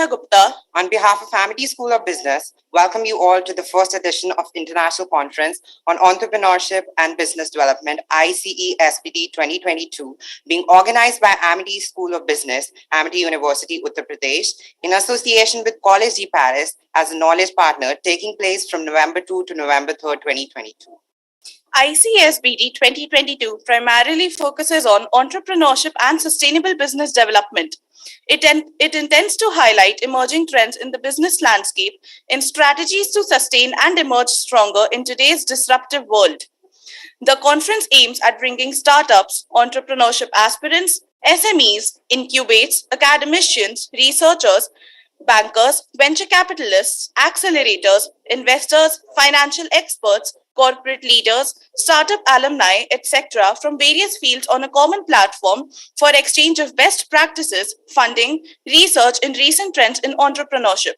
Gupta, on behalf of Amity School of Business, welcome you all to the first edition of International Conference on Entrepreneurship and Business Development, ICE-SBT 2022, being organized by Amity School of Business, Amity University, Uttar Pradesh, in association with College de Paris as a knowledge partner, taking place from November 2 to November 3rd, 2022. ICSBT 2022 primarily focuses on entrepreneurship and sustainable business development. It intends to highlight emerging trends in the business landscape and strategies to sustain and emerge stronger in today's disruptive world. The conference aims at bringing startups, entrepreneurship aspirants, SMEs, incubates, academicians, researchers, bankers, venture capitalists, accelerators, investors, financial experts, corporate leaders, startup alumni, etc., from various fields on a common platform for exchange of best practices, funding, research, and recent trends in entrepreneurship.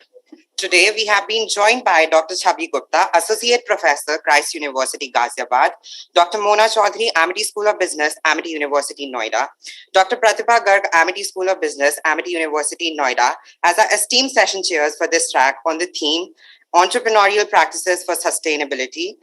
Today, we have been joined by Dr. Chabbi Gupta, Associate Professor, Christ University, Ghaziabad, Dr. Mona Chaudhary, Amity School of Business, Amity University, Noida, Dr. Pratibha Garg, Amity School of Business, Amity University, Noida, as our esteemed session chairs for this track on the theme, Entrepreneurial Practices for Sustainability.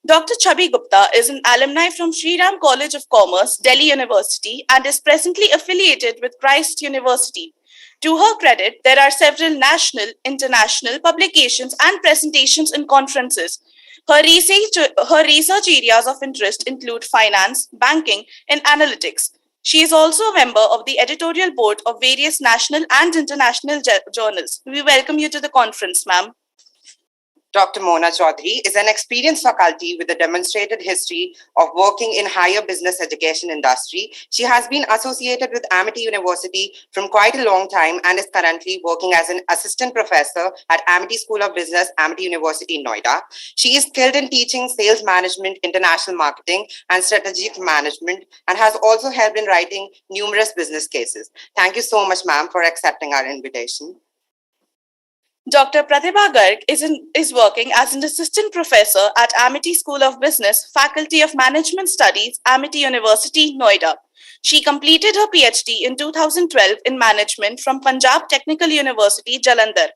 Dr. Chabbi Gupta is an alumni from Sri Ram College of Commerce, Delhi University, and is presently affiliated with Christ University. To her credit, there are several national, international publications and presentations and conferences. Her research areas of interest include finance, banking, and analytics. She is also a member of the editorial board of various national and international journals. We welcome you to the conference, ma'am. Dr. Mona Chaudhary is an experienced faculty with a demonstrated history of working in higher business education industry. She has been associated with Amity University from quite a long time and is currently working as an assistant professor at Amity School of Business, Amity University, Noida. She is skilled in teaching sales management, international marketing, and strategic management, and has also helped in writing numerous business cases. Thank you so much, ma'am, for accepting our invitation. Dr. Pratibha Garg is working as an assistant professor at Amity School of Business, Faculty of Management Studies, Amity University, Noida. She completed her PhD in 2012 in management from Punjab Technical University, Jalandhar.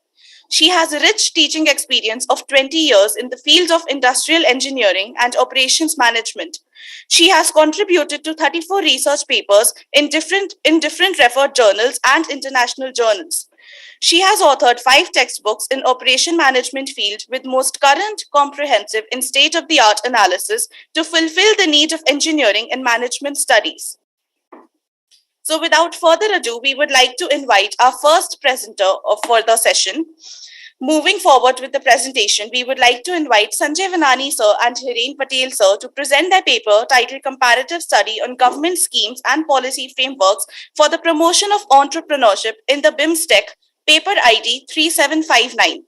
She has a rich teaching experience of 20 years in the fields of industrial engineering and operations management. She has contributed to 34 research papers in different referred journals and international journals. She has authored 5 textbooks in operation management field with most current, comprehensive, and state-of-the-art analysis to fulfill the need of engineering and management studies. So without further ado, we would like to invite our first presenter for the session. Moving forward with the presentation, we would like to invite Sanjay Vanani sir and Hiren Patel sir to present their paper titled Comparative Study on Government Schemes and Policy Frameworks for the Promotion of Entrepreneurship in the BIMSTEC, paper ID 3759.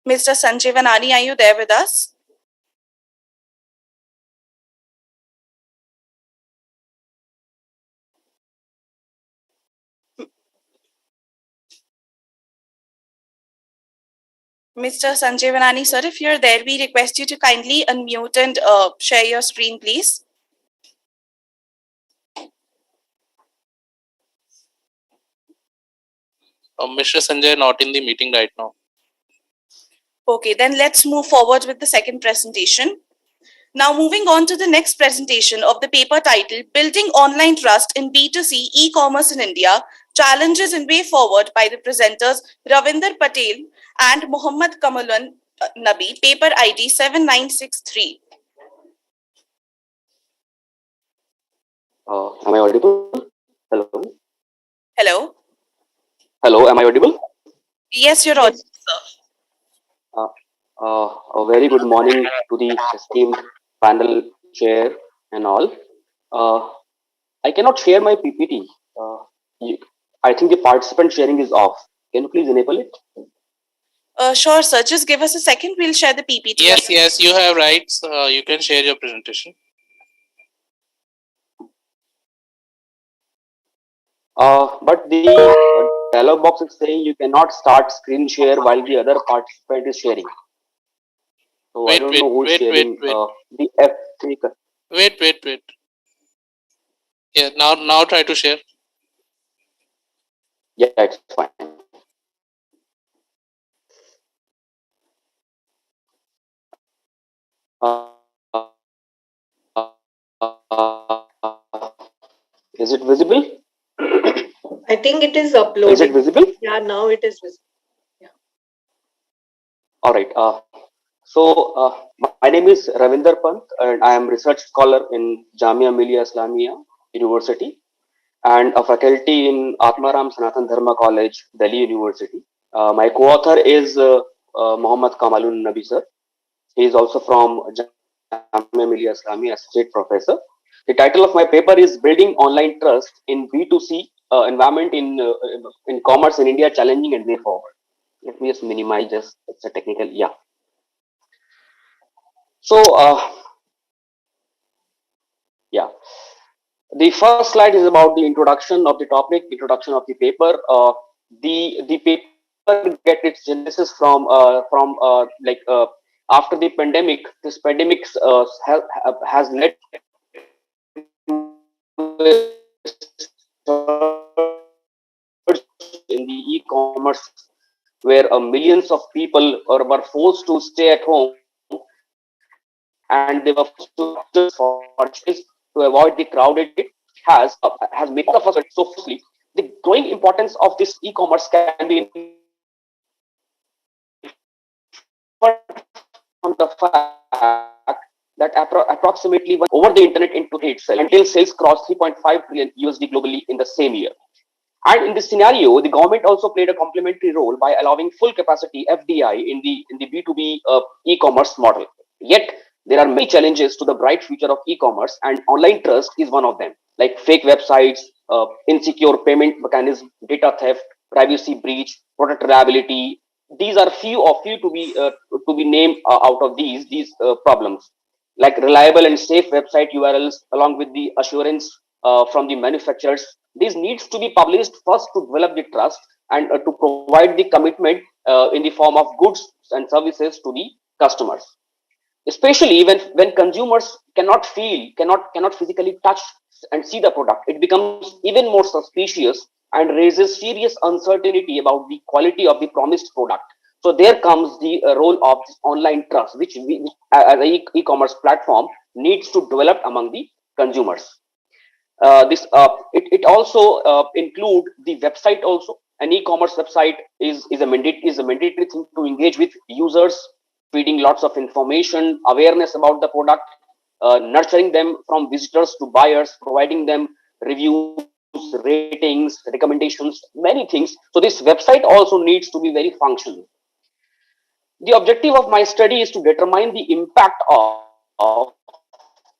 Mr. Sanjay Vanani, are you there with us? Mr. Sanjay Vanani, sir, if you're there, we request you to kindly unmute and share your screen, please. Mr. Sanjay not in the meeting right now. Okay, then let's move forward with the second presentation. Now moving on to the next presentation of the paper titled Building Online Trust in B2C E-Commerce in India, Challenges and Way Forward by the presenters Ravinder Patel and Muhammad Kamalan Nabi, paper ID 7963. Am I audible? Hello? Hello? Hello, am I audible? Yes, you're audible, sir. A very good morning to the esteemed panel chair and all. I cannot share my PPT. I think the participant sharing is off. Can you please enable it? Sure, sir. Just give us a second. We'll share the PPT. Yes, you have rights. You can share your presentation. But the dialog box is saying you cannot start screen share while the other participant is sharing. So I Wait, don't wait, know who is wait, wait, sharing wait, the F3. wait, wait, wait. Yeah, now try to share. Yeah, it's fine. Is it visible? I think it is Is it uploading. visible? Yeah, now it is visible. Yeah. All right. My name is Ravinder Pant, and I am research scholar in Jamia Millia Islamia University and a faculty in Atmaram Sanatan Dharma College, Delhi University. My co-author is Muhammad Kamalun Nabi sir. He is also from Jamia Millia Islamia, associate professor. The title of my paper is Building Online Trust in B2C environment in commerce in India, challenging and way forward. Let me just minimize this. It's a technical, yeah. So, yeah. The first slide is about the introduction of the topic, introduction of the paper. The paper get its genesis from after the pandemic. This pandemic has led to a surge in the e-commerce, where millions of people were forced to stay at home, and they were forced to just for purchase to avoid the crowded market has made all of us so firstly the growing importance of this e-commerce can be inferred from the fact that approximately over the internet in 2003 itself until sales crossed 3.5 trillion USD globally in the same year. And in this scenario, the government also played a complementary role by allowing full capacity FDI in the B2B e-commerce model. Yet, there are many challenges to the bright future of e-commerce, and online trust is one of them, like fake websites, insecure payment mechanism, data theft, privacy breach, product reliability. These are few to be named out of these problems, like reliable and safe website URLs, along with the assurance from the manufacturers. This needs to be published first to develop the trust and to provide the commitment in the form of goods and services to the customers, especially when consumers cannot physically touch and see the product. It becomes even more suspicious and raises serious uncertainty about the quality of the promised product. So there comes the role of this online trust, which we as a e-commerce platform needs to develop among the consumers. It also include the website also. An e-commerce website is a mandatory thing to engage with users, feeding lots of information, awareness about the product, nurturing them from visitors to buyers, providing them reviews, ratings, recommendations, many things. So this website also needs to be very functional. The objective of my study is to determine the impact of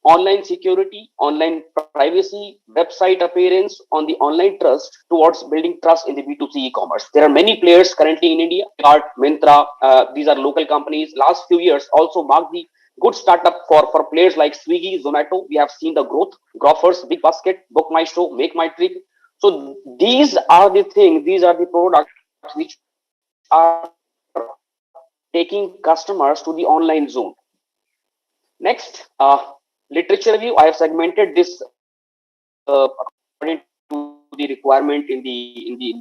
online security, online privacy, website appearance on the online trust towards building trust in the B2C e-commerce. There are many players currently in India. Flipkart, Myntra, these are local companies. Last few years also marked the good startup for players like Swiggy, Zomato. We have seen the growth. Grofers, Big Basket, Book My Show, Make My Trip. So these are the things, these are the products which are taking customers to the online zone. Next, literature review. I have segmented this according to the requirement in the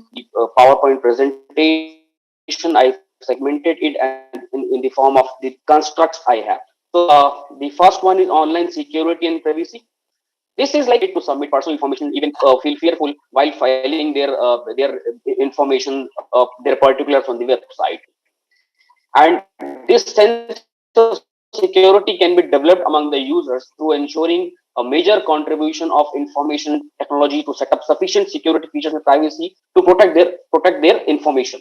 PowerPoint presentation. I have segmented it and in the form of the constructs I have. So the first one is online security and privacy. This is like to submit personal information, even feel fearful while filing their information of their particulars on the website. And this sense of security can be developed among the users through ensuring a major contribution of information technology to set up sufficient security features and privacy to protect their information.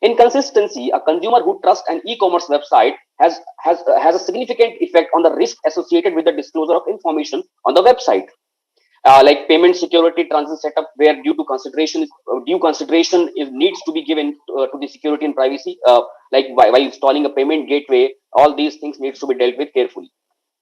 In consistency, a consumer who trusts an e-commerce website has a significant effect on the risk associated with the disclosure of information on the website. Like payment security transit setup, where due consideration is needs to be given to the security and privacy. Like while installing a payment gateway, all these things needs to be dealt with carefully.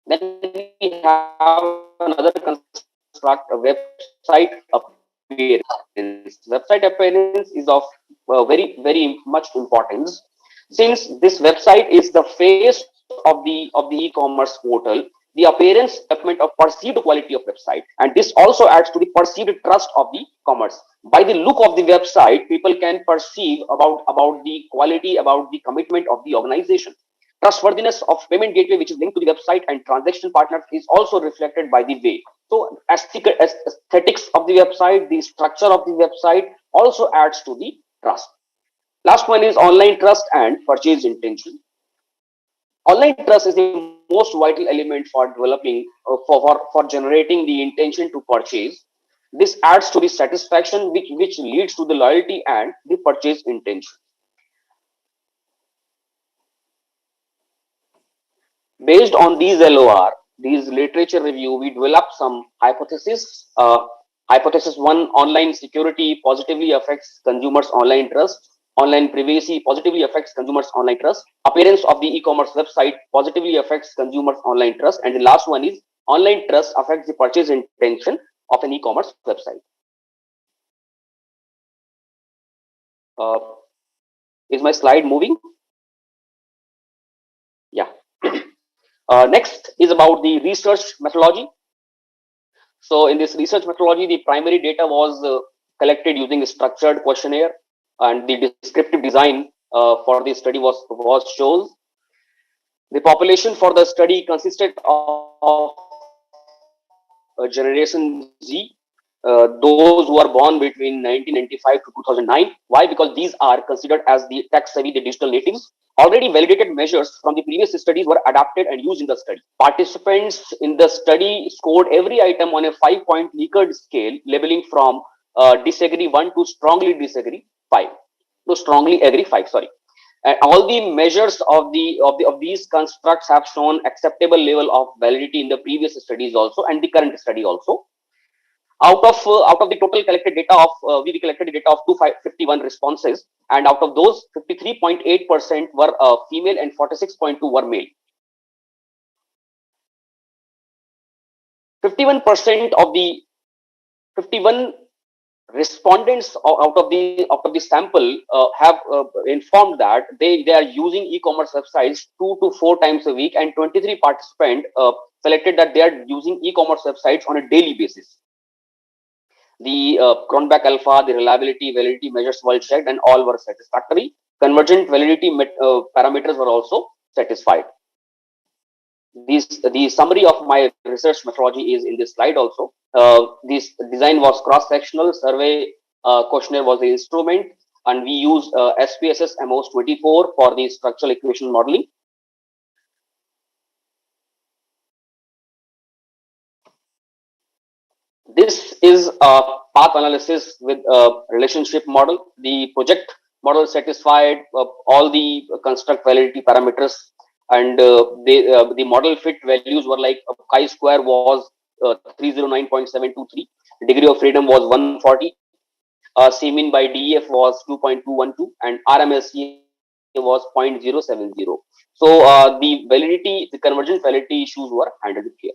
Then we have another construct, a website appearance. Website appearance is of very much importance, since this website is the face of the e-commerce platform. of the e-commerce portal, the appearance development of perceived quality of website, and this also adds to the perceived trust of the commerce. By the look of the website, people can perceive about the quality, about the commitment of the organization. Trustworthiness of payment gateway, which is linked to the website and transaction partners, is also reflected by the way. So aesthetics of the website, the structure of the website also adds to the trust. Last one is online trust and purchase intention. Online trust is the most vital element for developing, for generating the intention to purchase. This adds to the satisfaction, which leads to the loyalty and the purchase intention. Based on these LOR, these literature review, we developed some hypotheses. Hypothesis one: online security positively affects consumers' online trust. Online privacy positively affects consumers' online trust. Appearance of the e-commerce website positively affects consumers' online trust. And the last one is online trust affects the purchase intention of an e-commerce website. Uh, is my slide moving? Yeah. Next is about the research methodology. So in this research methodology, the primary data was collected using a structured questionnaire, and the descriptive design for the study was shown. The population for the study consisted of Generation Z, those who are born between 1995 to 2009. Why? Because these are considered as the tech-savvy, the digital natives. Already validated measures from the previous studies were adapted and used in the study. Participants in the study scored every item on a 5-point Likert scale, labeling from disagree 1 to strongly disagree 5. To strongly agree 5. Sorry. And all the measures of these constructs have shown acceptable level of validity in the previous studies also and the current study also. Out of the total collected data of we collected data of 251 responses, and out of those 53.8% were female and 46.2 were male. 51% of the 51 respondents out of the sample have informed that they are using e-commerce websites 2 to 4 times a week, and 23 participants selected that they are using e-commerce websites on a daily basis. The Cronbach alpha, the reliability, validity measures were checked and all were satisfactory. Convergent validity parameters were also satisfied. The summary of my research methodology is in this slide also. This design was cross-sectional, survey questionnaire was the instrument, and we used SPSS MOS 24 for the structural equation modeling. This is a path analysis with a relationship model. The project model satisfied all the construct validity parameters, and the model fit values were like chi-square was 309.723, degree of freedom was 140, C-mean by DEF was 2.212, and RMSE was 0.070. So the convergent validity issues were handled here.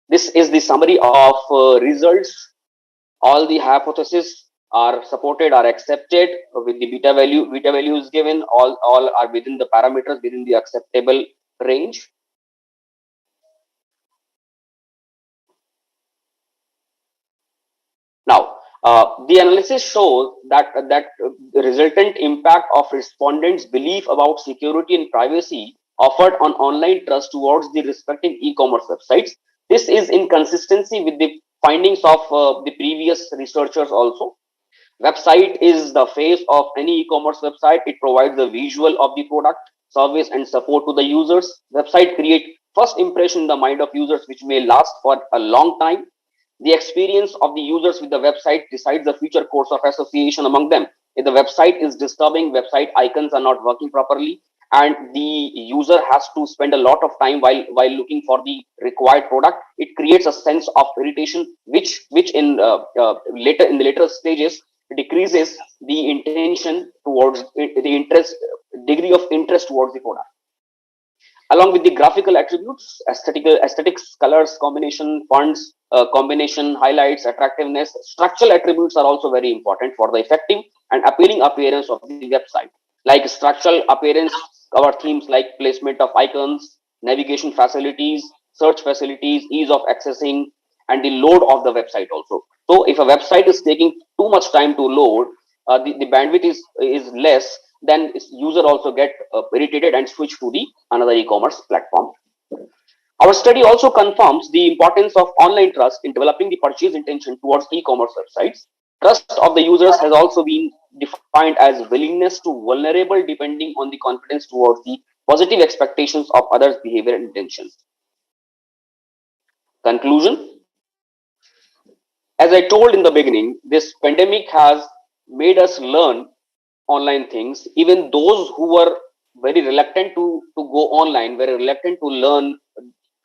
This is the summary of results. All the hypotheses are supported, are accepted with the beta values given. All are within the parameters, within the acceptable range. Now, the analysis shows that the resultant impact of respondents' belief about security and privacy offered on online trust towards the respective e-commerce websites. This is in consistency with the findings of the previous researchers also. Website is the face of any e-commerce website. It provides the visual of the product, service, and support to the users. Website create first impression in the mind of users, which may last for a long time. The experience of the users with the website decides the future course of association among them. If the website is disturbing, website icons are not working properly, and the user has to spend a lot of time while looking for the required product, it creates a sense of irritation, which in the later stages decreases the intention towards the degree of interest towards the product. Along with the graphical attributes, aesthetics, colors, combination, fonts, combination, highlights, attractiveness, structural attributes are also very important for the effective and appealing appearance of the website. Like structural appearance cover themes like placement of icons, navigation facilities, search facilities, ease of accessing, and the load of the website also. So if a website is taking too much time to load, the bandwidth is less, then user also get irritated and switch to the another e-commerce platform. Our study also confirms the importance of online trust in developing the purchase intention towards e-commerce websites. Trust of the users has also been defined as willingness to vulnerable depending on the confidence towards the positive expectations of others' behavior and intentions. Conclusion: as I told in the beginning, this pandemic has made us learn online things. Even those who were very reluctant to go online, very reluctant to learn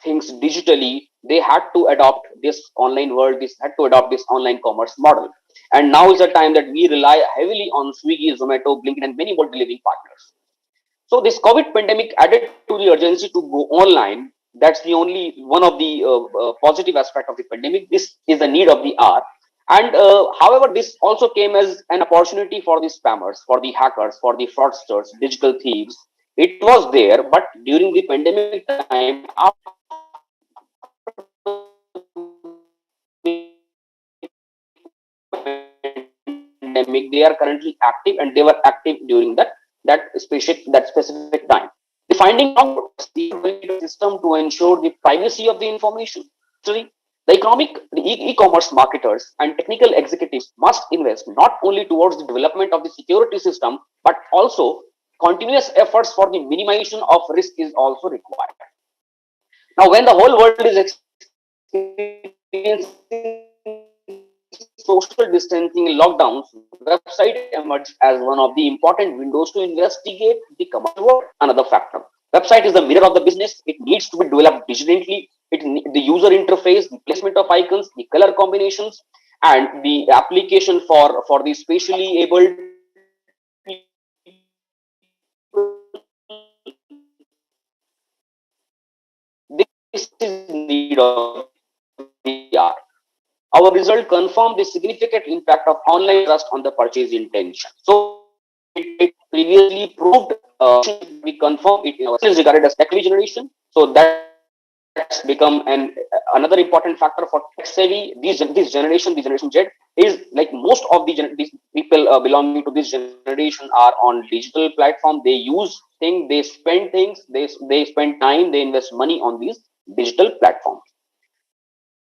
things digitally, they had to adopt this online world, this had to adopt this online commerce model. And now is the time that we rely heavily on Swiggy, Zomato, Blinkit, and many more delivery partners. So this COVID pandemic added to the urgency to go online. That's the only one of the positive aspect of the pandemic. This is the need of the hour. And however, this also came as an opportunity for the spammers, for the hackers, for the fraudsters, digital thieves. It was there, but during the pandemic time, after pandemic, they are currently active, and they were active during that specific time. The finding of the system to ensure the privacy of the information. Actually, the e-commerce marketers and technical executives must invest not only towards the development of the security system, but also continuous efforts for the minimization of risk is also required. Now, when the whole world is experiencing social distancing lockdowns, website emerged as one of the important windows to investigate the commercial world. Another factor. Website is the mirror of the business. It needs to be developed digitally. The user interface, the placement of icons, the color combinations, and the application for the spatially abled this is need of the hour. Our result confirmed the significant impact of online trust on the purchase intention. So it previously proved, we confirm it in our is regarded as tech generation. So that's become another important factor for tech savvy. This generation, the generation Z, is like most of these people belonging to this generation are on digital platform. They use things, they spend things, they spend time, they invest money on these digital platforms.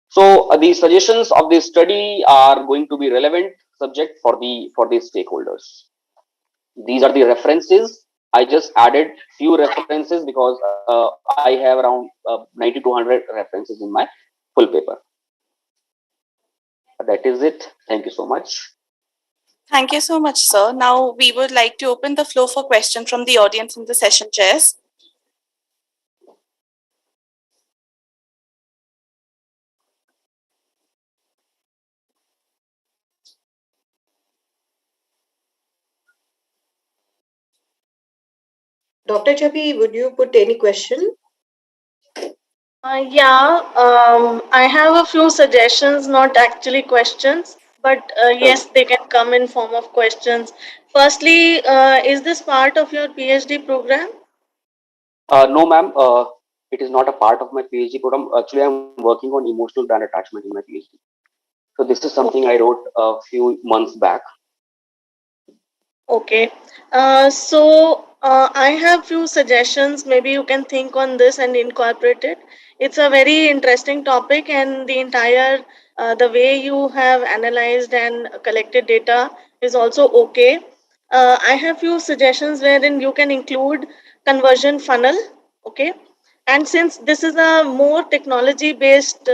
So the suggestions of this study are going to be relevant subject for the stakeholders. These are the references. I just added few references because I have around 90 to 100 references in my full paper. That is it. Thank you so much. Thank you so much, sir. Now we would like to open the floor for questions from the audience in the session chairs. Dr. Chabi, would you put any question? I have a few suggestions, not actually questions, but yes, they can come in form of questions. Firstly, is this part of your PhD program? No, ma'am. It is not a part of my PhD program. Actually, I'm working on emotional brand attachment in my PhD. So this is something I wrote a few months back. Okay. I have few suggestions. Maybe you can think on this and incorporate it. It's a very interesting topic, and the entire the way you have analyzed and collected data is also okay. I have few suggestions wherein you can include conversion funnel. Okay. And since this is a more technology based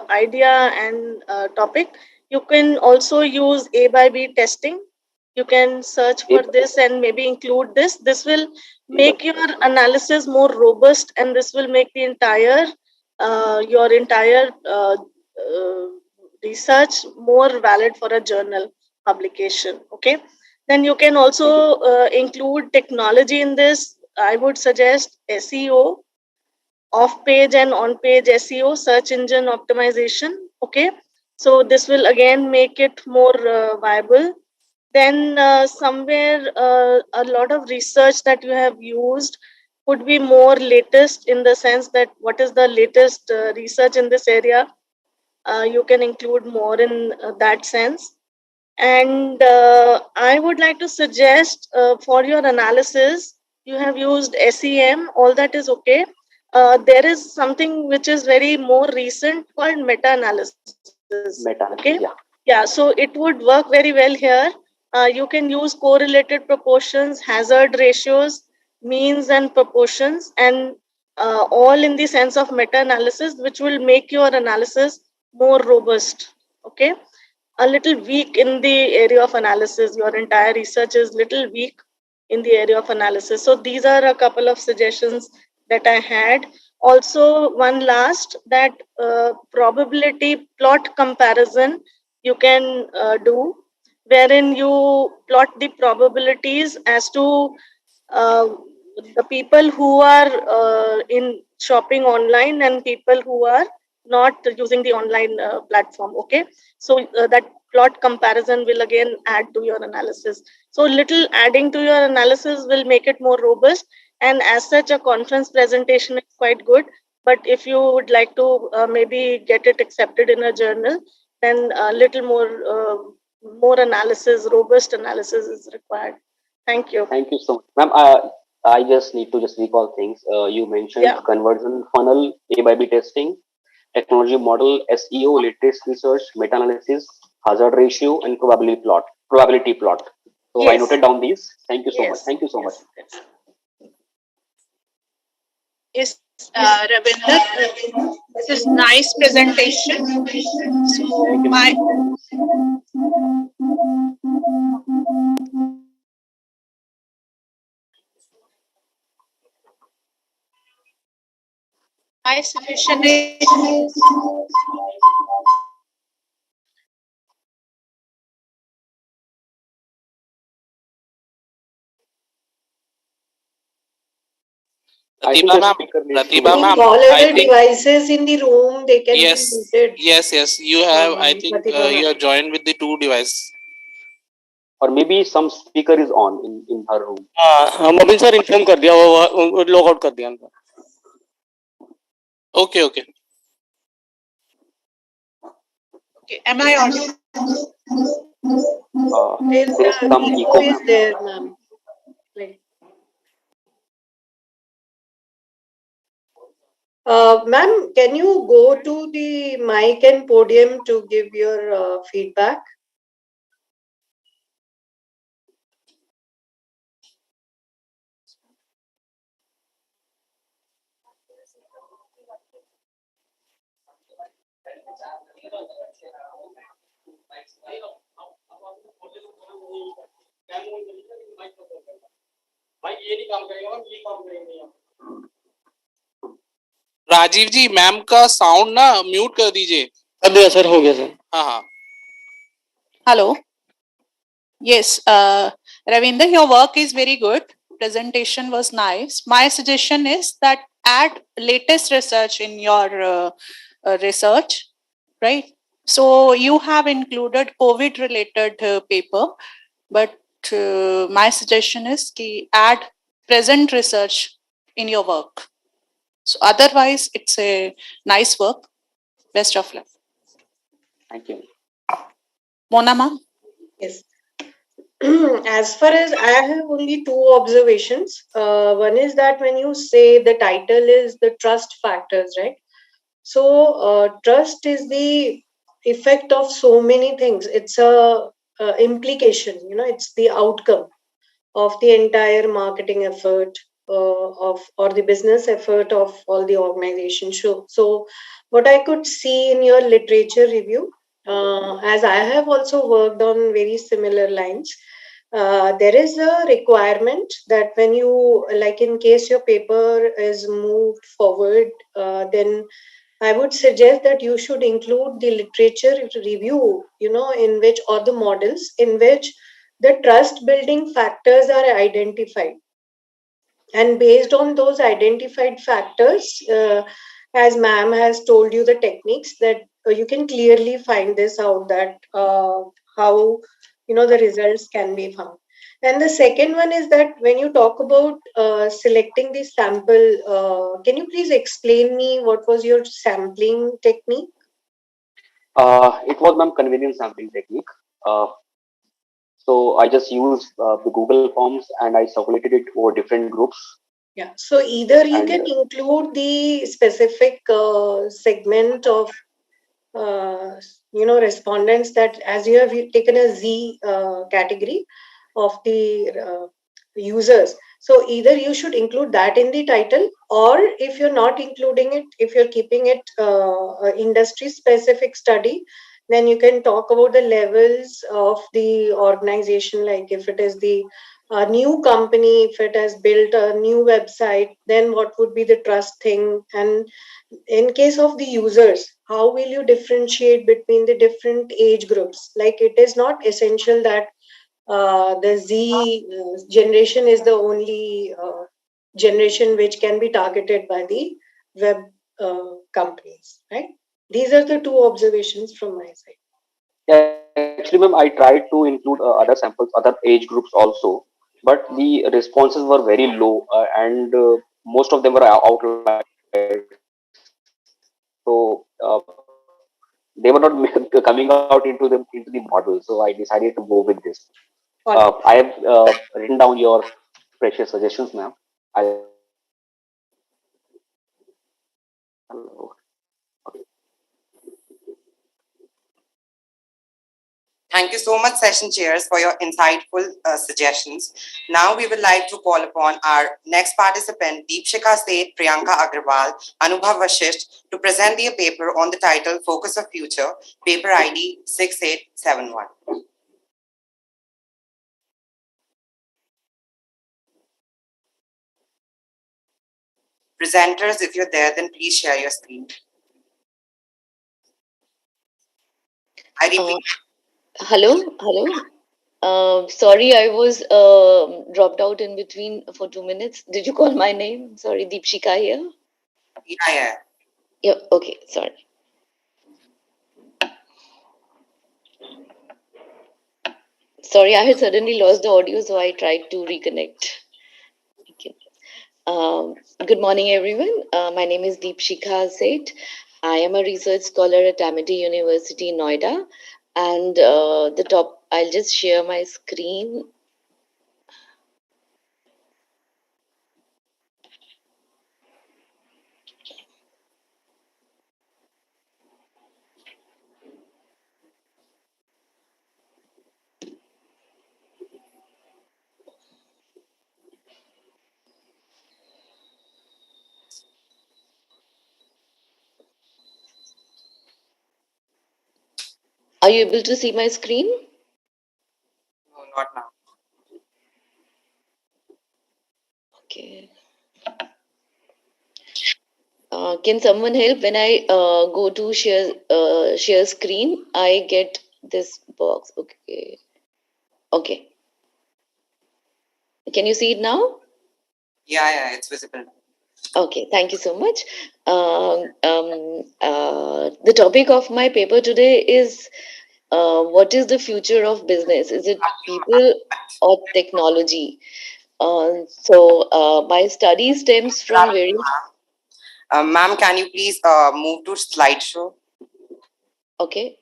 idea and topic, you can also use A by B testing. You can search for this and maybe include this will make your analysis more robust, and this will make the entire your entire research more valid for a journal publication. Okay, then you can also include technology in this. I would suggest SEO, off page and on page SEO, search engine optimization. Okay, so this will again make it more viable. Then somewhere a lot of research that you have used could be more latest in the sense that what is the latest research in this area. You can include more in that sense. And I would like to suggest for your analysis, you have used SEM, all that is okay. There is something which is very more recent called meta-analysis. Meta-analysis, Okay. yeah. Yeah, so it would work very well here. You can use correlated proportions, hazard ratios, means and proportions, and all in the sense of meta-analysis, which will make your analysis more robust. Okay, a little weak in the area of analysis. Your entire research is little weak in the area of analysis. So these are a couple of suggestions that I had. Also, one last, that probability plot comparison you can do, wherein you plot the probabilities as to uh, the people who are in shopping online and people who are not using the online platform. Okay, so that plot comparison will again add to your analysis. So little adding to your analysis will make it more robust, and as such a conference presentation is quite good. But if you would like to maybe get it accepted in a journal, then a little more analysis, robust analysis is required. Thank you. Thank you so much, ma'am. I just need to just recall things. You mentioned Yeah. conversion funnel, A by B testing, technology model, SEO, latest research, meta-analysis, hazard ratio, and probability plot. So I Yes. noted down these. Thank you so much. Yes. Thank you so much. Yes. Yes, Ravinder, this is nice presentation. So Thank you, my my suggestion is I think Pratibha the ma'am, speaker needs to Pratibha be. ma'am, All I other think devices in the room, they can be yes, muted. yes, you have. I think Pratibha you ma'am. are joined with the two devices. Or maybe some speaker is on in her room. हाँ Mobil sir inform कर दिया वो log out कर दिया उनको Okay. okay. Am I audible? There is some Echo echo, is ma'am. there, ma'am. Like, ma'am, can you go to the mic and podium to give your feedback? Rajiv ji ma'am का sound ना mute कर दीजिए. कर दिया sir हो गया sir हाँ. Hello. Yes, Ravinder, your work is very good. Presentation was nice. My suggestion is that add latest research in your research, right? So you have included COVID-related paper, but my suggestion is ki add present research in your work. So otherwise, it's a nice work. Best of luck. Thank you. Mona ma'am? Yes. As far as I have only two observations. One is that when you say the title is the trust factors, right? So trust is the effect of so many things. It's a implication, it's the outcome of the entire marketing effort of or the business effort of all the organizations. So what I could see in your literature review, as I have also worked on very similar lines, there is a requirement that when you, like in case your paper is moved forward, then I would suggest that you should include the literature review, in which, or the models in which the trust building factors are identified. And based on those identified factors, as ma'am has told you the techniques, that you can clearly find this out, that how, the results can be found. And the second one is that when you talk about selecting the sample, can you please explain me what was your sampling technique? It was ma'am convenience sampling technique. Uh, so I just used the Google Forms and I circulated it over different groups. Yeah. So either you And can include the specific segment of respondents that as you have taken a Z category of the users. So either you should include that in the title, or if you're not including it, if you're keeping it industry specific study, then you can talk about the levels of the organization, like if it is the new company, if it has built a new website, then what would be the trust thing, and in case of the users, how will you differentiate between the different age groups? Like it is not essential that the Z generation is the only generation which can be targeted by the web companies, right? These are the two observations from my side. yeah, actually, ma'am, I tried to include other samples, other age groups also, but the responses were very low, and most of them were outliers. So they were not coming out into the model. So I decided to go with this. All right. I have written down your precious suggestions, ma'am. I'll. Thank you so much, session chairs, for your insightful suggestions. Now we would like to call upon our next participant, Deepshika Seth, Priyanka Agrawal, Anubhav Vashisht, to present their paper on the title Focus of Future, paper ID 6871. Presenters, if you're there, then please share your screen. I repeat. Hello. Sorry, I was dropped out in between for 2 minutes. Did you call my name? Sorry, Deepshika here. Yeah. Yeah. Okay. Sorry. Sorry, I had suddenly lost the audio, so I tried to reconnect. Okay. Good morning, everyone. My name is Deepshika Seth. I am a research scholar at Amity University, Noida. And I'll just share my screen. Are you able to see my screen? No, not now. Okay. Can someone help when I go to share screen? I get this box. Okay. Okay. Can you see it now? Yeah, it's visible. Okay. Thank you so much. The topic of my paper today is what is the future of business? Is it people or technology? My study stems from various. Ma'am, can you please move to slideshow? Okay.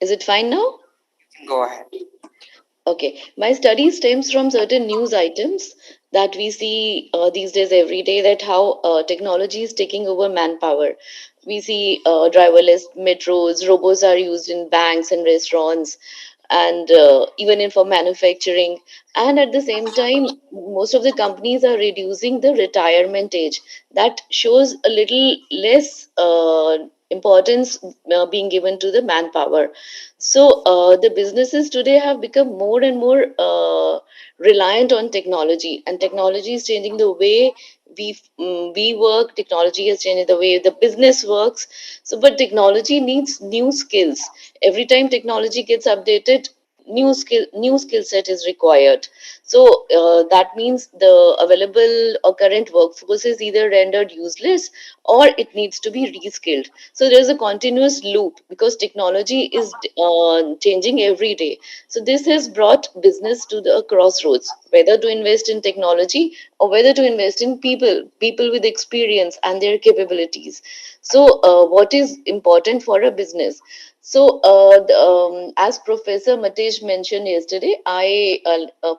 Is it fine now? Go ahead. Okay. My study stems from certain news items that we see these days every day, that how technology is taking over manpower. We see driverless metros, robots are used in banks and restaurants, and even in for manufacturing. And at the same time, most of the companies are reducing the retirement age. That shows a little less importance being given to the manpower. So the businesses today have become more and more reliant on technology, and technology is changing the way we work. Technology is changing the way the business works. So, but technology needs new skills. Every time technology gets updated, new skill set is required. So that means the available or current workforce is either rendered useless or it needs to be reskilled. So there's a continuous loop because technology is changing every day. So this has brought business to the crossroads, whether to invest in technology or whether to invest in people with experience and their capabilities. So what is important for a business? So, as Professor Matesh mentioned yesterday, I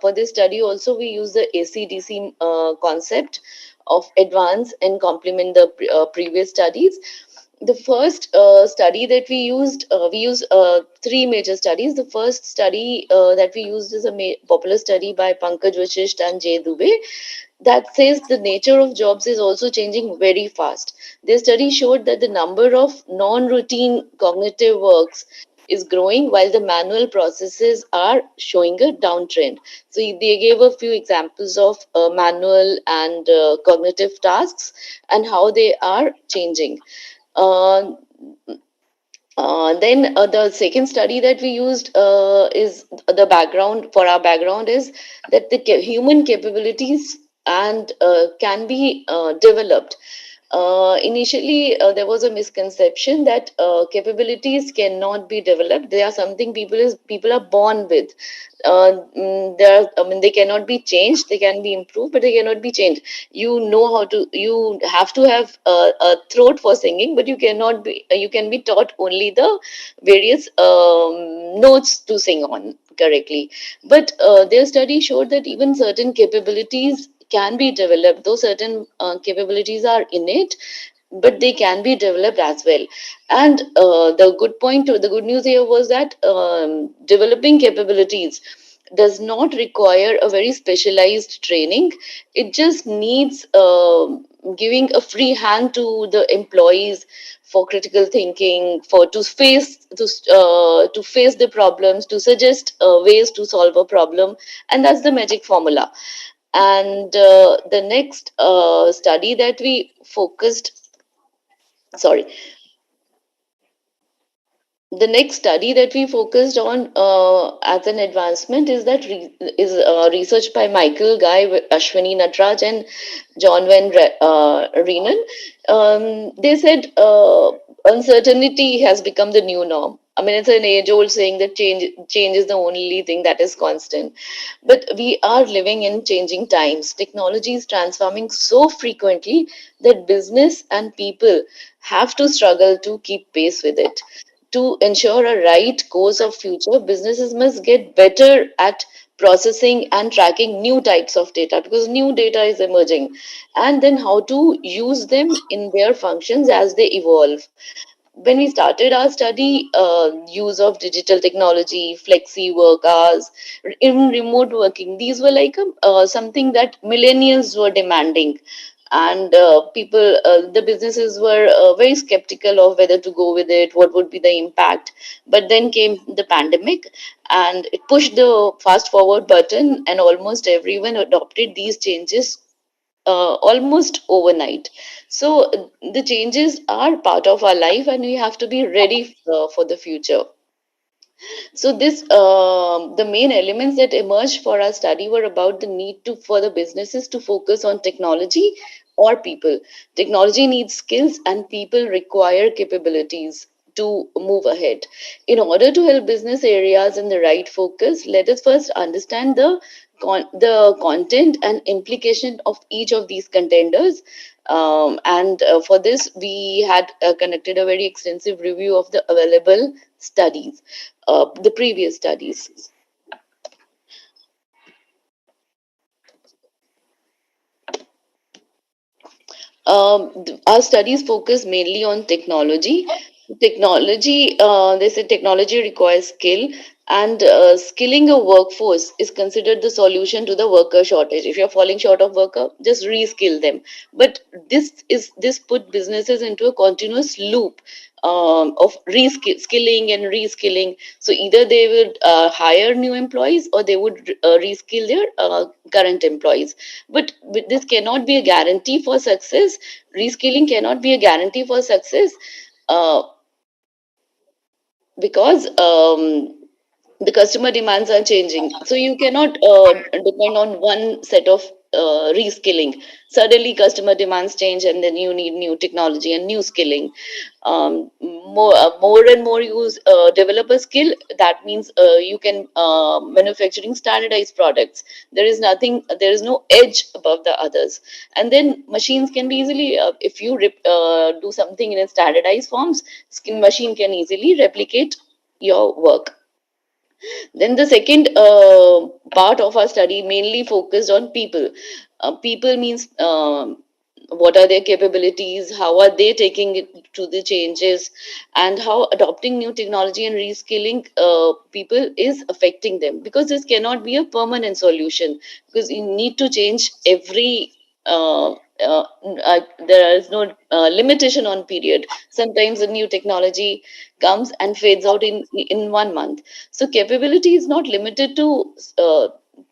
for this study also we use the ACDC concept of advance and complement the previous studies. The first study that we use three major studies. The first study that we used is a popular study by Pankaj Vashisht and Jay Dubey that says the nature of jobs is also changing very fast. Their study showed that the number of non-routine cognitive works is growing while the manual processes are showing a downtrend. So they gave a few examples of manual and cognitive tasks and how they are changing. Uh, then the second study that we used is the background for our background is that the human capabilities and can be developed. Initially, there was a misconception that capabilities cannot be developed. They are something people are born with. They cannot be changed. They can be improved, but they cannot be changed. You have to have a throat for singing, but you can be taught only the various notes to sing on correctly. But their study showed that even certain capabilities can be developed, though certain capabilities are innate, but they can be developed as well. And the good news here was that developing capabilities does not require a very specialized training. It just needs giving a free hand to the employees for critical thinking, for to face the problems, to suggest ways to solve a problem, and that's the magic formula. And the next study that we focused, sorry, the next study that we focused on as an advancement is research by Michael Guy, Ashwini Natraj, and John Van Renen. They said uncertainty has become the new norm. I mean, it's an age-old saying that change is the only thing that is constant. But we are living in changing times. Technology is transforming so frequently that business and people have to struggle to keep pace with it. To ensure a right course of future, businesses must get better at processing and tracking new types of data because new data is emerging, and then how to use them in their functions as they evolve. When we started our study, use of digital technology, flexi work hours, in remote working, these were like something that millennials were demanding. And the businesses were very skeptical of whether to go with it, what would be the impact. But then came the pandemic and it pushed the fast forward button, and almost everyone adopted these changes almost overnight. So the changes are part of our life, and we have to be ready for the future. So the main elements that emerged for our study were about the need for the businesses to focus on technology or people. Technology needs skills, and people require capabilities to move ahead. In order to help business areas in the right focus, let us first understand the content and implication of each of these contenders. And for this, we had conducted a very extensive review of the available studies, the previous studies. Our studies focus mainly on technology. They said technology requires skill, and skilling a workforce is considered the solution to the worker shortage. If you're falling short of worker, just reskill them. But this put businesses into a continuous loop of reskilling and reskilling. So either they would hire new employees or they would reskill their current employees. But this cannot be a guarantee for success. Reskilling cannot be a guarantee for success uh, because the customer demands are changing, so you cannot depend on one set of reskilling. Suddenly customer demands change and then you need new technology and new skilling. More and more you develop a skill, that means you can manufacturing standardized products. There is no edge above the others, and then machines can be easily if you do something in a standardized forms, machine can easily replicate your work. Then the second part of our study mainly focused on people. People means what are their capabilities, how are they taking it to the changes, and how adopting new technology and reskilling people is affecting them. Because this cannot be a permanent solution, because you need to change every there is no limitation on period. Sometimes a new technology comes and fades out in 1 month. So capability is not limited to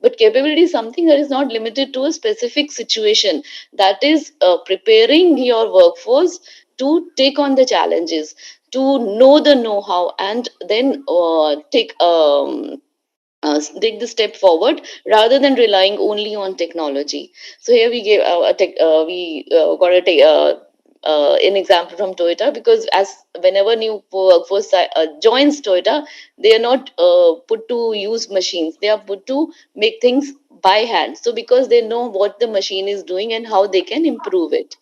but capability is something that is not limited to a specific situation. That is preparing your workforce to take on the challenges, to know the know-how, and then take the step forward rather than relying only on technology. So here we gave we got a an example from Toyota, because as whenever new workforce joins Toyota, they are not put to use machines; they are put to make things by hand. So because they know what the machine is doing and how they can improve it.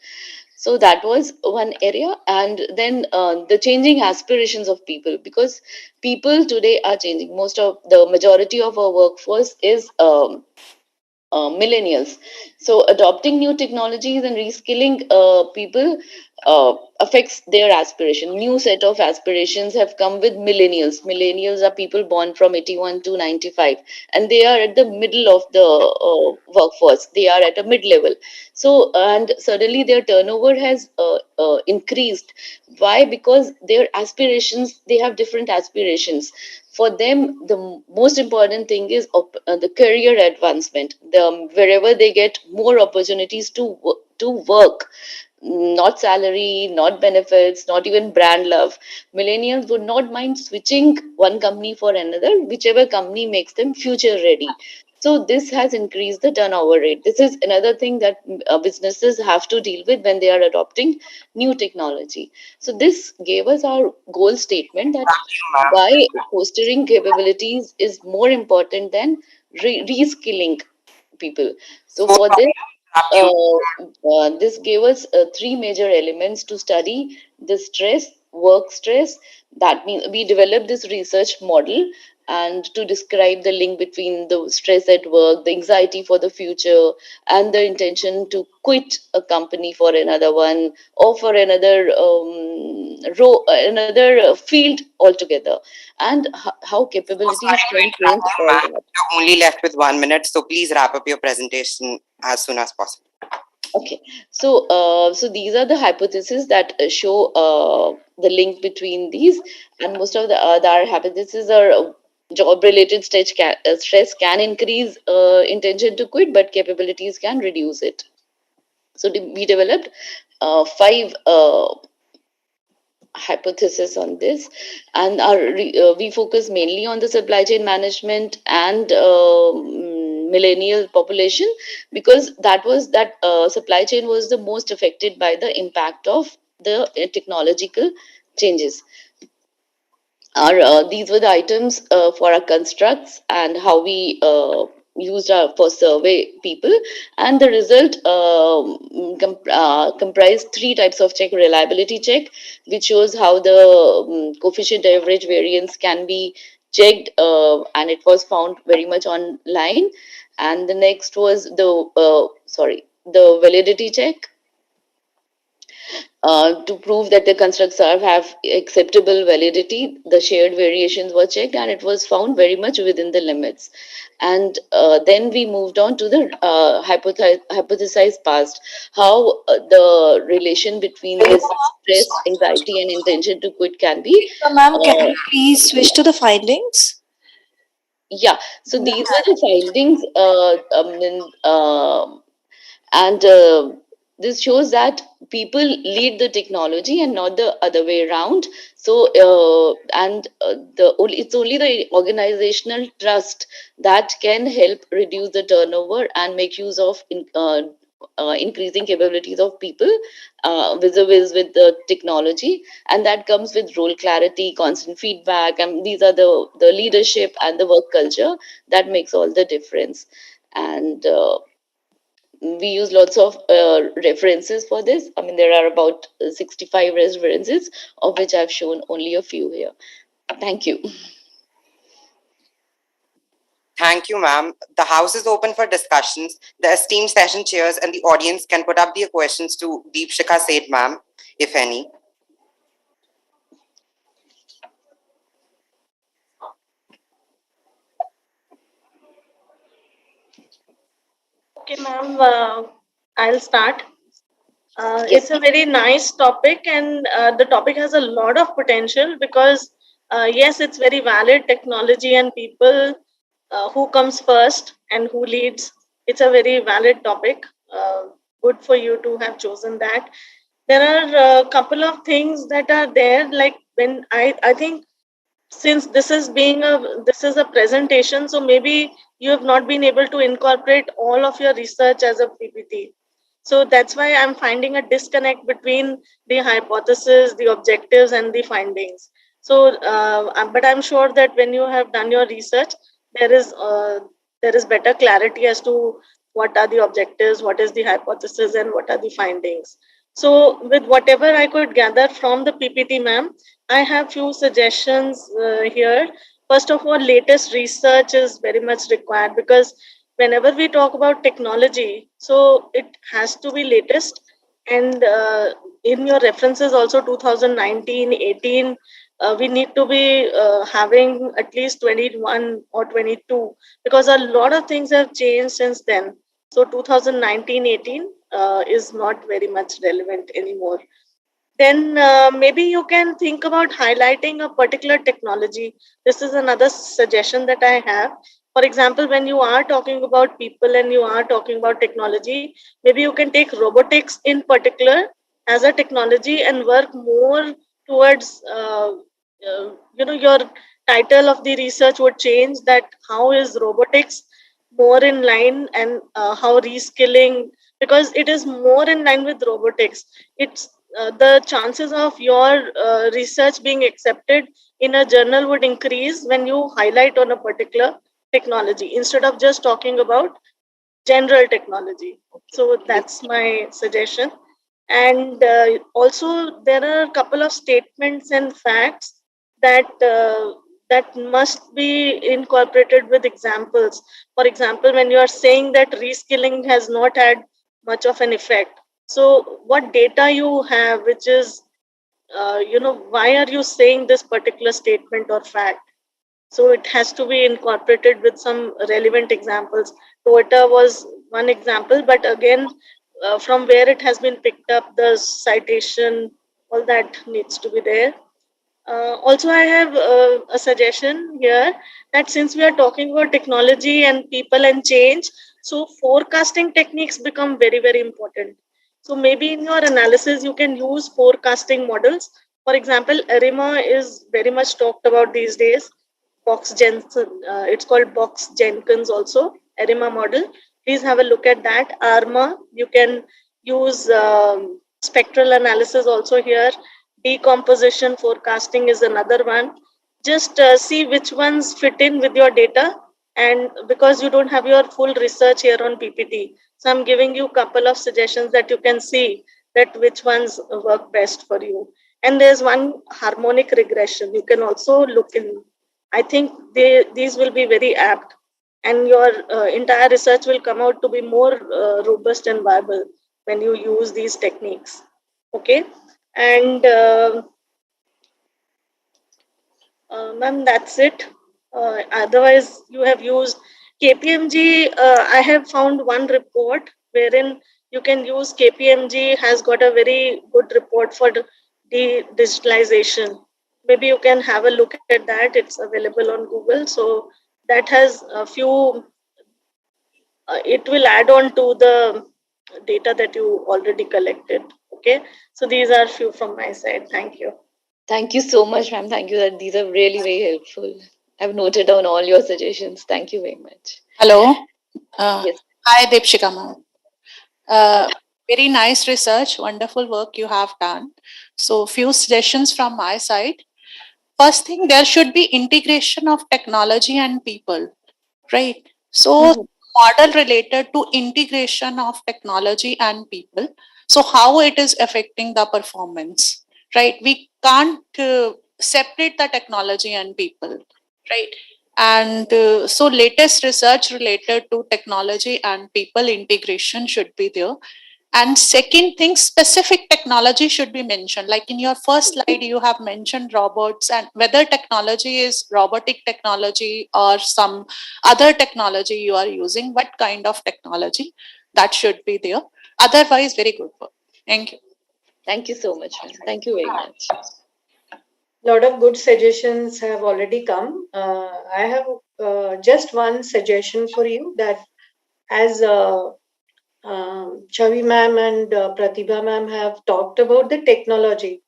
So that was one area. And then the changing aspirations of people, because people today are changing. Most of the majority of our workforce is millennials. So adopting new technologies and reskilling people affects their aspiration. New set of aspirations have come with millennials. Millennials are people born from 81 to 95, and they are at the middle of the workforce. They are at a mid level. So and suddenly their turnover has increased. Why? Because their aspirations, they have different aspirations. For them, the most important thing is the career advancement. Wherever they get more opportunities to work, not salary, not benefits, not even brand love. Millennials would not mind switching one company for another, whichever company makes them future ready. So this has increased the turnover rate. This is another thing that businesses have to deal with when they are adopting new technology. So this gave us our goal statement that Thank you, ma'am. why fostering capabilities is more important than reskilling people. So So for sorry this, to interrupt you. this gave us three major elements to study the stress, work stress. That means we developed this research model and to describe the link between the stress at work, the anxiety for the future, and the intention to quit a company for another one or for another another field altogether, and how So capabilities sorry to can change interrupt you, all ma'am. that. You're only left with 1 minute, so please wrap up your presentation as soon as possible. Okay, so so these are the hypotheses that show the link between these, and most of the other hypotheses are job-related stress can increase intention to quit, but capabilities can reduce it. So we developed five hypothesis on this, and we focus mainly on the supply chain management and millennial population, because that supply chain was the most affected by the impact of the technological changes. Our these were the items for our constructs and how we used for survey people, and the result comprised three types of check: reliability check, which shows how the coefficient average variance can be checked, and it was found very much online. And the next was the validity check, to prove that the constructs have acceptable validity. The shared variations were checked and it was found very much within the limits. And then we moved on to the hypothesized past, how the relation between this stress, anxiety, and intention to quit can be. Ma'am, can Uh, you please switch to the findings? yeah, so these were the findings. And this shows that people lead the technology and not the other way around. So it's only the organizational trust that can help reduce the turnover and make use of increasing capabilities of people vis-a-vis with the technology, and that comes with role clarity, constant feedback, and these are the leadership and the work culture that makes all the difference. And we use lots of references for this. I mean, there are about 65 references, of which I've shown only a few here. Thank you. Thank you, ma'am. The house is open for discussions. The esteemed session chairs and the audience can put up their questions to Deepshika Seth, ma'am, if any. Okay, ma'am, I'll start. It's a very nice topic, and the topic has a lot of potential because, yes, it's very valid technology and people who comes first and who leads. It's a very valid topic. Good for you to have chosen that. There are a couple of things that are there, like when I think since this is a presentation, so maybe you have not been able to incorporate all of your research as a PPT. So that's why I'm finding a disconnect between the hypothesis, the objectives, and the findings. So but I'm sure that when you have done your research, there is uh, there is better clarity as to what are the objectives, what is the hypothesis, and what are the findings. So with whatever I could gather from the PPT, ma'am, I have few suggestions here. First of all, latest research is very much required because whenever we talk about technology, so it has to be latest. And in your references also 2019, 18, we need to be having at least 21 or 22 because a lot of things have changed since then. So 2019, 18 is not very much relevant anymore. Then maybe you can think about highlighting a particular technology. This is another suggestion that I have. For example, when you are talking about people and you are talking about technology, maybe you can take robotics in particular as a technology and work more towards, your title of the research would change that how is robotics more in line and how reskilling, because it is more in line with robotics. It's the chances of your research being accepted in a journal would increase when you highlight on a particular technology instead of just talking about general technology. So that's my suggestion. And also, there are a couple of statements and facts that that must be incorporated with examples. For example, when you are saying that reskilling has not had much of an effect, so what data you have, which is, why are you saying this particular statement or fact? So it has to be incorporated with some relevant examples. Toyota was one example, but again, from where it has been picked up, the citation, all that needs to be there. Also, I have a suggestion here that since we are talking about technology and people and change, so forecasting techniques become very, very important. So maybe in your analysis, you can use forecasting models. For example, ARIMA is very much talked about these days. It's called Box Jenkins also, ARIMA model. Please have a look at that. ARMA, you can use spectral analysis also here. Decomposition forecasting is another one. Just see which ones fit in with your data. And because you don't have your full research here on PPT, so I'm giving you a couple of suggestions that you can see that which ones work best for you. And there's one harmonic regression. You can also look in. I think these will be very apt, and your entire research will come out to be more robust and viable when you use these techniques. Okay, and ma'am, that's it. Otherwise, you have used KPMG. I have found one report wherein you can use KPMG has got a very good report for the digitalization. Maybe you can have a look at that. It's available on Google. So that has a few. It will add on to the data that you already collected. Okay, so these are few from my side. Thank you. Thank you so much, ma'am. Thank you. These are really very helpful. I've noted down all your suggestions. Thank you very much. Hello. Yes. Hi, Deepshika ma'am. Very nice research, wonderful work you have done. So, few suggestions from my side. First thing, there should be integration of technology and people, right? So, Mhm. model related to integration of technology and people. So, how it is affecting the performance, right? We can't separate the technology and people, right? And so, latest research related to technology and people integration should be there. And second thing, specific technology should be mentioned. Like in your first slide, you have mentioned robots, and whether technology is robotic technology or some other technology you are using, what kind of technology, that should be there. Otherwise, very good work. Thank you. Thank you so much, ma'am. Thank you very much. Lot of good suggestions have already come. I have just one suggestion for you, that as Chavi ma'am and Pratibha ma'am have talked about the technology.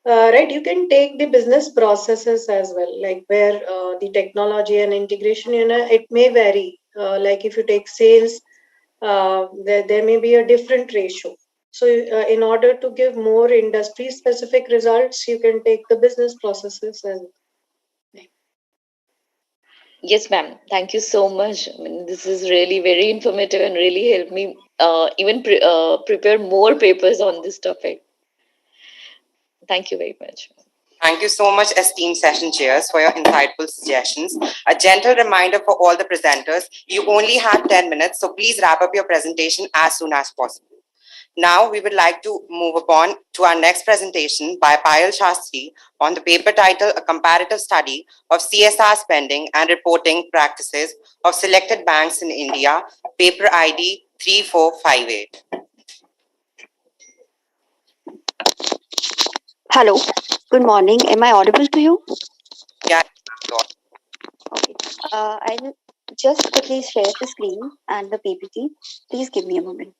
Right, you can take the business processes as well, like where the technology and integration, it may vary. Like if you take sales, there may be a different ratio. So, in order to give more industry specific results, you can take the business processes as well. Yes, ma'am. Thank you so much. I mean, this is really very informative and really helped me even prepare more papers on this topic. Thank you very much. Thank you so much, esteemed session chairs, for your insightful suggestions. A gentle reminder for all the presenters, you only have 10 minutes, so please wrap up your presentation as soon as possible. Now, we would like to move upon to our next presentation by Payal Shastri on the paper title, A Comparative Study of CSR Spending and Reporting Practices of Selected Banks in India, paper ID 3458. Hello, good morning. Am I audible to you? Yeah. Okay. I'll just quickly share the screen and the PPT. Please give me a moment.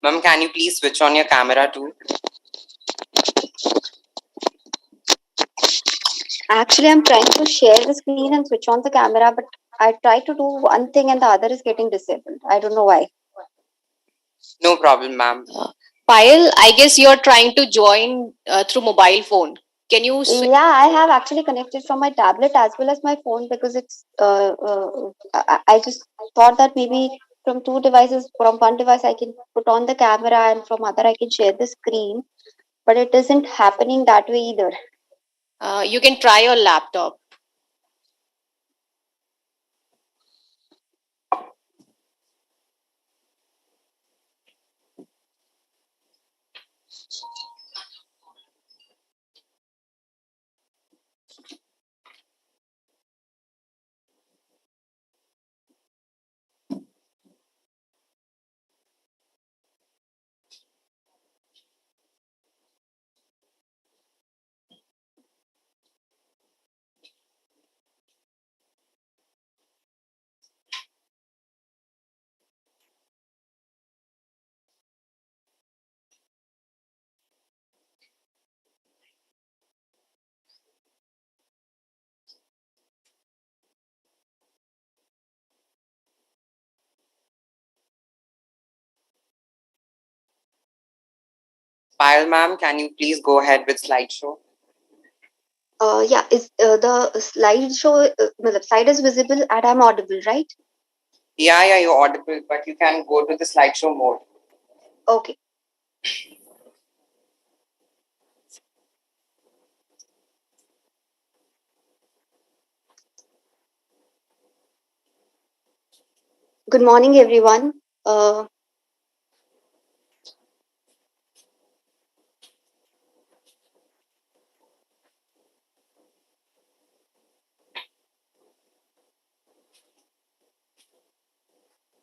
Ma'am, can you please switch on your camera too? Actually, I'm trying to share the screen and switch on the camera, but I try to do one thing and the other is getting disabled. I don't know why. No problem, ma'am. Payal, I guess you're trying to join through mobile phone. Can you switch? Yeah, I have actually connected from my tablet as well as my phone, because it's. I just thought that maybe from two devices, from one device I can put on the camera and from other I can share the screen, but it isn't happening that way either. You can try your laptop. Payal ma'am, can you please go ahead with slideshow? Yeah, is the slideshow, slide is visible and I'm audible, right? Yeah, you're audible, but you can go to the slideshow mode. Okay. Good morning, everyone.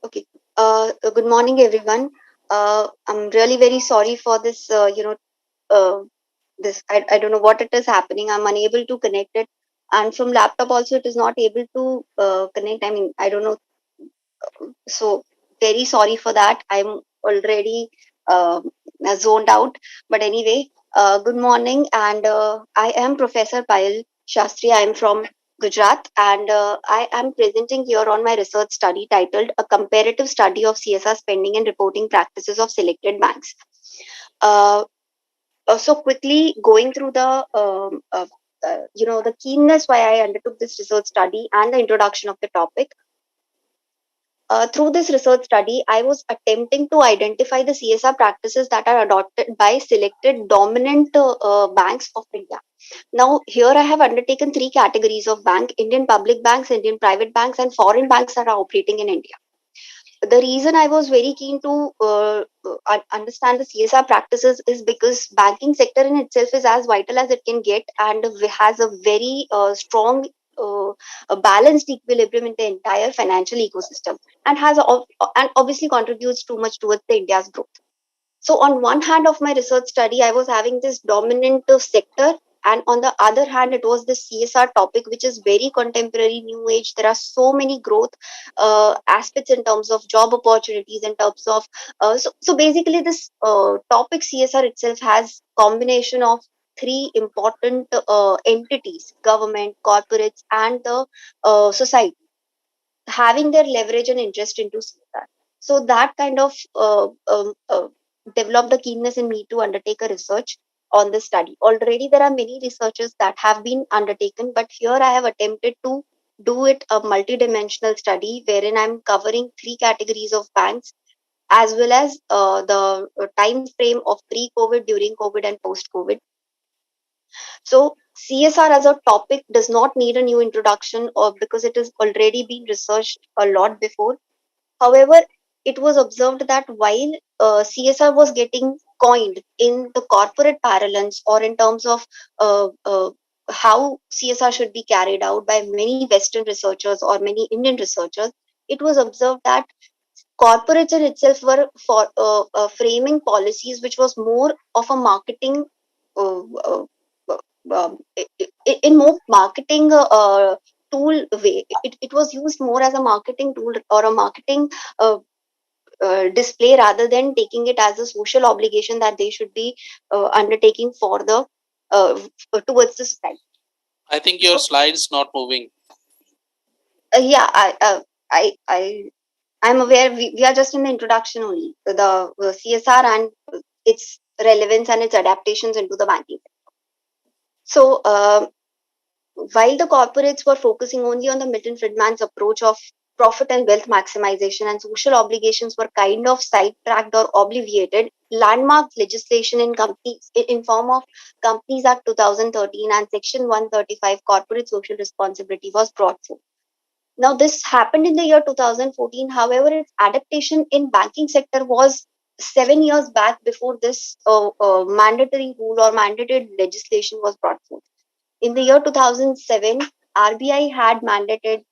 Okay. Good morning, everyone. I'm really very sorry for this. This I don't know what it is happening. I'm unable to connect it, and from laptop also it is not able to connect. I mean, I don't know. So very sorry for that. I'm already zoned out. But anyway, good morning, and I am Professor Payal Shastri. I am from Gujarat, and I am presenting here on my research study titled "A Comparative Study of CSR Spending and Reporting Practices of Selected Banks." Uh, so quickly going through the keenness why I undertook this research study and the introduction of the topic. Through this research study, I was attempting to identify the CSR practices that are adopted by selected dominant banks of India. Now, here I have undertaken three categories of bank: Indian public banks, Indian private banks, and foreign banks that are operating in India. The reason I was very keen to understand the CSR practices is because banking sector in itself is as vital as it can get and has a very strong a balanced equilibrium in the entire financial ecosystem and and obviously contributes too much towards the India's growth. So on one hand of my research study, I was having this dominant sector, and on the other hand, it was the CSR topic, which is very contemporary, new age. There are so many growth aspects in terms of job opportunities, in terms of so basically this topic CSR itself has combination of three important entities: government, corporates, and the society having their leverage and interest into CSR. So that kind of developed a keenness in me to undertake a research on this study. Already there are many researches that have been undertaken, but here I have attempted to do it a multidimensional study wherein I'm covering three categories of banks as well as the time frame of pre-COVID, during COVID, and post-COVID. So CSR as a topic does not need a new introduction or because it has already been researched a lot before. However, it was observed that while CSR was getting coined in the corporate parlance or in terms of how CSR should be carried out by many Western researchers or many Indian researchers, it was observed that corporates in itself were for framing policies which was more of a marketing uh, uh, in more marketing tool way. It was used more as a marketing tool or a marketing display rather than taking it as a social obligation that they should be undertaking for the towards the society. I think your slide's not moving. Yeah, I'm aware we are just in the introduction only, the CSR and its relevance and its adaptations into the banking sector. So, while the corporates were focusing only on the Milton Friedman's approach of profit and wealth maximization and social obligations were kind of sidetracked or obviated, landmark legislation in companies in form of Companies Act 2013 and Section 135 Corporate Social Responsibility was brought forth. Now, this happened in the year 2014. However, its adaptation in banking sector was 7 years back before this mandatory rule or mandated legislation was brought forth. In the year 2007, RBI had mandated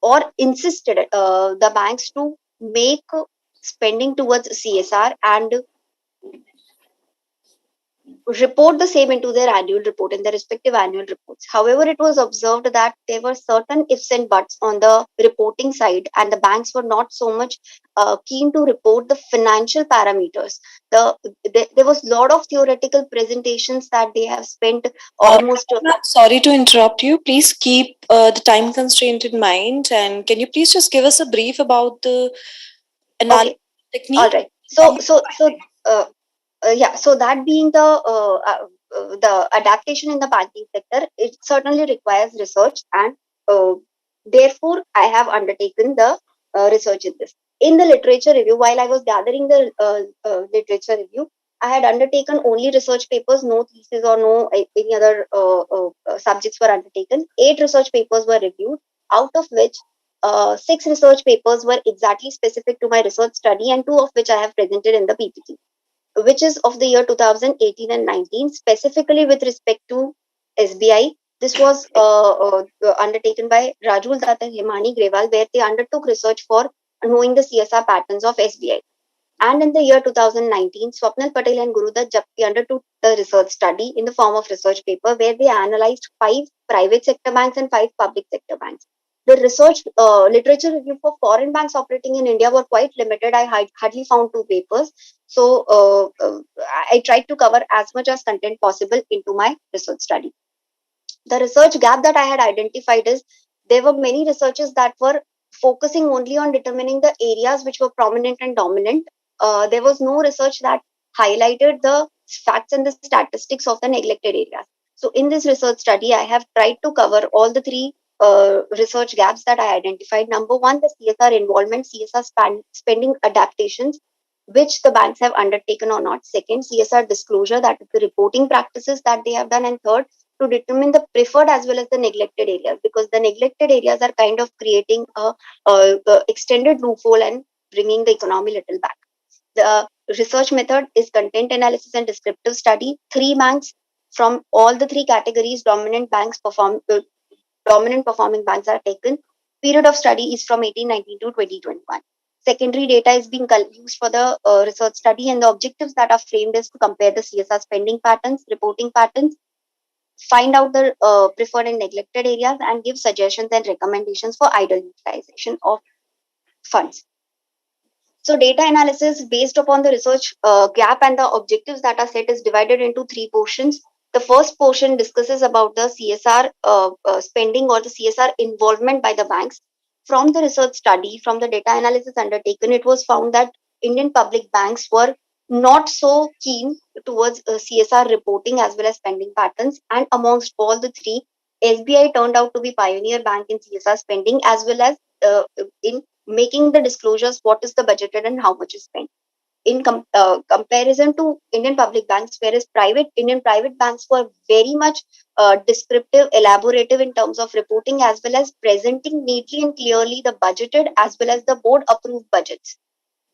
or insisted the banks to make spending towards CSR and report the same into their annual report in their respective annual reports. However, it was observed that there were certain ifs and buts on the reporting side, and the banks were not so much keen to report the financial parameters. There was a lot of theoretical presentations that they have spent almost. Sorry to interrupt you. Please keep the time constraint in mind, and can you please just give us a brief about the analysis technique? All right. So Yeah, so that being the adaptation in the banking sector, it certainly requires research, and uh, therefore I have undertaken the research in this. In the literature review, while I was gathering the literature review, I had undertaken only research papers, no thesis or no any other subjects were undertaken. 8 research papers were reviewed, out of which 6 research papers were exactly specific to my research study, and 2 of which I have presented in the PPT, which is of the year 2018 and 19, specifically with respect to SBI. This was undertaken by Rajul Datta and Himani Grewal, where they undertook research for knowing the CSR patterns of SBI. And in the year 2019, Swapnil Patel and Gurudat Japti undertook the research study in the form of research paper, where they analyzed 5 private sector banks and 5 public sector banks. The research literature review for foreign banks operating in India were quite limited. I hardly found 2 papers. So I tried to cover as much as content possible into my research study. The research gap that I had identified is there were many researchers that were focusing only on determining the areas which were prominent and dominant. There was no research that highlighted the facts and the statistics of the neglected areas. So, in this research study, I have tried to cover all the 3 research gaps that I identified. Number one, the CSR involvement, CSR spending adaptations, which the banks have undertaken or not. Second, CSR disclosure, that is the reporting practices that they have done. And third, to determine the preferred as well as the neglected areas, because the neglected areas are kind of creating a extended loophole and bringing the economy little back. The research method is content analysis and descriptive study. 3 banks from all the 3 categories, dominant performing banks are taken. Period of study is from 1890 to 2021. Secondary data is being used for the research study, and the objectives that are framed is to compare the CSR spending patterns, reporting patterns, find out the preferred and neglected areas, and give suggestions and recommendations for ideal utilization of funds. So data analysis based upon the research gap and the objectives that are set is divided into 3 portions. The first portion discusses about the CSR spending or the CSR involvement by the banks. From the research study, from the data analysis undertaken, it was found that Indian public banks were not so keen towards CSR reporting as well as spending patterns. And amongst all the 3, SBI turned out to be pioneer bank in CSR spending as well as in making the disclosures what is the budgeted and how much is spent. In comparison to Indian public banks, whereas Indian private banks were very much descriptive, elaborative in terms of reporting as well as presenting neatly and clearly the budgeted as well as the board approved budgets.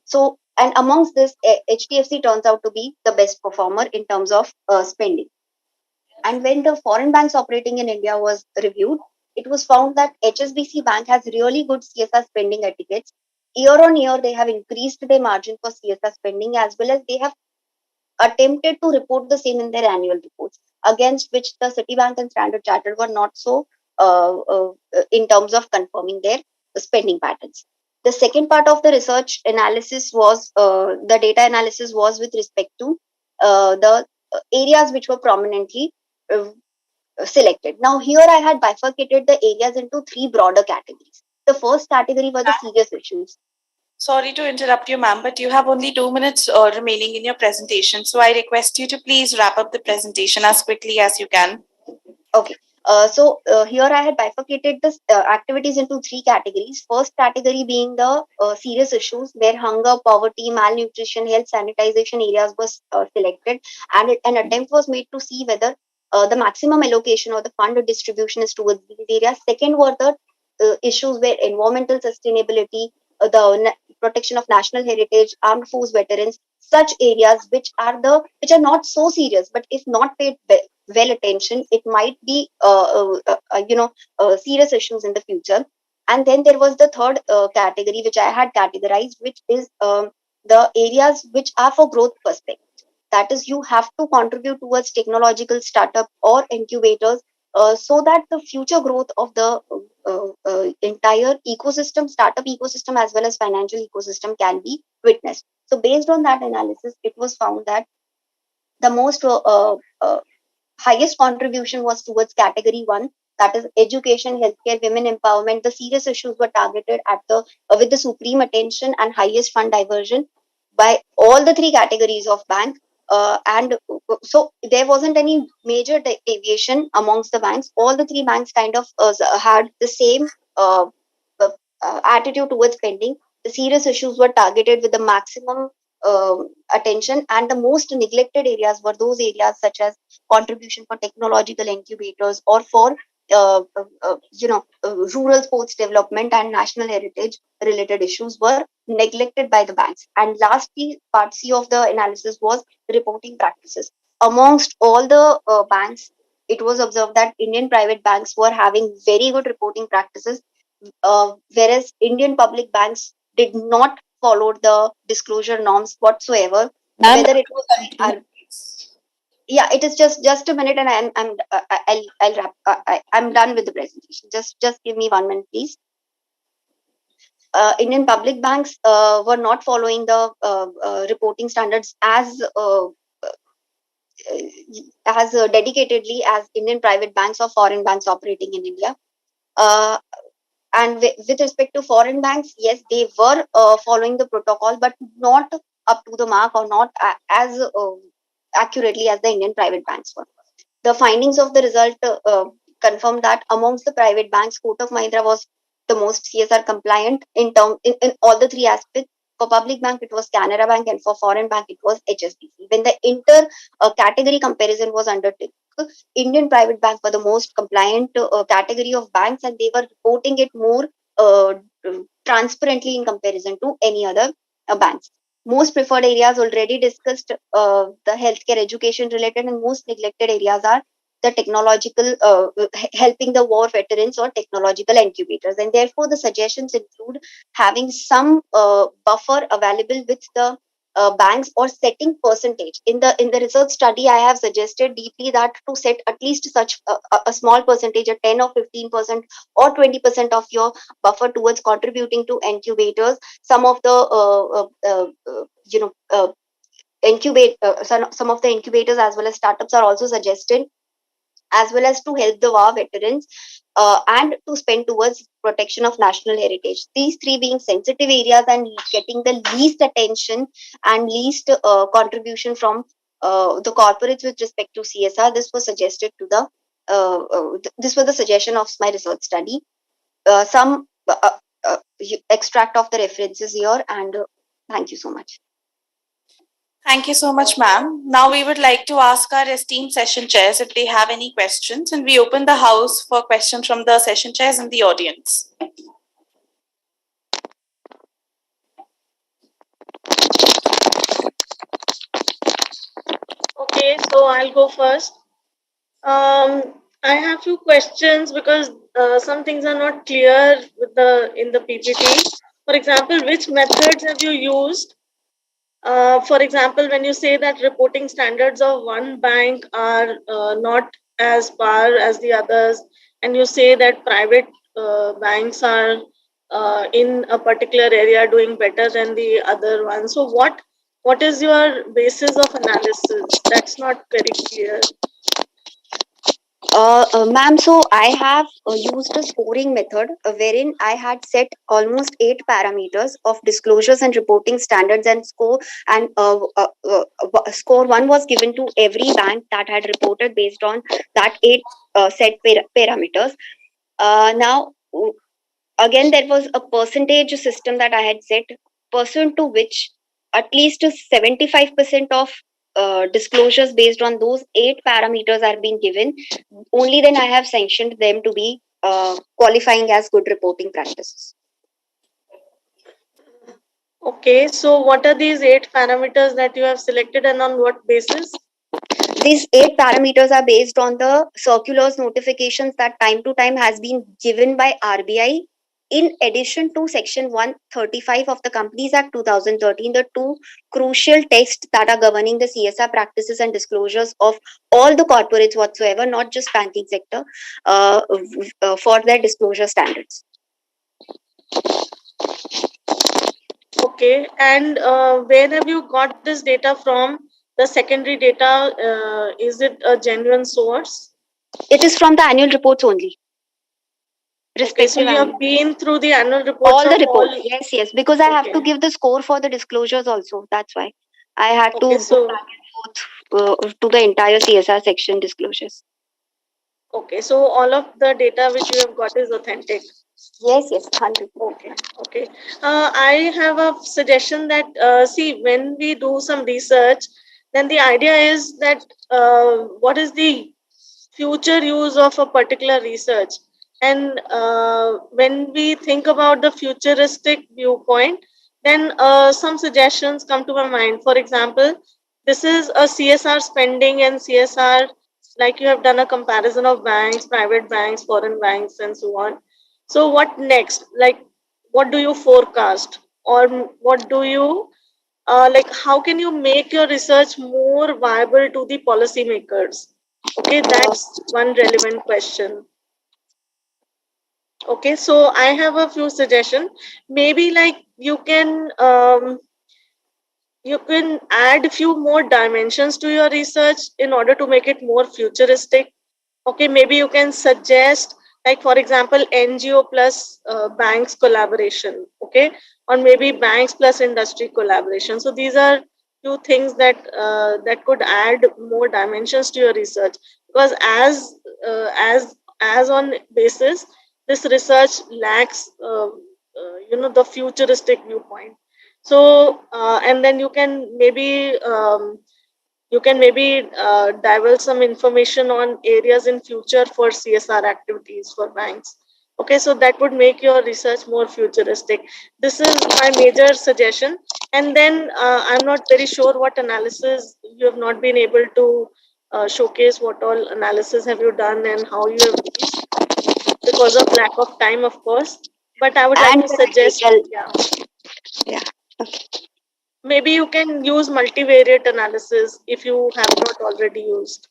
So, and amongst this, HDFC turns out to be the best performer in terms of spending. And when the foreign banks operating in India was reviewed, it was found that HSBC Bank has really good CSR spending etiquettes. Year on year, they have increased their margin for CSR spending as well as they have attempted to report the same in their annual reports, against which the Citibank and Standard Chartered were not so in terms of confirming their spending patterns. The second part of the research analysis was the data analysis was with respect to the areas which were prominently uh, selected. Now, here I had bifurcated the areas into 3 broader categories. The first category were the serious issues. Sorry to interrupt you, ma'am, but you have only 2 minutes remaining in your presentation. So I request you to please wrap up the presentation as quickly as you can. Okay. Here I had bifurcated the activities into 3 categories. First category being the serious issues, where hunger, poverty, malnutrition, health, sanitization areas was selected, and an attempt was made to see whether the maximum allocation or the fund distribution is towards these areas. Second were the issues where environmental sustainability, protection of national heritage, armed force veterans, such areas which are not so serious, but if not paid well attention, it might be serious issues in the future. And then there was the third category which I had categorized, which is the areas which are for growth perspective. That is, you have to contribute towards technological startup or incubators so that the future growth of the entire ecosystem, startup ecosystem, as well as financial ecosystem can be witnessed. So, based on that analysis, it was found that the most highest contribution was towards category 1, that is education, healthcare, women empowerment. The serious issues were targeted at the with the supreme attention and highest fund diversion by all the 3 categories of bank. and so there wasn't any major deviation amongst the banks. All the three banks kind of had the same uh, attitude towards spending. The serious issues were targeted with the maximum attention, and the most neglected areas were those areas such as contribution for technological incubators or for rural sports development and national heritage related issues were neglected by the banks. And lastly, part C of the analysis was reporting practices. Amongst all the banks, it was observed that Indian private banks were having very good reporting practices, whereas Indian public banks did not follow the disclosure norms whatsoever. Ma'am, Whether it was continue. yeah, it is just a minute, and I'll wrap. I'm done with the presentation. Just give me 1 minute, please. Indian public banks were not following the reporting standards as dedicatedly as Indian private banks or foreign banks operating in India. Uh, and with respect to foreign banks, yes, they were following the protocol, but not up to the mark or not as accurately as the Indian private banks were. The findings of the result confirmed that amongst the private banks, Kotak Mahindra was the most CSR compliant in all the three aspects. For public bank, it was Canara Bank, and for foreign bank, it was HSBC. When the inter category comparison was undertaken, Indian private bank were the most compliant category of banks, and they were reporting it more uh, transparently in comparison to any other banks. Most preferred areas already discussed, the healthcare education related, and most neglected areas are the technological, helping the war veterans or technological incubators. And therefore, the suggestions include having some buffer available with the banks, or setting percentage. In the research study, I have suggested deeply that to set at least such a small percentage, a 10 or 15% or 20% of your buffer towards contributing to incubators. Some of the some of the incubators as well as startups are also suggested, as well as to help the war veterans, and to spend towards protection of national heritage. These three being sensitive areas and getting the least attention and least contribution from the corporates with respect to CSR. This was suggested to the this was the suggestion of my research study. Some extract of the references here, and thank you so much. Thank you so much, ma'am. Now we would like to ask our esteemed session chairs if they have any questions, and we open the house for questions from the session chairs and the audience. Okay, so I'll go first. I have few questions because some things are not clear with in the PPT. For example, which methods have you used? For example, when you say that reporting standards of one bank are not as par as the others, and you say that private banks are in a particular area doing better than the other one. So what is your basis of analysis? That's not very clear. Ma'am, so I have used a scoring method wherein I had set almost 8 parameters of disclosures and reporting standards, and score one was given to every bank that had reported based on that 8 parameters. Now, again, there was a percentage system that I had set, pursuant to which at least 75% of disclosures based on those 8 parameters are being given. Only then I have sanctioned them to be qualifying as good reporting practices. Okay, so what are these 8 parameters that you have selected, and on what basis? These 8 parameters are based on the circulars notifications that time to time has been given by RBI, in addition to Section 135 of the Companies Act 2013, the two crucial texts that are governing the CSR practices and disclosures of all the corporates whatsoever, not just banking sector, for their disclosure standards. Okay, and where have you got this data from? The secondary data, is it a genuine source? It is from the annual reports only. Okay, so you have been through the annual reports. All the reports, yes, because I have to give the score for the disclosures also. That's why I had to so go back and to the entire CSR section disclosures. Okay, so all of the data which you have got is authentic. Yes, 100%. Okay. I have a suggestion that see, when we do some research, then the idea is that what is the future use of a particular research, and when we think about the futuristic viewpoint, then some suggestions come to my mind. For example, this is a CSR spending and CSR, like you have done a comparison of banks, private banks, foreign banks, and so on. So what next? Like, what do you forecast, or what do you like? How can you make your research more viable to the policymakers? Okay, that's one relevant question. Okay, so I have a few suggestions. Maybe like you can add a few more dimensions to your research in order to make it more futuristic. Okay, maybe you can suggest, like for example, NGO plus banks collaboration. Okay, or maybe banks plus industry collaboration. So these are few things that that could add more dimensions to your research, because as on basis, this research lacks the futuristic viewpoint. So and then you can maybe divulge some information on areas in future for CSR activities for banks. Okay, so that would make your research more futuristic. This is my major suggestion. And then I'm not very sure what analysis you have not been able to showcase. What all analysis have you done and how you have reached, because of lack of time, of course. But I would like to suggest, Yeah. maybe you can use multivariate analysis if you have not already used.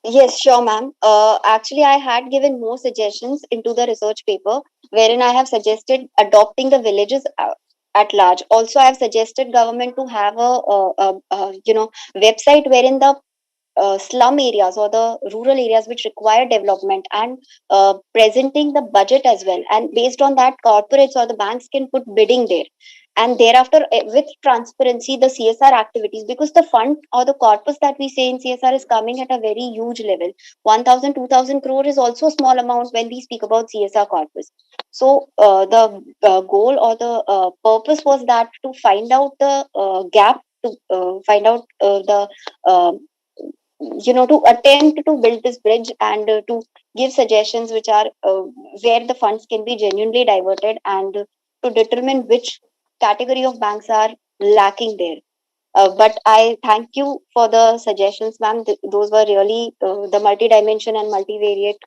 Yes, sure, ma'am. Actually, I had given more suggestions into the research paper, wherein I have suggested adopting the villages at large. Also, I have suggested government to have a website wherein the slum areas or the rural areas which require development, and presenting the budget as well, and based on that corporates or the banks can put bidding there, and thereafter with transparency the CSR activities, because the fund or the corpus that we say in CSR is coming at a very huge level. 1000 2000 crore is also a small amount when we speak about CSR corpus. So the goal or the purpose was that to find out the gap, to find out the to attempt to build this bridge, and to give suggestions which are where the funds can be genuinely diverted, and to determine which category of banks are lacking there. But I thank you for the suggestions, ma'am. Those were really the multi-dimension and multivariate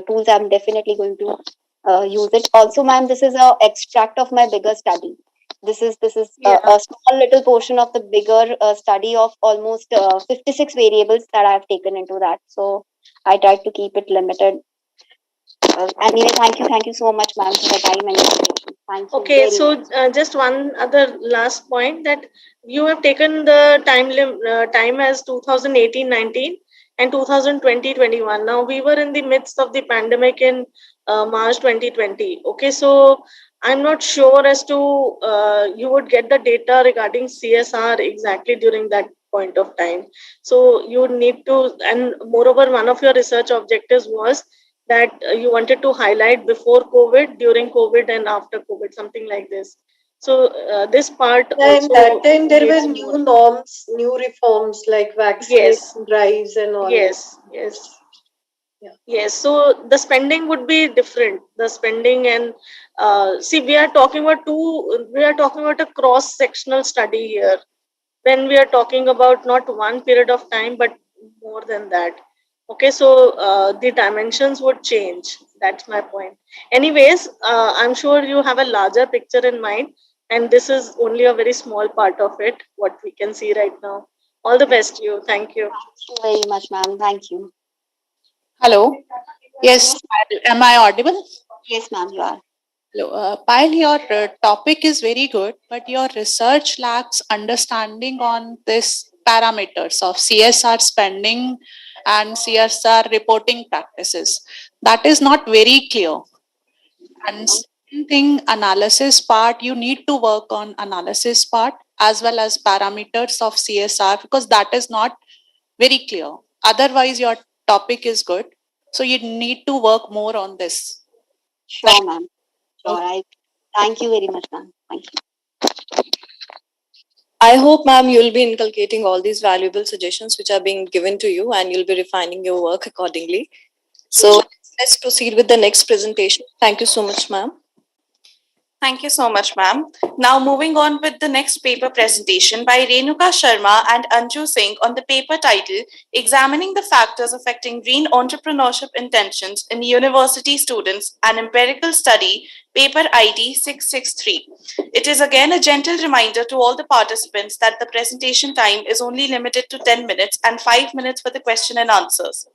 tools. I'm definitely going to use it. Also, ma'am, this is a extract of my bigger study. This is a small little portion of the bigger study of almost 56 variables that I've taken into that. So I tried to keep it limited. Anyway, thank you so much, ma'am, for the time and information. Thank you Okay, very so much. just one other last point, that you have taken the time as 2018-19 and 2020-21. Now we were in the midst of the pandemic in March 2020. Okay, so I'm not sure as to you would get the data regarding CSR exactly during that point of time. So you need to, and moreover, one of your research objectives was that you wanted to highlight before COVID, during COVID, and after COVID, something like this. So this part And also that time there needs were more. new norms, new reforms like Yes, vaccination drives and all. yes. Yes, so the spending would be different. The spending, and see, we are talking about a cross-sectional study here. When we are talking about not one period of time, but more than that. Okay, so the dimensions would change. That's my point. Anyways, I'm sure you have a larger picture in mind, and this is only a very small part of it, what we can see right now. All the best to you. Thank you. Thank you very much, ma'am. Thank you. Hello. Yes, Payal, am I audible? Yes, ma'am, you are. Hello. Payal, your topic is very good, but your research lacks understanding on this parameters of CSR spending and CSR reporting practices. That is not very clear. And second thing, analysis part, you need to work on analysis part as well as parameters of CSR, because that is not very clear. Otherwise, your topic is good. So you need to work more on this. Sure, ma'am. Sure. I thank you very much, ma'am. Thank you. I hope, ma'am, you'll be inculcating all these valuable suggestions which are being given to you, and you'll be refining your work accordingly. So let's proceed with the next presentation. Thank you so much, ma'am. Thank you so much, ma'am. Now moving on with the next paper presentation by Renuka Sharma and Anju Singh on the paper title Examining the Factors Affecting Green Entrepreneurship Intentions in University Students, an Empirical Study, paper ID 663. It is again a gentle reminder to all the participants that the presentation time is only limited to 10 minutes and 5 minutes for the question and answers.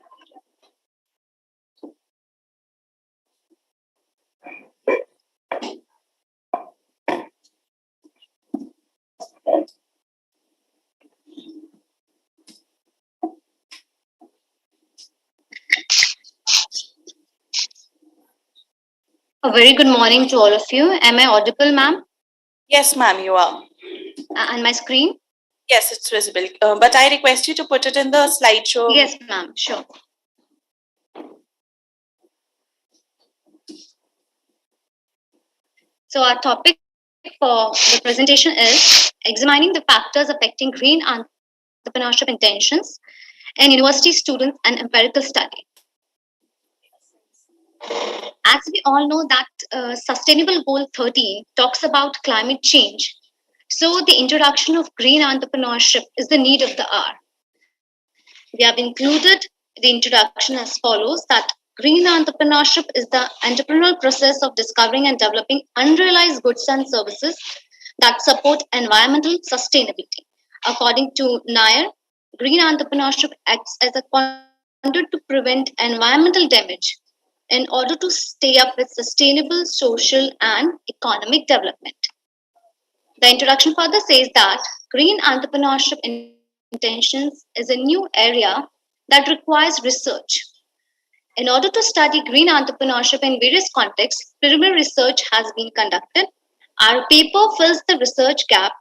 A very good morning to all of you. Am I audible, ma'am? Yes, ma'am, you are. And my screen? Yes, it's visible. But I request you to put it in the slideshow. Yes, ma'am. Sure. So our topic for the presentation is examining the factors affecting green entrepreneurship intentions in university students and empirical study. As we all know that Sustainable Goal 13 talks about climate change. So the introduction of green entrepreneurship is the need of the hour. We have included the introduction as follows, that green entrepreneurship is the entrepreneurial process of discovering and developing unrealized goods and services that support environmental sustainability. According to Nair, green entrepreneurship acts as a conduit to prevent environmental damage in order to stay up with sustainable social and economic development. The introduction further says that green entrepreneurship intentions is a new area that requires research. In order to study green entrepreneurship in various contexts, preliminary research has been conducted. Our paper fills the research gap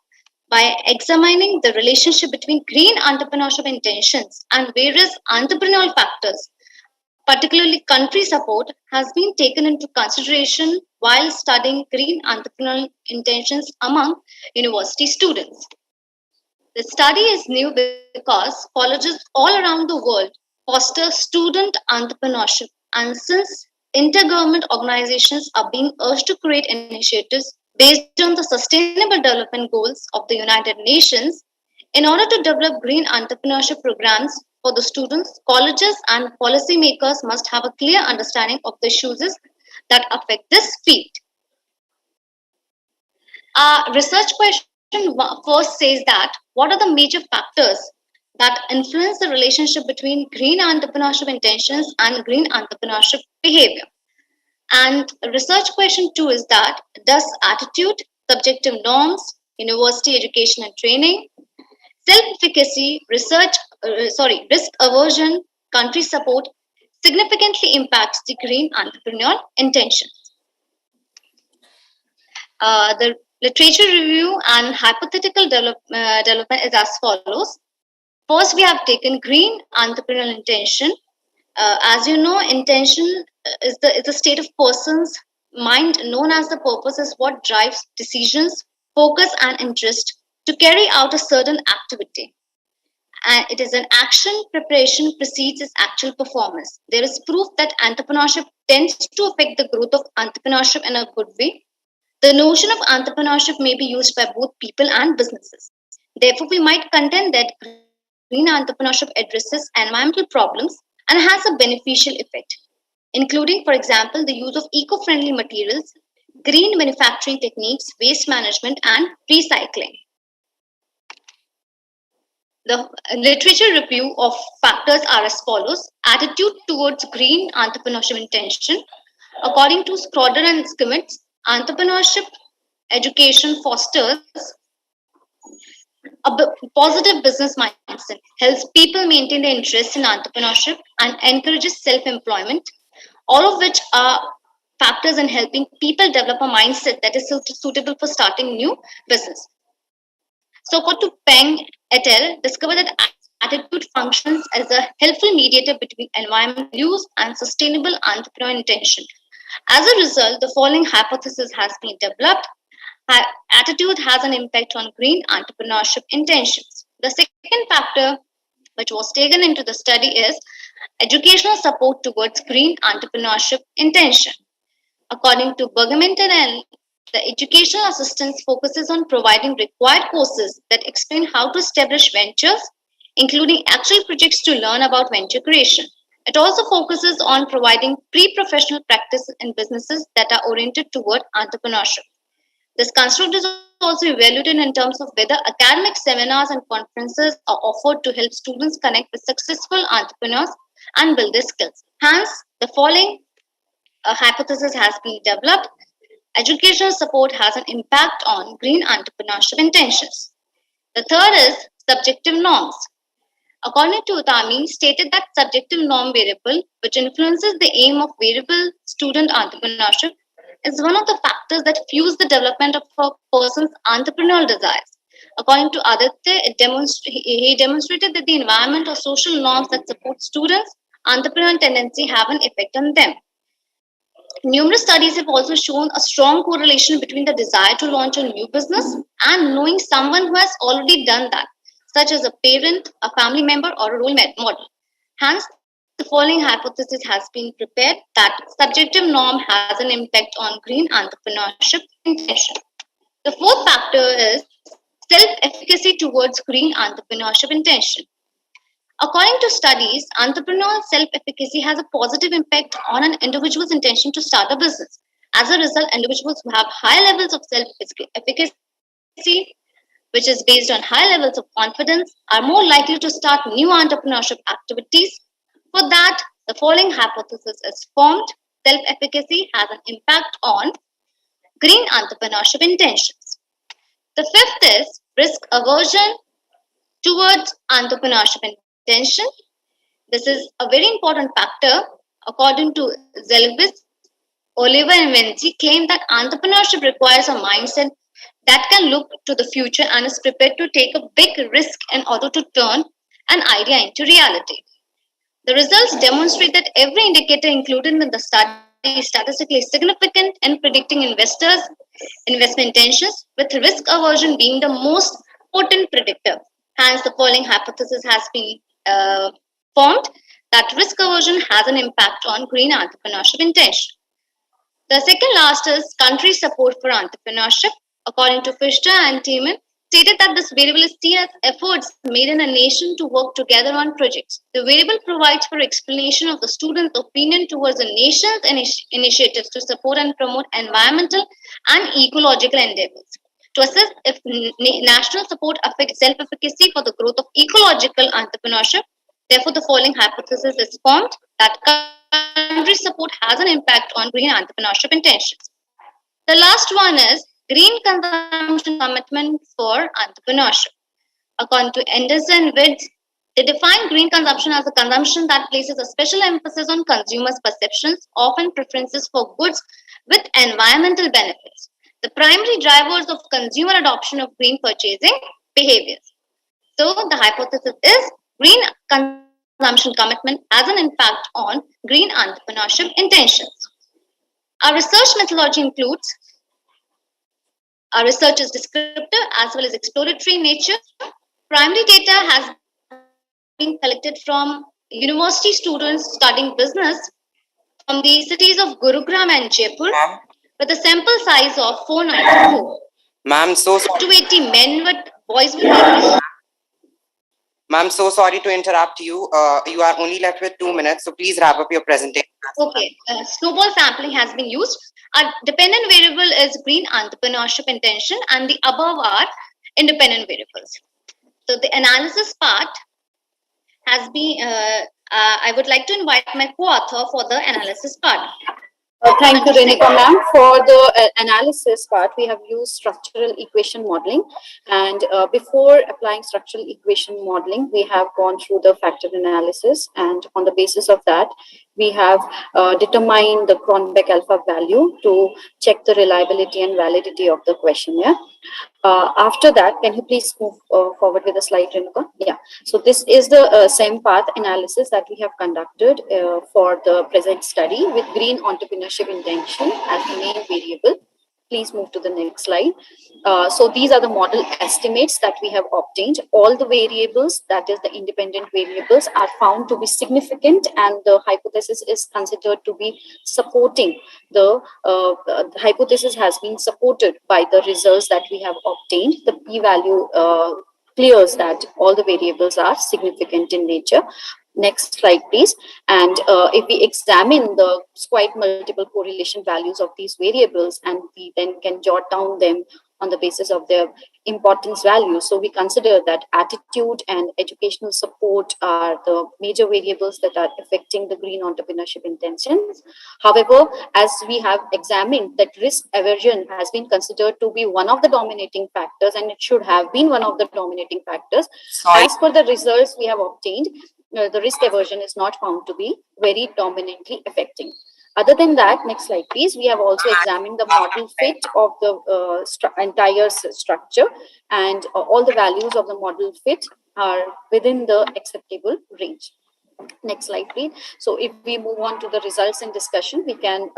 by examining the relationship between green entrepreneurship intentions and various entrepreneurial factors. Particularly, country support has been taken into consideration while studying green entrepreneurial intentions among university students. The study is new because colleges all around the world foster student entrepreneurship, and since intergovernment organizations are being urged to create initiatives based on the Sustainable Development Goals of the United Nations, in order to develop green entrepreneurship programs for the students, colleges and policymakers must have a clear understanding of the issues that affect this field. Our research question first says that what are the major factors that influence the relationship between green entrepreneurship intentions and green entrepreneurship behavior? And research question 2 is that does attitude, subjective norms, university education and training, self-efficacy, risk aversion, country support significantly impacts the green entrepreneurial intentions? The literature review and hypothetical development is as follows. First, we have taken green entrepreneurial intention. As you know, intention is the state of person's mind known as the purpose is what drives decisions, focus and interest to carry out a certain activity. And it is an action preparation precedes its actual performance. There is proof that entrepreneurship tends to affect the growth of entrepreneurship in a good way. The notion of entrepreneurship may be used by both people and businesses. Therefore, we might contend that green entrepreneurship addresses environmental problems and has a beneficial effect, including, for example, the use of eco-friendly materials, green manufacturing techniques, waste management, and recycling. The literature review of factors are as follows. Attitude towards green entrepreneurship intention. According to Schroeder and Skimmets, entrepreneurship education fosters a positive business mindset, helps people maintain their interest in entrepreneurship, and encourages self-employment, all of which are factors in helping people develop a mindset that is suitable for starting new business. So, according to Peng et al., discovered that attitude functions as a helpful mediator between environmental values and sustainable entrepreneurial intention. As a result, the following hypothesis has been developed. Attitude has an impact on green entrepreneurship intentions. The second factor which was taken into the study is educational support towards green entrepreneurship intention. According to Bergament et al., the educational assistance focuses on providing required courses that explain how to establish ventures, including actual projects to learn about venture creation. It also focuses on providing pre-professional practice in businesses that are oriented toward entrepreneurship. This construct is also evaluated in terms of whether academic seminars and conferences are offered to help students connect with successful entrepreneurs and build their skills. Hence, the following hypothesis has been developed. Educational support has an impact on green entrepreneurship intentions. The third is subjective norms. According to Utami, stated that subjective norm variable, which influences the aim of variable student entrepreneurship, is one of the factors that fuels the development of a person's entrepreneurial desires. According to Aditya, he demonstrated that the environment or social norms that support students' entrepreneurial tendency have an effect on them. Numerous studies have also shown a strong correlation between the desire to launch a new business and knowing someone who has already done that, such as a parent, a family member, or a role model. Hence, the following hypothesis has been prepared that subjective norm has an impact on green entrepreneurship intention. The fourth factor is self-efficacy towards green entrepreneurship intention. According to studies, entrepreneurial self-efficacy has a positive impact on an individual's intention to start a business. As a result, individuals who have high levels of self-efficacy, which is based on high levels of confidence, are more likely to start new entrepreneurship activities. For that, the following hypothesis is formed. Self-efficacy has an impact on green entrepreneurship intentions. The fifth is risk aversion towards entrepreneurship intention. This is a very important factor. According to Zelbis, Oliver and Vinci claim that entrepreneurship requires a mindset that can look to the future and is prepared to take a big risk in order to turn an idea into reality. The results demonstrate that every indicator included in the study is statistically significant in predicting investors' investment intentions, with risk aversion being the most potent predictor. Hence, the following hypothesis has been formed that risk aversion has an impact on green entrepreneurship intention. The second last is country support for entrepreneurship. According to Fisher and Tiemann, stated that this variable is seen as efforts made in a nation to work together on projects. The variable provides for explanation of the student's opinion towards the nation's initiatives to support and promote environmental and ecological endeavors. To assess if national support affects self-efficacy for the growth of ecological entrepreneurship, therefore the following hypothesis is formed that country support has an impact on green entrepreneurship intentions. The last one is green consumption commitment for entrepreneurship. According to Anderson and Witz, they define green consumption as a consumption that places a special emphasis on consumers' perceptions, often preferences for goods with environmental benefits. The primary drivers of consumer adoption of green purchasing behaviors. So the hypothesis is green consumption commitment has an impact on green entrepreneurship intentions. Our research methodology includes our research is descriptive as well as exploratory in nature. Primary data has been collected from university students studying business from the cities of Gurugram and Jaipur with a sample size of 494. Ma'am, so sorry. 280 men with boys with English. Ma'am, so sorry to interrupt you. You are only left with 2 minutes, so please wrap up your presentation. Okay, snowball sampling has been used. Our dependent variable is green entrepreneurship intention, and the above are independent variables. So the analysis part has been, I would like to invite my co-author for the analysis part. Thank you, Renika ma'am. For the analysis part, we have used structural equation modeling. And before applying structural equation modeling, we have gone through the factor analysis. And on the basis of that, we have determined the Cronbach alpha value to check the reliability and validity of the questionnaire. After that, can you please move forward with the slide, Renuka? Yeah. So this is the same path analysis that we have conducted for the present study with green entrepreneurship intention as the main variable. Please move to the next slide. So these are the model estimates that we have obtained. All the variables, that is the independent variables, are found to be significant, and the hypothesis is considered to be supporting the hypothesis has been supported by the results that we have obtained. The p-value clears that all the variables are significant in nature. Next slide, please. And if we examine the quite multiple correlation values of these variables, and we then can jot down them on the basis of their importance values. So we consider that attitude and educational support are the major variables that are affecting the green entrepreneurship intentions. However, as we have examined that risk aversion has been considered to be one of the dominating factors, and it should have been one of the dominating factors. Sorry. As per the results we have obtained, the risk aversion is not found to be very dominantly affecting. Other than that, next slide, please. We have also examined the model fit of the entire structure, and all the values of the model fit are within the acceptable range. Next slide, please. So if we move on to the results and discussion, we can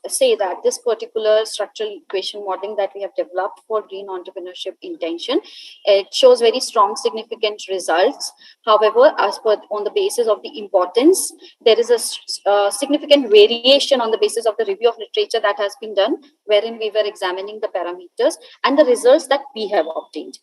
say that this particular structural equation modeling that we have developed for green entrepreneurship intention, it shows very strong, significant results. However, as per on the basis of the importance, there is a significant variation on the basis of the review of literature that has been done, wherein we were examining the parameters and the results that we have obtained.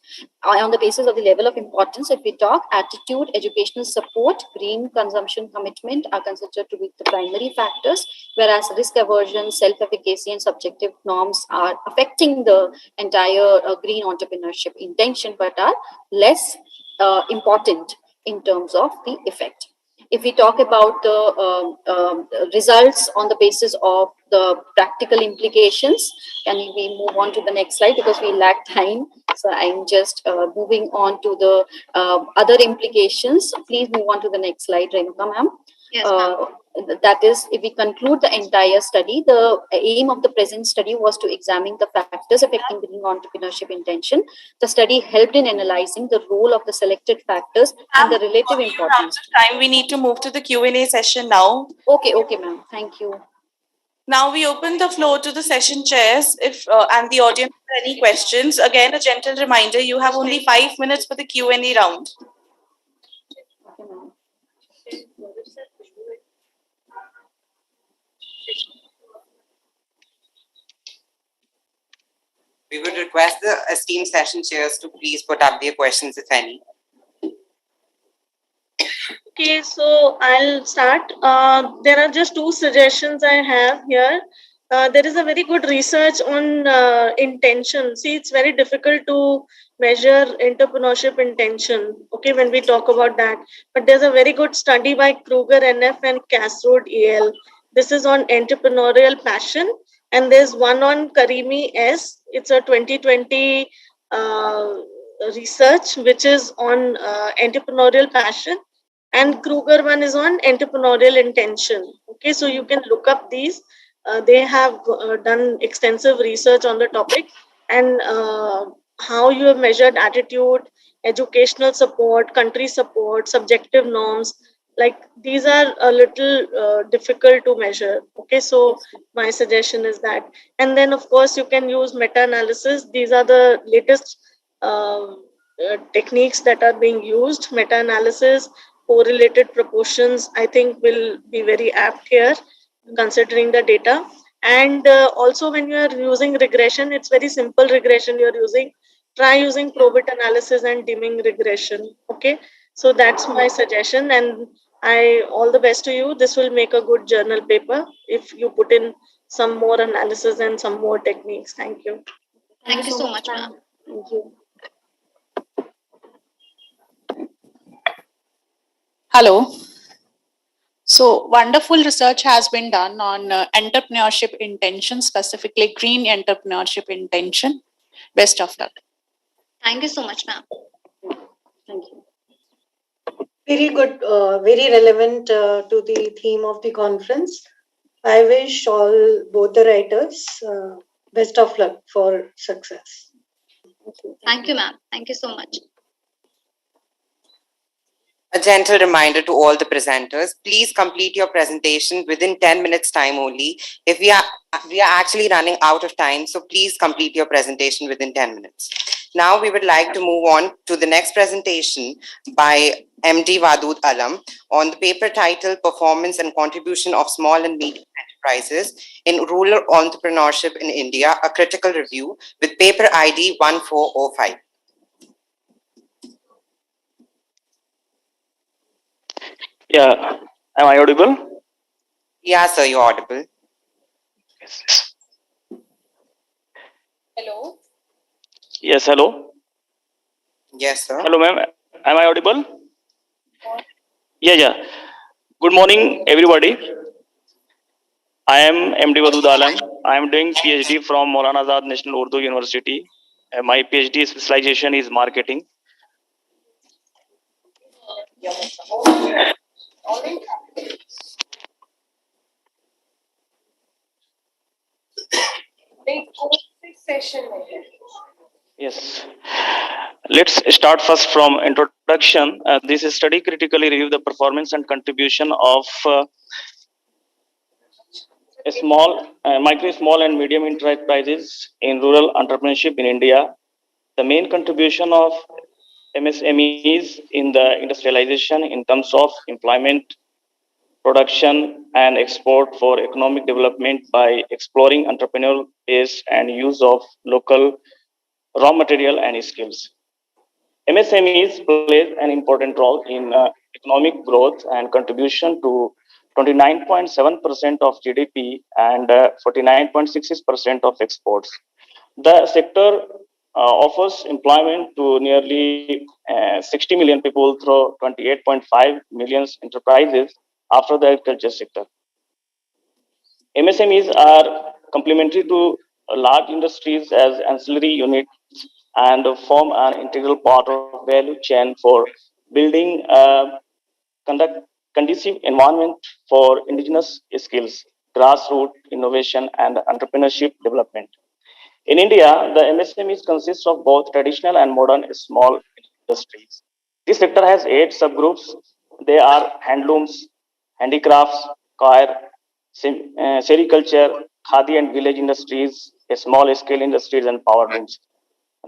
On the basis of the level of importance, if we talk attitude, educational support, green consumption commitment are considered to be the primary factors, whereas risk aversion, self-efficacy, and subjective norms are affecting the entire green entrepreneurship intention, but are less important in terms of the effect. If we talk about the results on the basis of the practical implications, can we move on to the next slide because we lack time? So I'm just moving on to the other implications. Please move on to the next slide, Renuka ma'am. Yes, ma'am. That is, if we conclude the entire study, the aim of the present study was to examine the factors affecting green entrepreneurship intention. The study helped in analyzing the role of the selected factors and the relative importance. Time, we need to move to the Q&A session now. Okay, ma'am. Thank you. Now we open the floor to the session chairs if and the audience have any questions. Again, a gentle reminder, you have only 5 minutes for the Q&A round. We would request the esteemed session chairs to please put up their questions, if any. Okay, so I'll start. There are just two suggestions I have here. There is a very good research on intention. See, it's very difficult to measure entrepreneurship intention, okay, when we talk about that. But there's a very good study by Kruger NF and Casrode EL. This is on entrepreneurial passion. And there's one on Karimi S. It's a 2020 research, which is on entrepreneurial passion. And Kruger one is on entrepreneurial intention. Okay, so you can look up these. They have done extensive research on the topic and how you have measured attitude, educational support, country support, subjective norms. Like these are a little difficult to measure. Okay, so my suggestion is that. And then, of course, you can use meta-analysis. These are the latest techniques that are being used. Meta-analysis, correlated proportions, I think will be very apt here, considering the data. And also when you are using regression, it's very simple regression you're using. Try using probit analysis and dimming regression. Okay, so that's my suggestion, and all the best to you. This will make a good journal paper if you put in some more analysis and some more techniques. Thank you. Thank you so much, ma'am. Thank you. Hello. So wonderful research has been done on entrepreneurship intention, specifically green entrepreneurship intention. Best of luck. Thank you so much, ma'am. Thank you. Very good, very relevant to the theme of the conference. I wish both the writers best of luck for success. Thank you, ma'am. Thank you so much. A gentle reminder to all the presenters, please complete your presentation within 10 minutes time only. If we are actually running out of time, so please complete your presentation within 10 minutes. Now we would like to move on to the next presentation by MD Wadud Alam on the paper title Performance and Contribution of Small and Medium Enterprises in Rural Entrepreneurship in India, a critical review, with paper ID 1405. Yeah, am I audible? Yeah, sir, you're audible. Yes. Hello. Yes, hello. Yes, sir. Hello, ma'am. Am I audible? Yeah. Good morning, everybody. I am MD Wadud Alam. I am doing PhD from Maulana Azad National Urdu University. My PhD specialization is marketing. Yes. Let's start first from introduction. This study critically review the performance and contribution of micro, small, and medium enterprises in rural entrepreneurship in India. The main contribution of MSMEs in the industrialization in terms of employment, production, and export for economic development by exploring entrepreneurial base and use of local raw material and skills. MSMEs plays an important role in economic growth and contribution to 29.7% of GDP and 49.66% of exports. The sector offers employment to nearly 60 million people through 28.5 million enterprises after the agriculture sector. MSMEs are complementary to large industries as ancillary units and form an integral part of value chain for building a conducive environment for indigenous skills, grassroots innovation, and entrepreneurship development. In India, the MSMEs consist of both traditional and modern small industries. This sector has 8 subgroups. They are handlooms, handicrafts, coir, sericulture, khadi and village industries, small scale industries, and power looms.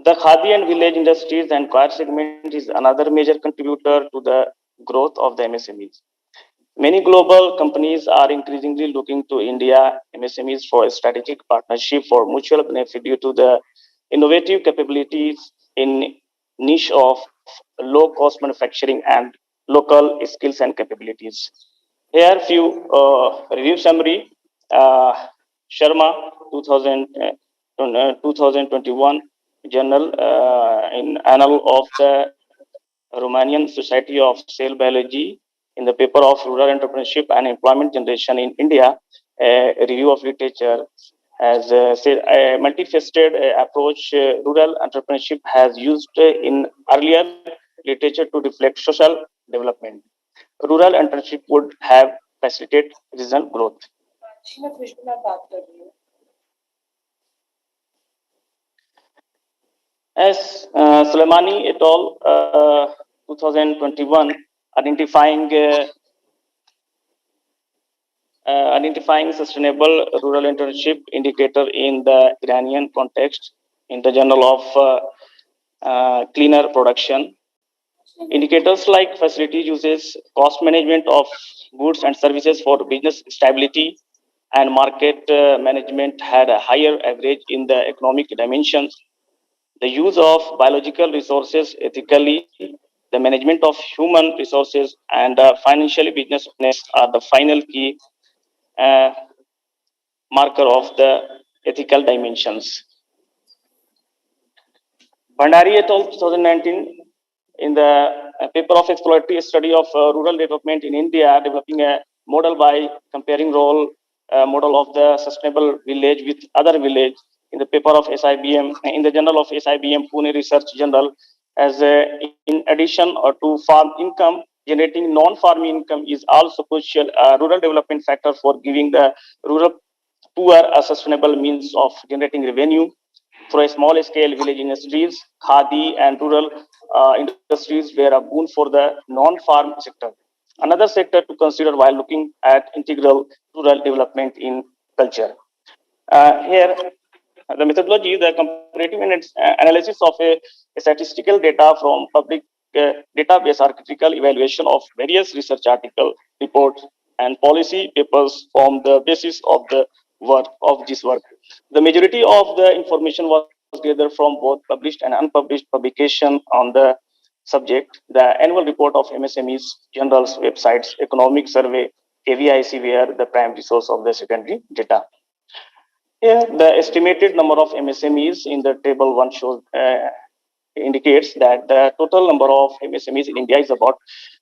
The khadi and village industries and coir segment is another major contributor to the growth of the MSMEs. Many global companies are increasingly looking to India MSMEs for a strategic partnership for mutual benefit due to the innovative capabilities in niche of low cost manufacturing and local skills and capabilities. Here, few review summary. Sharma 2021 journal in Annal of the Romanian Society of Cell Biology in the paper of Rural Entrepreneurship and Employment Generation in India, a review of literature has said a multifaceted approach rural entrepreneurship has used in earlier literature to reflect social development. Rural entrepreneurship would have facilitated regional growth. As Soleimani et al. 2021 identifying identifying sustainable rural internship indicator in the Iranian context in the Journal of Cleaner Production. Indicators like facility uses, cost management of goods and services for business stability, and market management had a higher average in the economic dimensions. The use of biological resources ethically, the management of human resources, and financially business are the final key uh, marker of the ethical dimensions. Bhandari et al. 2019, in the paper of exploratory study of rural development in India, developing a model by comparing role model of the sustainable village with other village in the paper of SIBM, in the journal of SIBM Pune Research Journal, as in addition or to farm income, generating non-farm income is also crucial rural development factor for giving the rural poor a sustainable means of generating revenue through a small scale village industries. Khadi and rural industries were a boon for the non-farm sector. Another sector to consider while looking at integral rural development in culture. Here, the methodology, the comparative analysis of a statistical data from public database are critical evaluation of various research articles, reports, and policy papers form the basis of the work of this work. The majority of the information was gathered from both published and unpublished publication on the subject. The annual report of MSMEs, journals, websites, economic survey, KVIC were the primary source of the secondary data. Here, the estimated number of MSMEs in the table one shows indicates that the total number of MSMEs in India is about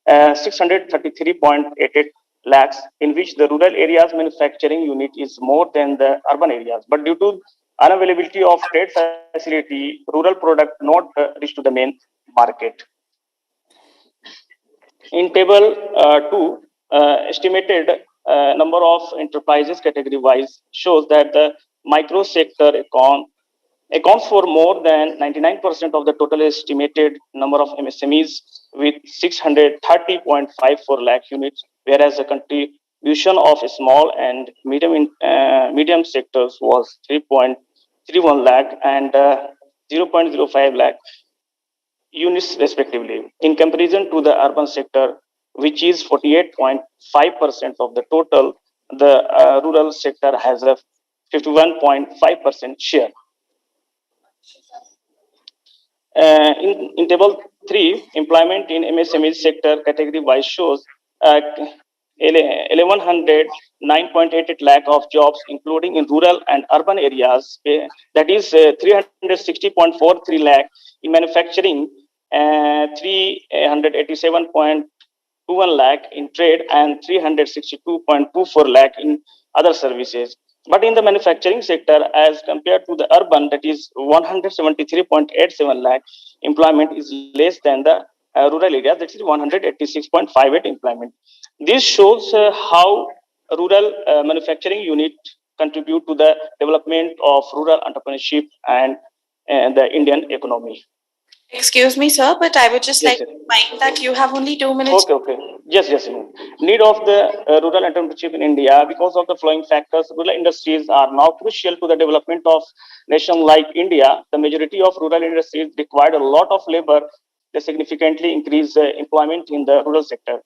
633.88 lakhs, in which the rural areas manufacturing unit is more than the urban areas. But due to unavailability of trade facility, rural product not reach to the main market. In table 2, estimated number of enterprises category wise shows that the micro sector accounts for more than 99% of the total estimated number of MSMEs with 630.54 lakh units, whereas the contribution of small and medium sectors was 3.31 lakh and 0.05 lakh units respectively, in comparison to the urban sector, which is 48.5% of the total. The rural sector has a 51.5% share. In table 3, employment in MSME sector category wise shows 1109.88 lakh of jobs, including in rural and urban areas. That is 360.43 lakh in manufacturing, 387.21 lakh in trade, and 362.24 lakh in other services. But in the manufacturing sector, as compared to the urban, that is 173.87 lakh, employment is less than the rural areas, that is 186.58 employment. This shows how rural manufacturing unit contribute to the development of rural entrepreneurship and the Indian economy. Excuse me, sir, but I would just Yes, like sir. to remind that you have only 2 minutes. Okay. Yes. Need of the rural entrepreneurship in India. Because of the following factors, rural industries are now crucial to the development of nation like India. The majority of rural industries required a lot of labor. They significantly increase employment in the rural sector.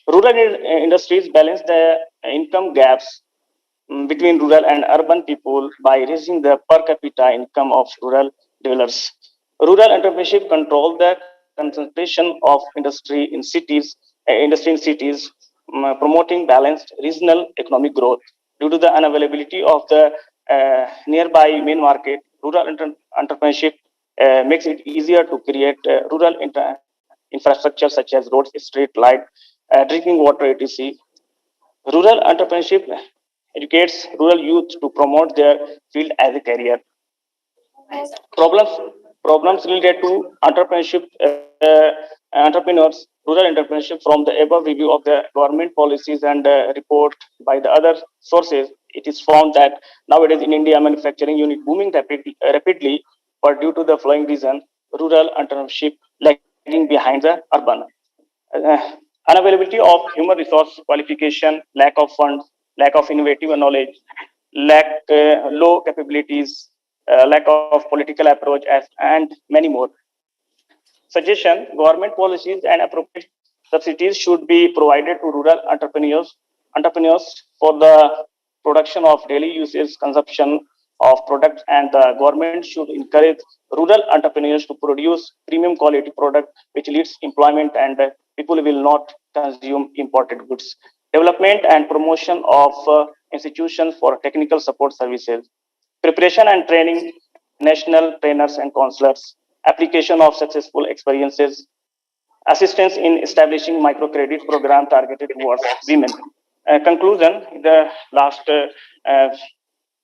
Rural industries balance the income gaps between rural and urban people by raising the per capita income of rural dwellers. Rural entrepreneurship control the concentration of industry in cities, promoting balanced regional economic growth. Due to the unavailability of the nearby main market, rural entrepreneurship makes it easier to create rural infrastructure such as roads, street light, drinking water, etc. Rural entrepreneurship educates rural youth to promote their field as a career. Problems problems related to entrepreneurship, entrepreneurs, rural entrepreneurship from the above review of the government policies and report by the other sources. It is found that nowadays in India, manufacturing unit booming rapidly, but due to the following reason, rural entrepreneurship lagging behind the urban. Uh, Unavailability of human resource qualification, lack of funds, lack of innovative knowledge, lack low capabilities, lack of political approach, and many more. Suggestion: government policies and appropriate subsidies should be provided to rural entrepreneurs for the production of daily usage consumption of products, and the government should encourage rural entrepreneurs to produce premium quality product which leads employment, and people will not consume imported goods. Development and promotion of institutions for technical support services, preparation and training, national trainers and counselors, application of successful experiences, assistance in establishing microcredit program targeted towards women. Conclusion, the last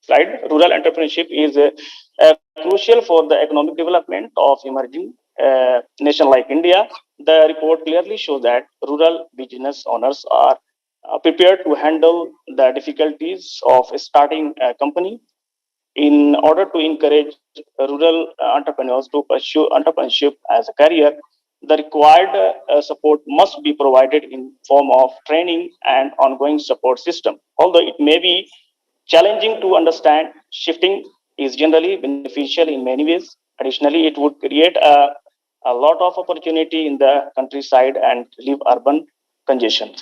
slide, rural entrepreneurship is crucial for the economic development of emerging nation like India. The report clearly shows that rural business owners are prepared to handle the difficulties of starting a company. In order to encourage rural entrepreneurs to pursue entrepreneurship as a career, the required support must be provided in form of training and ongoing support system. Although it may be challenging to understand, shifting is generally beneficial in many ways. Additionally, it would create a lot of opportunity in the countryside and relieve urban congestion.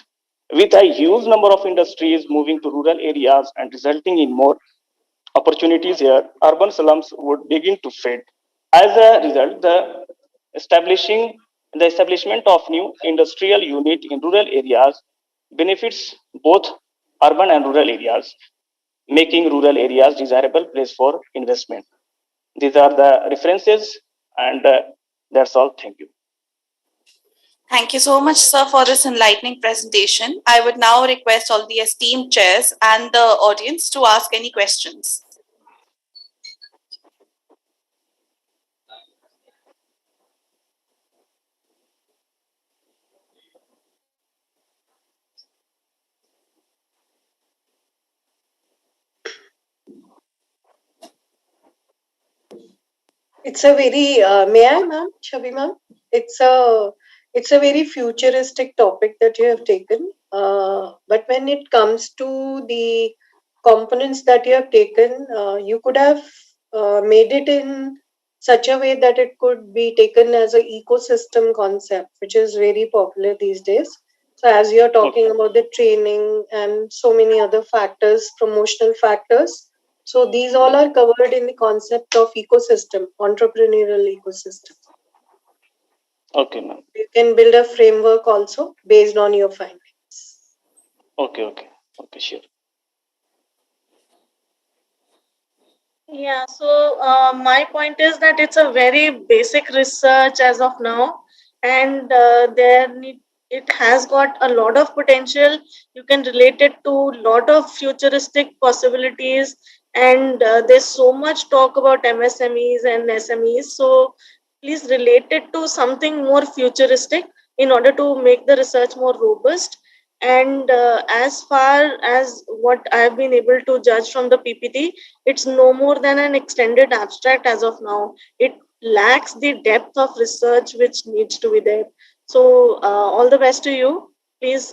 With a huge number of industries moving to rural areas and resulting in more opportunities here, urban slums would begin to fade. As a result, the establishment of new industrial unit in rural areas benefits both urban and rural areas, making rural areas desirable place for investment. These are the references, and that's all. Thank you. Thank you so much, sir, for this enlightening presentation. I would now request all the esteemed chairs and the audience to ask any questions. It's a very, may I, ma'am, Chabi ma'am? It's a very futuristic topic that you have taken. But when it comes to the components that you have taken, you could have made it in such a way that it could be taken as an ecosystem concept, which is very popular these days. So as you're talking about the training and so many other factors, promotional factors, so these all are covered in the concept of ecosystem, entrepreneurial ecosystem. Okay, ma'am. You can build a framework also based on your findings. Okay, sure. Yeah, so my point is that it's a very basic research as of now, and it has got a lot of potential. You can relate it to a lot of futuristic possibilities, and there's so much talk about MSMEs and SMEs. So please relate it to something more futuristic in order to make the research more robust. And as far as what I have been able to judge from the PPT, it's no more than an extended abstract as of now. It lacks the depth of research which needs to be there. So, all the best to you. Please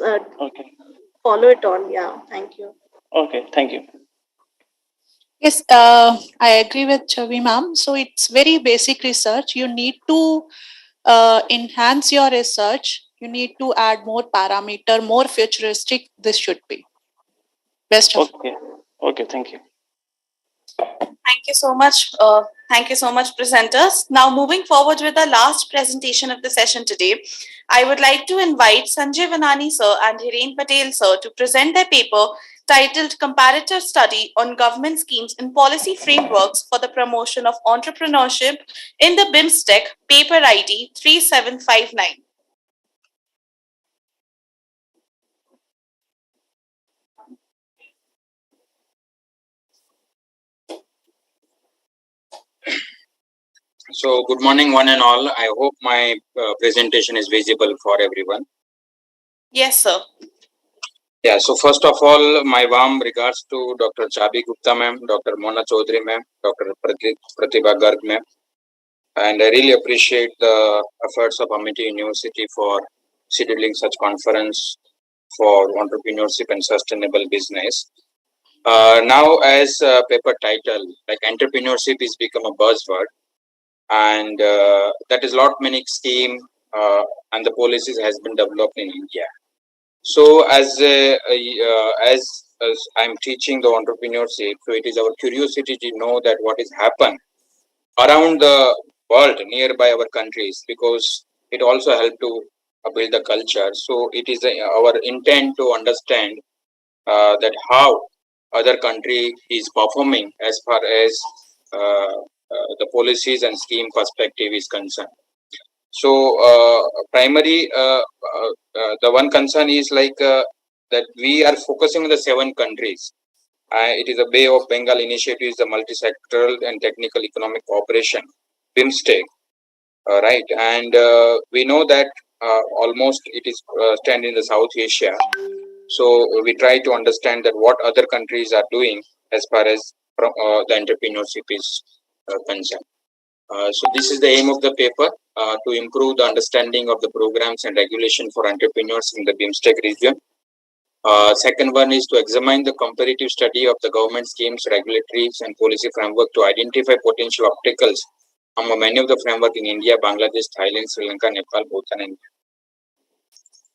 follow it on. Yeah, thank you. Okay, thank you. Yes, I agree with Chavi ma'am. So it's very basic research. You need to enhance your research. You need to add more parameter, more futuristic. This should be. Best of luck. Okay, thank you. Thank you so much. Thank you so much, presenters. Now, moving forward with the last presentation of the session today, I would like to invite Sanjay Vanani sir and Hiren Patel sir to present their paper titled Comparative Study on Government Schemes and Policy Frameworks for the Promotion of Entrepreneurship in the BIMSTEC, paper ID 3759. So, good morning, one and all. I hope my presentation is visible for everyone. Yes, sir. Yeah, so first of all, my warm regards to Dr. Chabi Gupta ma'am, Dr. Mona Chaudhary ma'am, Dr. Pratibha Garg ma'am. And I really appreciate the efforts of Amity University for scheduling such conference for entrepreneurship and sustainable business. Now, as a paper title, like entrepreneurship is become a buzzword, and that is lot many scheme and the policies has been developed in India. So as I'm teaching the entrepreneurship, so it is our curiosity to know that what is happen around the world nearby our countries, because it also help to build the culture. So it is our intent to understand that how other country is performing as far as the policies and scheme perspective is concerned. So primary the one concern is like that we are focusing on the 7 countries, It is a Bay of Bengal initiative, is a multi-sectoral and technical economic cooperation, BIMSTEC, right? And we know that almost it is stand in the South Asia. So we try to understand that what other countries are doing as far as the entrepreneurship is concerned. So this is the aim of the paper, to improve the understanding of the programs and regulation for entrepreneurs in the BIMSTEC region. Second one is to examine the comparative study of the government schemes, regulatories, and policy framework to identify potential obstacles among many of the framework in India, Bangladesh, Thailand, Sri Lanka, Nepal, Bhutan,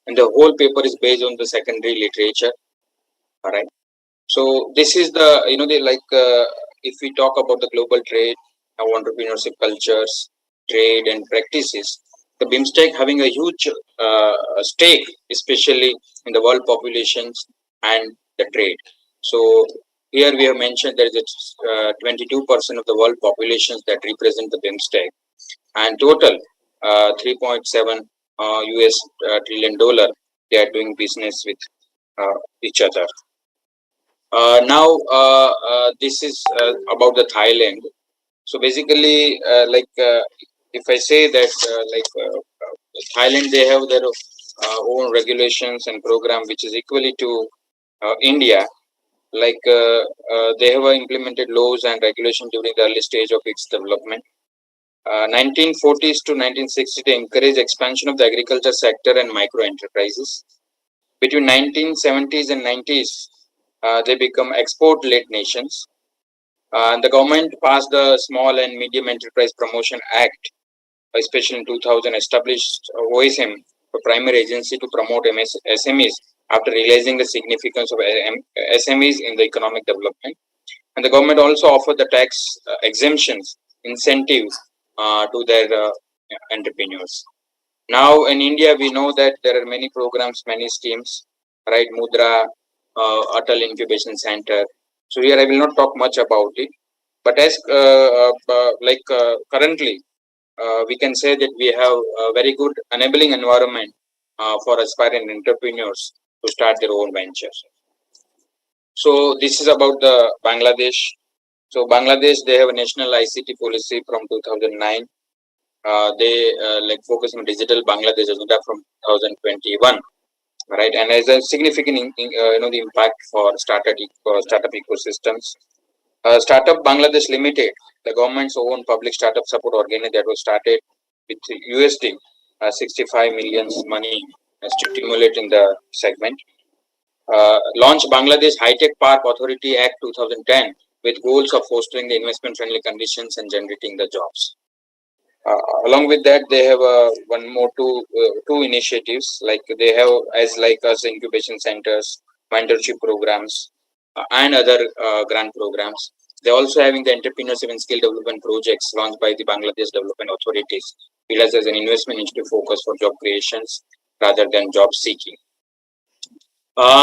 and the whole paper is based on the secondary literature. All right. So this is the if we talk about the global trade, entrepreneurship cultures, trade and practices, the BIMSTEC having a huge stake, especially in the world populations and the trade. So here we have mentioned there is 22% of the world populations that represent the BIMSTEC, and total 3.7 US trillion dollar they are doing business with each other. Now this is about the Thailand. So basically, if I say that Thailand, they have their own regulations and program which is equally to India. They have implemented laws and regulations during the early stage of its development. 1940s to 1960s, they encouraged expansion of the agriculture sector and micro enterprises. Between 1970s and 90s, they become export-led nations. The government passed the Small and Medium Enterprise Promotion Act, especially in 2000, established OSM, a primary agency to promote SMEs after realizing the significance of SMEs in the economic development. And the government also offered the tax exemptions, incentives to their entrepreneurs. Now in India, we know that there are many programs, many schemes, right? Mudra, Atal Incubation Center. So here I will not talk much about it, but as currently, we can say that we have a very good enabling environment for aspiring entrepreneurs to start their own ventures. So this is about the Bangladesh. So Bangladesh, they have a national ICT policy from 2009. They focus on digital Bangladesh agenda from 2021, right? And as a significant the impact for startup ecosystems. Startup Bangladesh Limited, the government's own public startup support organization that was started with USD 65 million money to stimulate in the segment. Launched Bangladesh High Tech Park Authority Act 2010 with goals of fostering the investment friendly conditions and generating the jobs. Along with that, they have one more two initiatives, like they have as incubation centers, mentorship programs, and other grant programs. They're also having the entrepreneurship and skill development projects launched by the Bangladesh Development Authorities, as an investment institute focus for job creations rather than job seeking.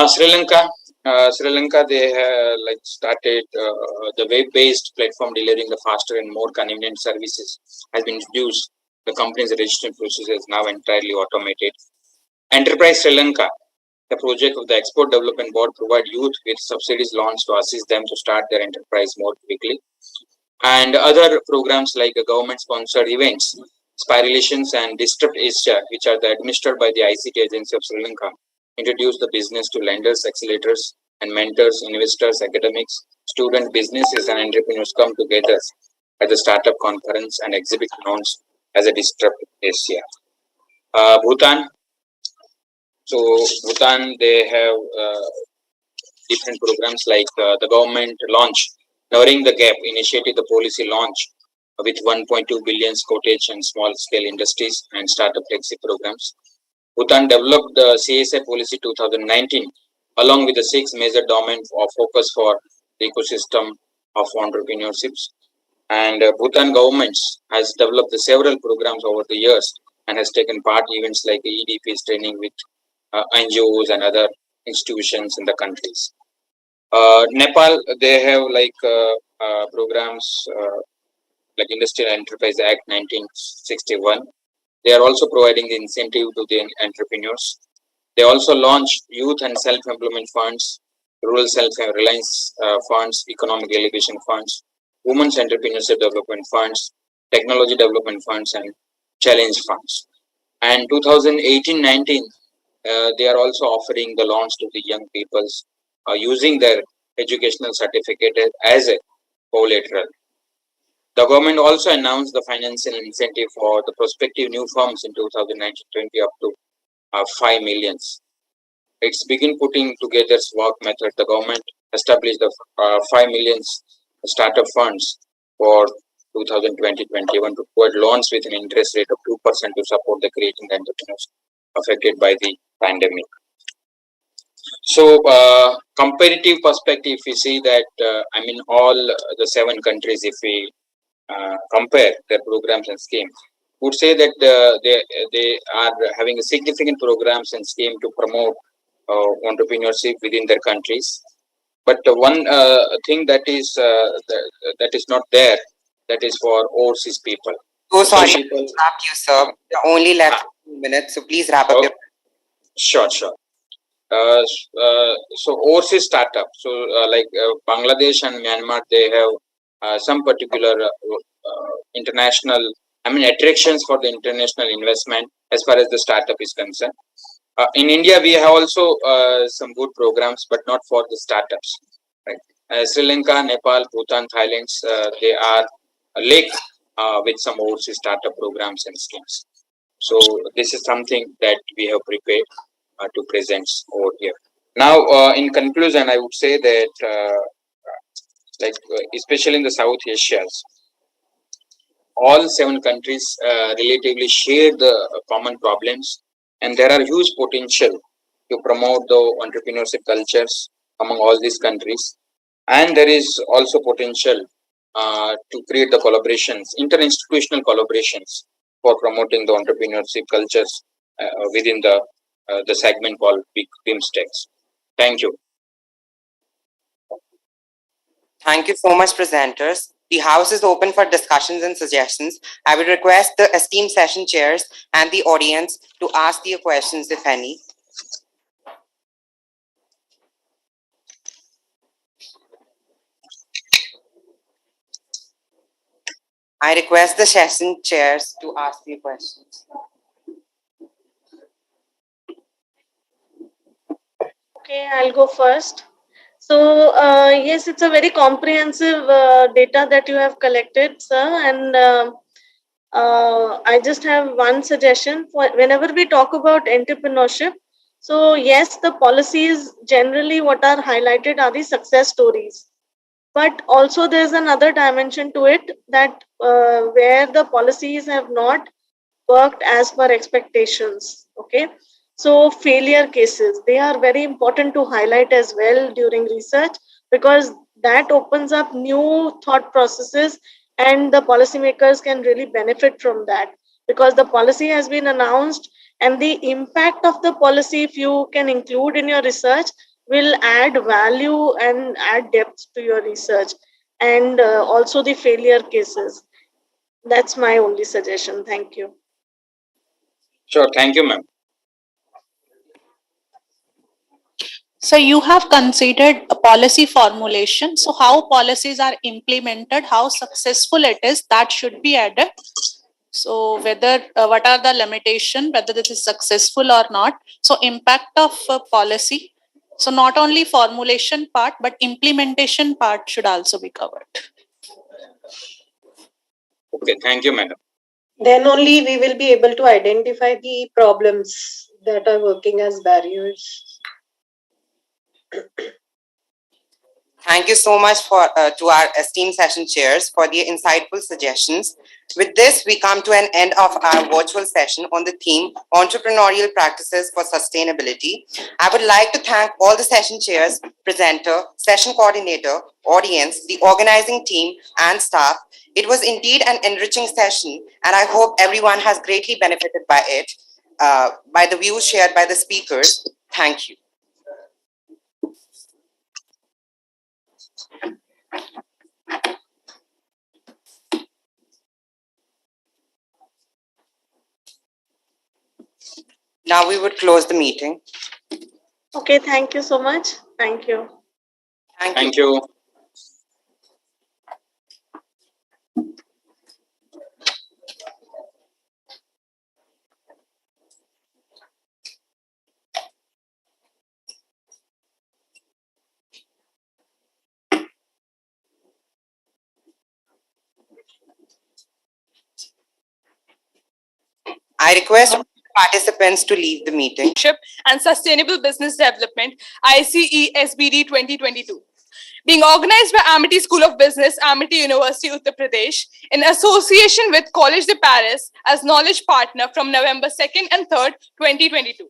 Sri Lanka, they have started the web-based platform delivering the faster and more convenient services has been introduced. The company's registration process is now entirely automated. Enterprise Sri Lanka, the project of the Export Development Board, provide youth with subsidies launched to assist them to start their enterprise more quickly. And other programs like government-sponsored events, Spiralations and Disrupt Asia, which are administered by the ICT Agency of Sri Lanka, introduce the business to lenders, accelerators, and mentors, investors, academics, students, businesses, and entrepreneurs come together at the startup conference and exhibit known as a Disrupt Asia. Bhutan. So Bhutan, they have different programs like the government launch Narrowing the Gap initiative, the policy launch with 1.2 billion cottage and small scale industries and startup taxi programs. Bhutan developed the CSA policy 2019 along with the 6 major domains of focus for the ecosystem of entrepreneurships. And Bhutan governments has developed several programs over the years and has taken part events like EDP's training with NGOs and other institutions in the countries. Nepal, they have programs like Industrial Enterprise Act 1961. They are also providing the incentive to the entrepreneurs. They also launched youth and self-employment funds rural self-reliance funds, economic elevation funds, women's entrepreneurship development funds, technology development funds, and challenge funds. And 2018-19, they are also offering the loans to the young peoples using their educational certificate as a collateral. The government also announced the financial incentive for the prospective new firms in 2019-20 up to 5 millions. It's begin putting together work method. The government established the 5 millions startup funds for 2020-21 to provide loans with an interest rate of 2% to support the creating entrepreneurs affected by the pandemic. So, comparative perspective, we see that all the 7 countries, if we compare their programs and schemes, would say that they are having a significant programs and scheme to promote entrepreneurship within their countries. But one thing that is not there, that is for overseas people. So Some sorry to people, interrupt you, sir. You're only left 2 minutes, so please wrap up okay. your. Sure. So overseas startup. So like Bangladesh and Myanmar, they have some particular international, attractions for the international investment as far as the startup is concerned. In India, we have also some good programs, but not for the startups. Right? Sri Lanka, Nepal, Bhutan, Thailand, they are linked with some overseas startup programs and schemes. So this is something that we have prepared to present over here. Now, in conclusion, I would say that, especially in the South Asias, all 7 countries relatively share the common problems, and there are huge potential to promote the entrepreneurship cultures among all these countries. And there is also potential to create the collaborations, interinstitutional collaborations for promoting the entrepreneurship cultures within the segment called BIMSTECs. Thank you. Thank you so much, presenters. The house is open for discussions and suggestions. I would request the esteemed session chairs and the audience to ask their questions, if any. I request the session chairs to ask their questions. Okay, I'll go first. So, yes, it's a very comprehensive data that you have collected, sir. And I just have one suggestion for whenever we talk about entrepreneurship. So, yes, the policies generally what are highlighted are the success stories. But also, there's another dimension to it that where the policies have not worked as per expectations. Okay. So failure cases, they are very important to highlight as well during research because that opens up new thought processes and the policymakers can really benefit from that because the policy has been announced and the impact of the policy, if you can include in your research, will add value and add depth to your research and also the failure cases. That's my only suggestion. Thank you. Sure. Thank you, ma'am. So you have considered a policy formulation. So how policies are implemented, how successful it is, that should be added. So whether what are the limitation, whether this is successful or not. So impact of policy. So not only formulation part, but implementation part should also be covered. Okay. Thank you, madam. Then only we will be able to identify the problems that are working as barriers. Thank you so much to our esteemed session chairs for their insightful suggestions. With this, we come to an end of our virtual session on the theme Entrepreneurial Practices for Sustainability. I would like to thank all the session chairs, presenter, session coordinator, audience, the organizing team, and staff. It was indeed an enriching session, and I hope everyone has greatly benefited by it, by the views shared by the speakers. Thank you. Now we would close the meeting. Okay, thank you so much. Thank you. Thank you. I request participants to leave the meeting. And Sustainable Business Development, ICE-SBD 2022. Being organized by Amity School of Business, Amity University, Uttar Pradesh, in association with College de Paris as knowledge partner from November 2nd and 3rd, 2022.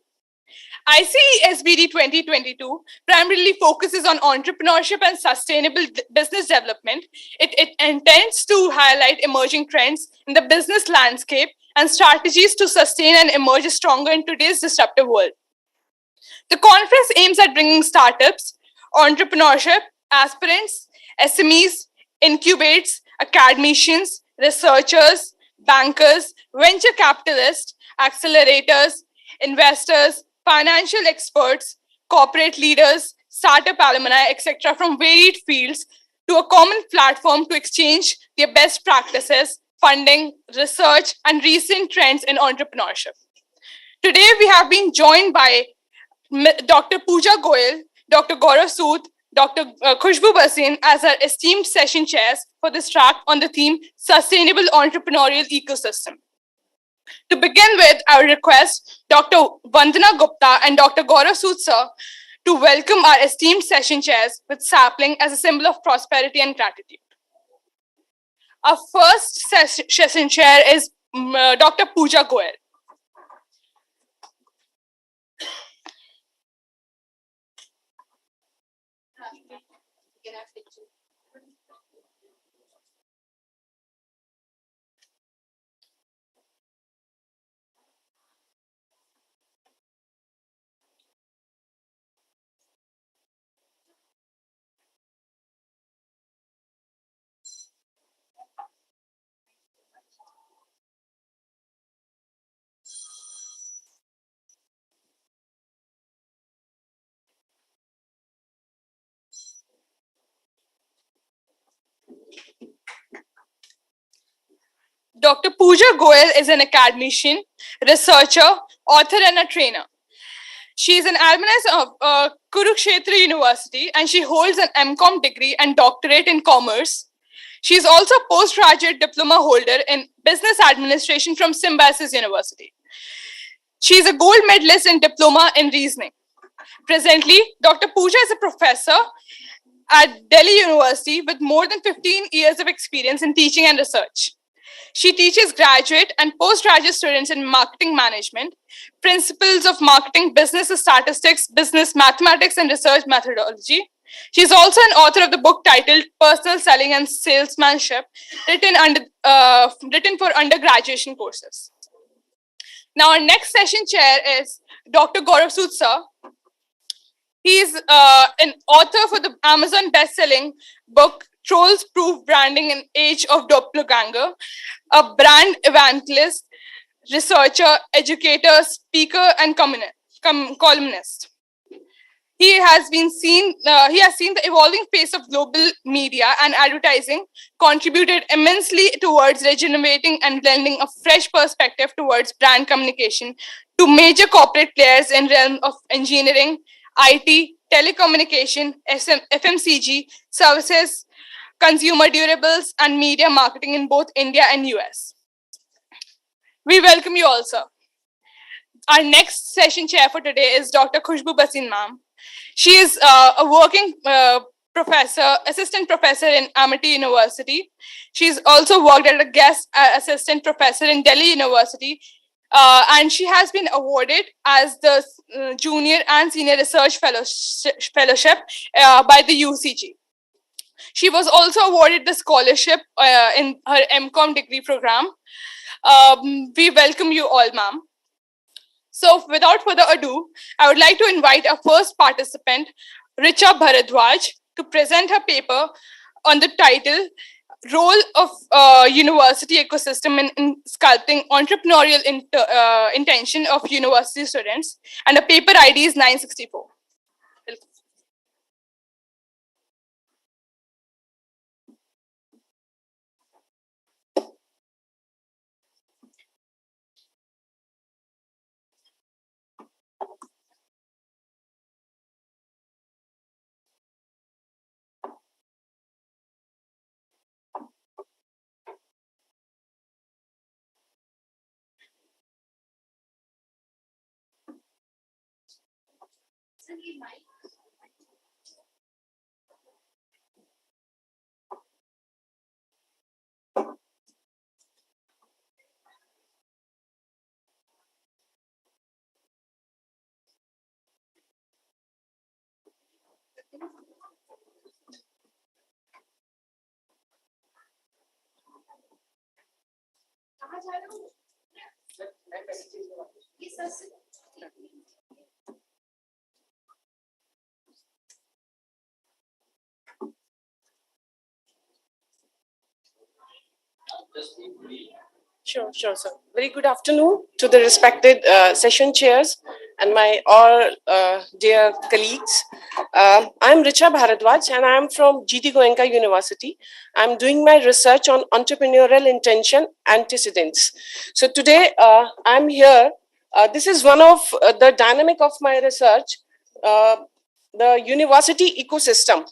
ICE-SBD 2022 primarily focuses on entrepreneurship and sustainable business development. It intends to highlight emerging trends in the business landscape and strategies to sustain and emerge stronger in today's disruptive world. The conference aims at bringing startups, entrepreneurship, aspirants, SMEs, incubates, academicians, researchers, bankers, venture capitalists, accelerators, investors, financial experts, corporate leaders, startup alumni, etc., from varied fields to a common platform to exchange their best practices, funding, research, and recent trends in entrepreneurship. Today, we have been joined by Dr. Pooja Goyal, Dr. Gaurav Sood, Dr. Khushbu Basin as our esteemed session chairs for this track on the theme Sustainable Entrepreneurial Ecosystem. To begin with, I will request Dr. Vandana Gupta and Dr. Gaurav Sood sir to welcome our esteemed session chairs with sapling as a symbol of prosperity and gratitude. Our first session chair is Dr. Pooja Goyal. Dr. Pooja Goyal is an academician, researcher, author, and a trainer. She is an alumnus of Kurukshetra University and she holds an MCom degree and doctorate in commerce. She is also a postgraduate diploma holder in business administration from Symbiosis University. She is a gold medalist in diploma in reasoning. Presently, Dr. Pooja is a professor at Delhi University with more than 15 years of experience in teaching and research. She teaches graduate and postgraduate students in marketing management, principles of marketing, business statistics, business mathematics, and research methodology. She is also an author of the book titled Personal Selling and Salesmanship, written for undergraduate courses. Now, our next session chair is Dr. Gaurav Sood sir. He is an author for the Amazon best-selling book Trolls Proof Branding in Age of Doppelganger, a brand evangelist, researcher, educator, speaker, and columnist. He has seen the evolving face of global media and advertising, contributed immensely towards regenerating and blending a fresh perspective towards brand communication to major corporate players in realm of engineering, IT, telecommunication, FMCG, services, consumer durables, and media marketing in both India and US. We welcome you all, sir. Our next session chair for today is Dr. Khushbu Basin ma'am. She is a working professor, assistant professor in Amity University. She's also worked as a guest assistant professor in Delhi University. And she has been awarded as the junior and senior research fellowship by the UCG. She was also awarded the scholarship in her MCom degree program. We welcome you all, ma'am. So without further ado, I would like to invite our first participant, Richa Bharadwaj, to present her paper on the title, Role of University Ecosystem in Sculpting Entrepreneurial Intention of University Students, and the paper ID is 964. Sure, sir. Very good afternoon to the respected session chairs and my all dear colleagues. I'm Richa Bharadwaj and I'm from GT Goenka University. I'm doing my research on entrepreneurial intention antecedents. So today I'm here. This is one of the dynamic of my research, the university ecosystem.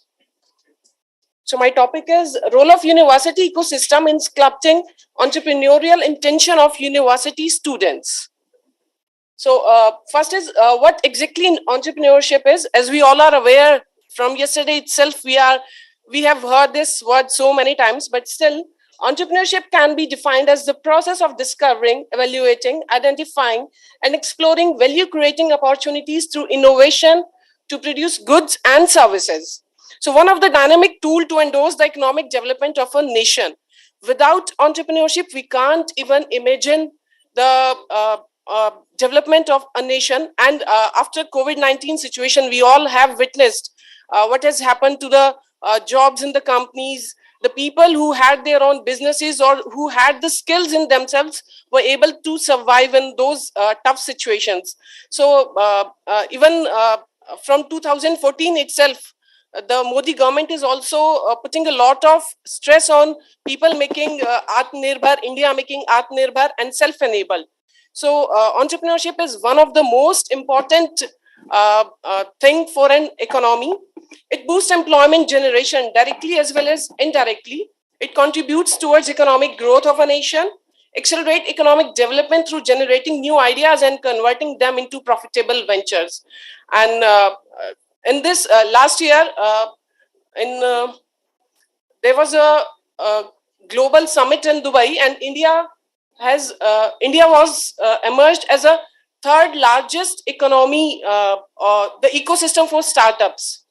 So my topic is role of university ecosystem in sculpting entrepreneurial intention of university students. So first is what exactly entrepreneurship is. As we all are aware from yesterday itself, we have heard this word so many times, but still entrepreneurship can be defined as the process of discovering, evaluating, identifying, and exploring value creating opportunities through innovation to produce goods and services. So one of the dynamic tool to endorse the economic development of a nation. Without entrepreneurship, we can't even imagine the development of a nation. And after COVID-19 situation, we all have witnessed what has happened to the jobs in the companies. The people who had their own businesses or who had the skills in themselves were able to survive in those tough situations. So even from 2014 itself, the Modi government is also putting a lot of stress on people making Atmanirbhar, India making Atmanirbhar and self-enabled. So entrepreneurship is one of the most important thing for an economy. It boosts employment generation directly as well as indirectly. It contributes towards economic growth of a nation, accelerate economic development through generating new ideas and converting them into profitable ventures. And in this last year, there was a global summit in Dubai, and India was emerged as a third largest economy, the ecosystem for startups.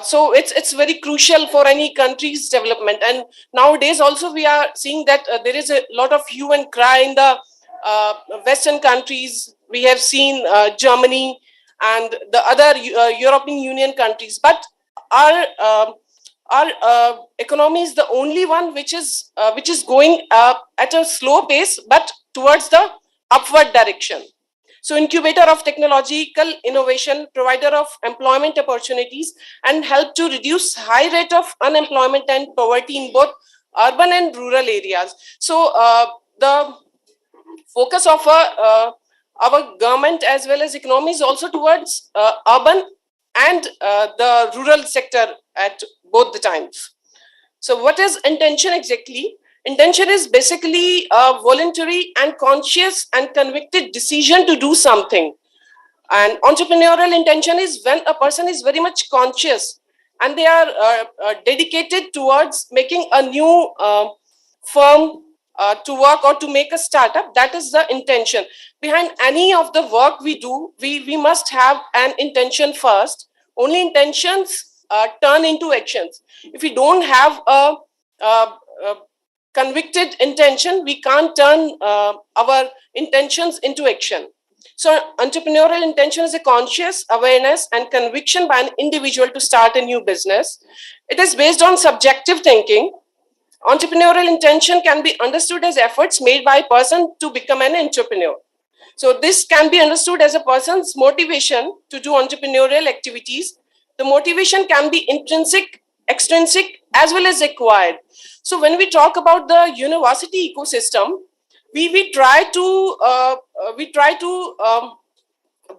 So it's very crucial for any country's development. And nowadays also we are seeing that there is a lot of hue and cry in the Western countries. We have seen Germany and the other European Union countries, but our economy is the only one which is going at a slow pace, but towards the upward direction. So incubator of technological innovation, provider of employment opportunities, and help to reduce high rate of unemployment and poverty in both urban and rural areas. So the focus of our government as well as economy is also towards urban and the rural sector at both the times. So what is intention exactly? Intention is basically a voluntary and conscious and convicted decision to do something. And entrepreneurial intention is when a person is very much conscious and they are dedicated towards making a new firm to work or to make a startup. That is the intention. Behind any of the work we do, we must have an intention first. Only intentions turn into actions. If we don't have a convicted intention, we can't turn our intentions into action. So entrepreneurial intention is a conscious awareness and conviction by an individual to start a new business. It is based on subjective thinking. Entrepreneurial intention can be understood as efforts made by a person to become an entrepreneur. So this can be understood as a person's motivation to do entrepreneurial activities. The motivation can be intrinsic, extrinsic, as well as acquired. So when we talk about the university ecosystem, we try to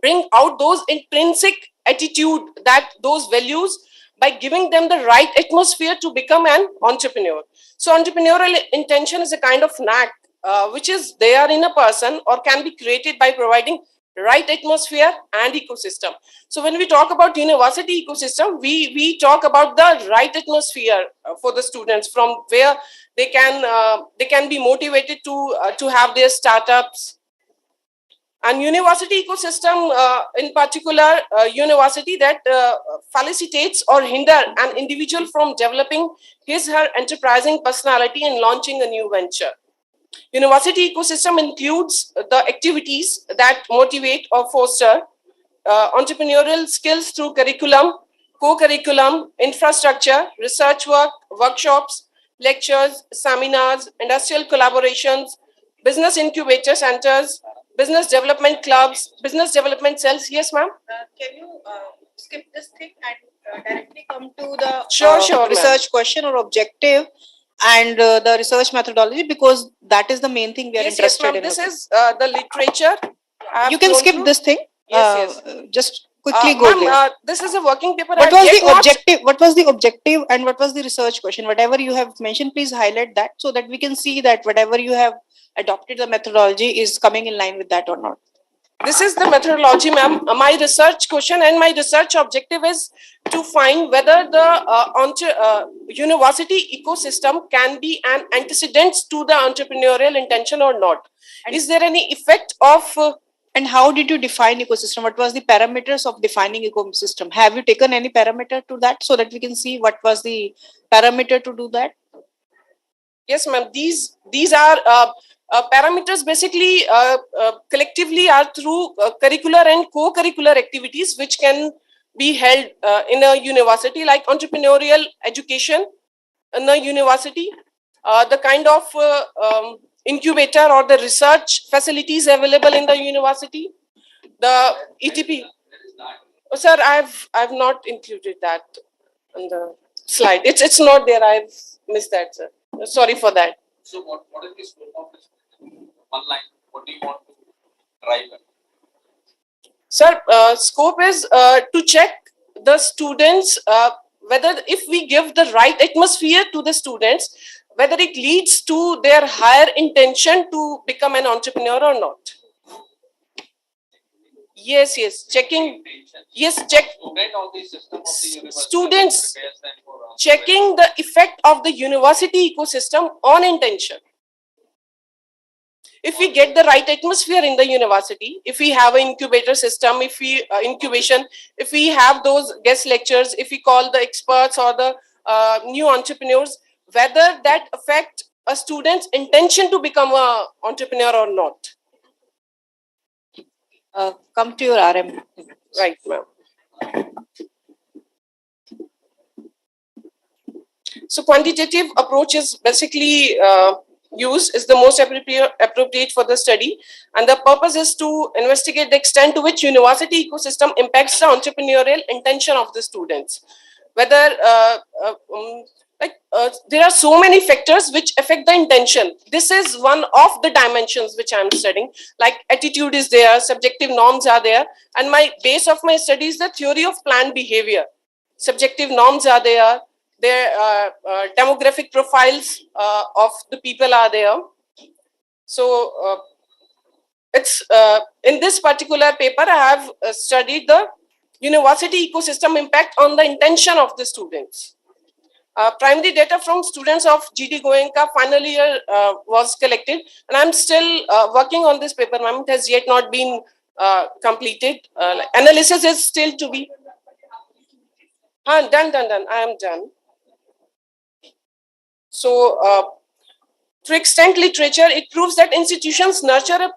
bring out those intrinsic attitude, that those values, by giving them the right atmosphere to become an entrepreneur. So entrepreneurial intention is a kind of knack which is there in a person or can be created by providing right atmosphere and ecosystem. So when we talk about university ecosystem, we talk about the right atmosphere for the students, from where they can be motivated to have their startups. And university ecosystem, in particular, university that facilitates or hinder an individual from developing her enterprising personality and launching a new venture. University ecosystem includes the activities that motivate or foster entrepreneurial skills through curriculum, co-curriculum, infrastructure, research work, workshops, lectures, seminars, industrial collaborations, business incubator centers, business development clubs, business development cells. Yes, ma'am? Can you skip this thing and directly come to the Sure, ma'am. research question or objective and the research methodology, because that is the main thing we are Yes, interested ma'am. in. This is the literature. I have You can gone skip through. this thing. Yes. Just quickly go Ma'am, there. this is a working paper. What I've was yet the not- objective? What was the objective and what was the research question? Whatever you have mentioned, please highlight that so that we can see that whatever you have adopted the methodology is coming in line with that or not. This is the methodology, ma'am. My research question and my research objective is to find whether the university ecosystem can be an antecedent to the entrepreneurial intention or not. Is there any effect of... And how did you define ecosystem? What was the parameters of defining ecosystem? Have you taken any parameter to that so that we can see what was the parameter to do that? Yes, ma'am. These are parameters basically collectively are through curricular and co-curricular activities which can be held in a university, like entrepreneurial education in a university, the kind of incubator or the research facilities available in the university, the ETP. Oh, sir, I've not included that on the slide. It's not there. I've missed that, sir. Sorry for that. So what is the scope of this? One line, what do you want to drive at? Sir, scope is to check the students, whether if we give the right atmosphere to the students, whether it leads to their higher intention to become an entrepreneur or not. Yes, checking. Yes, check. Students checking the effect of the university ecosystem on intention. If we get the right atmosphere in the university, if we have an incubator system, if we if we have those guest lectures, if we call the experts or the new entrepreneurs, whether that affect a student's intention to become an entrepreneur or not. Come to your RM. Right, ma'am. So quantitative approach is basically used, is the most appropriate for the study, and the purpose is to investigate the extent to which university ecosystem impacts the entrepreneurial intention of the students. Whether there are so many factors which affect the intention. This is one of the dimensions which I'm studying. Like attitude is there, subjective norms are there, and my base of my study is the theory of planned behavior. Subjective norms are there. Their demographic profiles of the people are there. So it's in this particular paper I have studied the university ecosystem impact on the intention of the students. Primary data from students of GD Goenka final year was collected, and I'm still working on this paper, ma'am. It has yet not been completed. Analysis is still to be done. I am done. So, through extant literature, it proves that institutions nurture a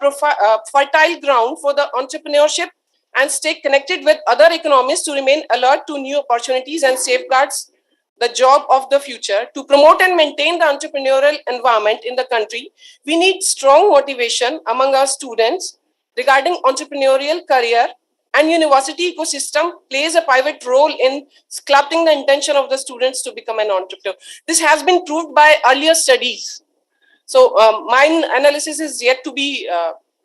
fertile ground for the entrepreneurship and stay connected with other economies to remain alert to new opportunities and safeguards the job of the future. To promote and maintain the entrepreneurial environment in the country, we need strong motivation among our students regarding entrepreneurial career, and university ecosystem plays a pivot role in sculpting the intention of the students to become an entrepreneur. This has been proved by earlier studies. So my analysis is yet to be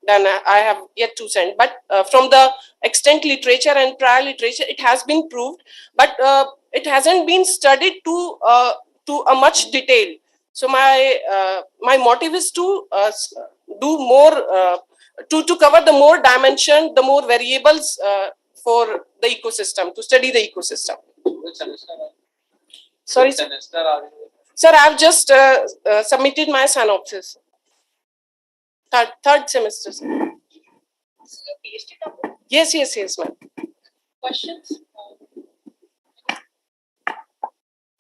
done. I have yet to send, but from the extant literature and prior literature, it has been proved, but it hasn't been studied to a much detail. So my motive is to do more to cover the more dimension, the more variables for the ecosystem, to study the ecosystem. Which semester? Sorry, Which semester are you? sir, I've just submitted my synopsis. Third semester. Sir. Yes, ma'am. Questions?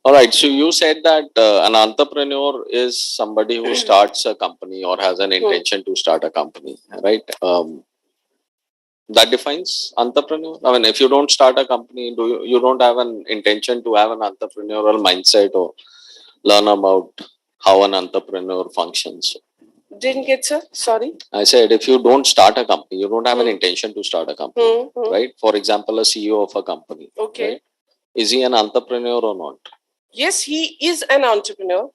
All right. So you said that an entrepreneur is somebody who starts a company or has an intention to start a company, right? That defines entrepreneur. I mean, if you don't start a company, you don't have an intention to have an entrepreneurial mindset or learn about how an entrepreneur functions. Didn't get, sir. Sorry. I said, if you don't start a company, you don't have an intention to start a company, right? For example, a CEO of a company. Okay. Right? Is he an entrepreneur or not? Yes, he is an entrepreneur.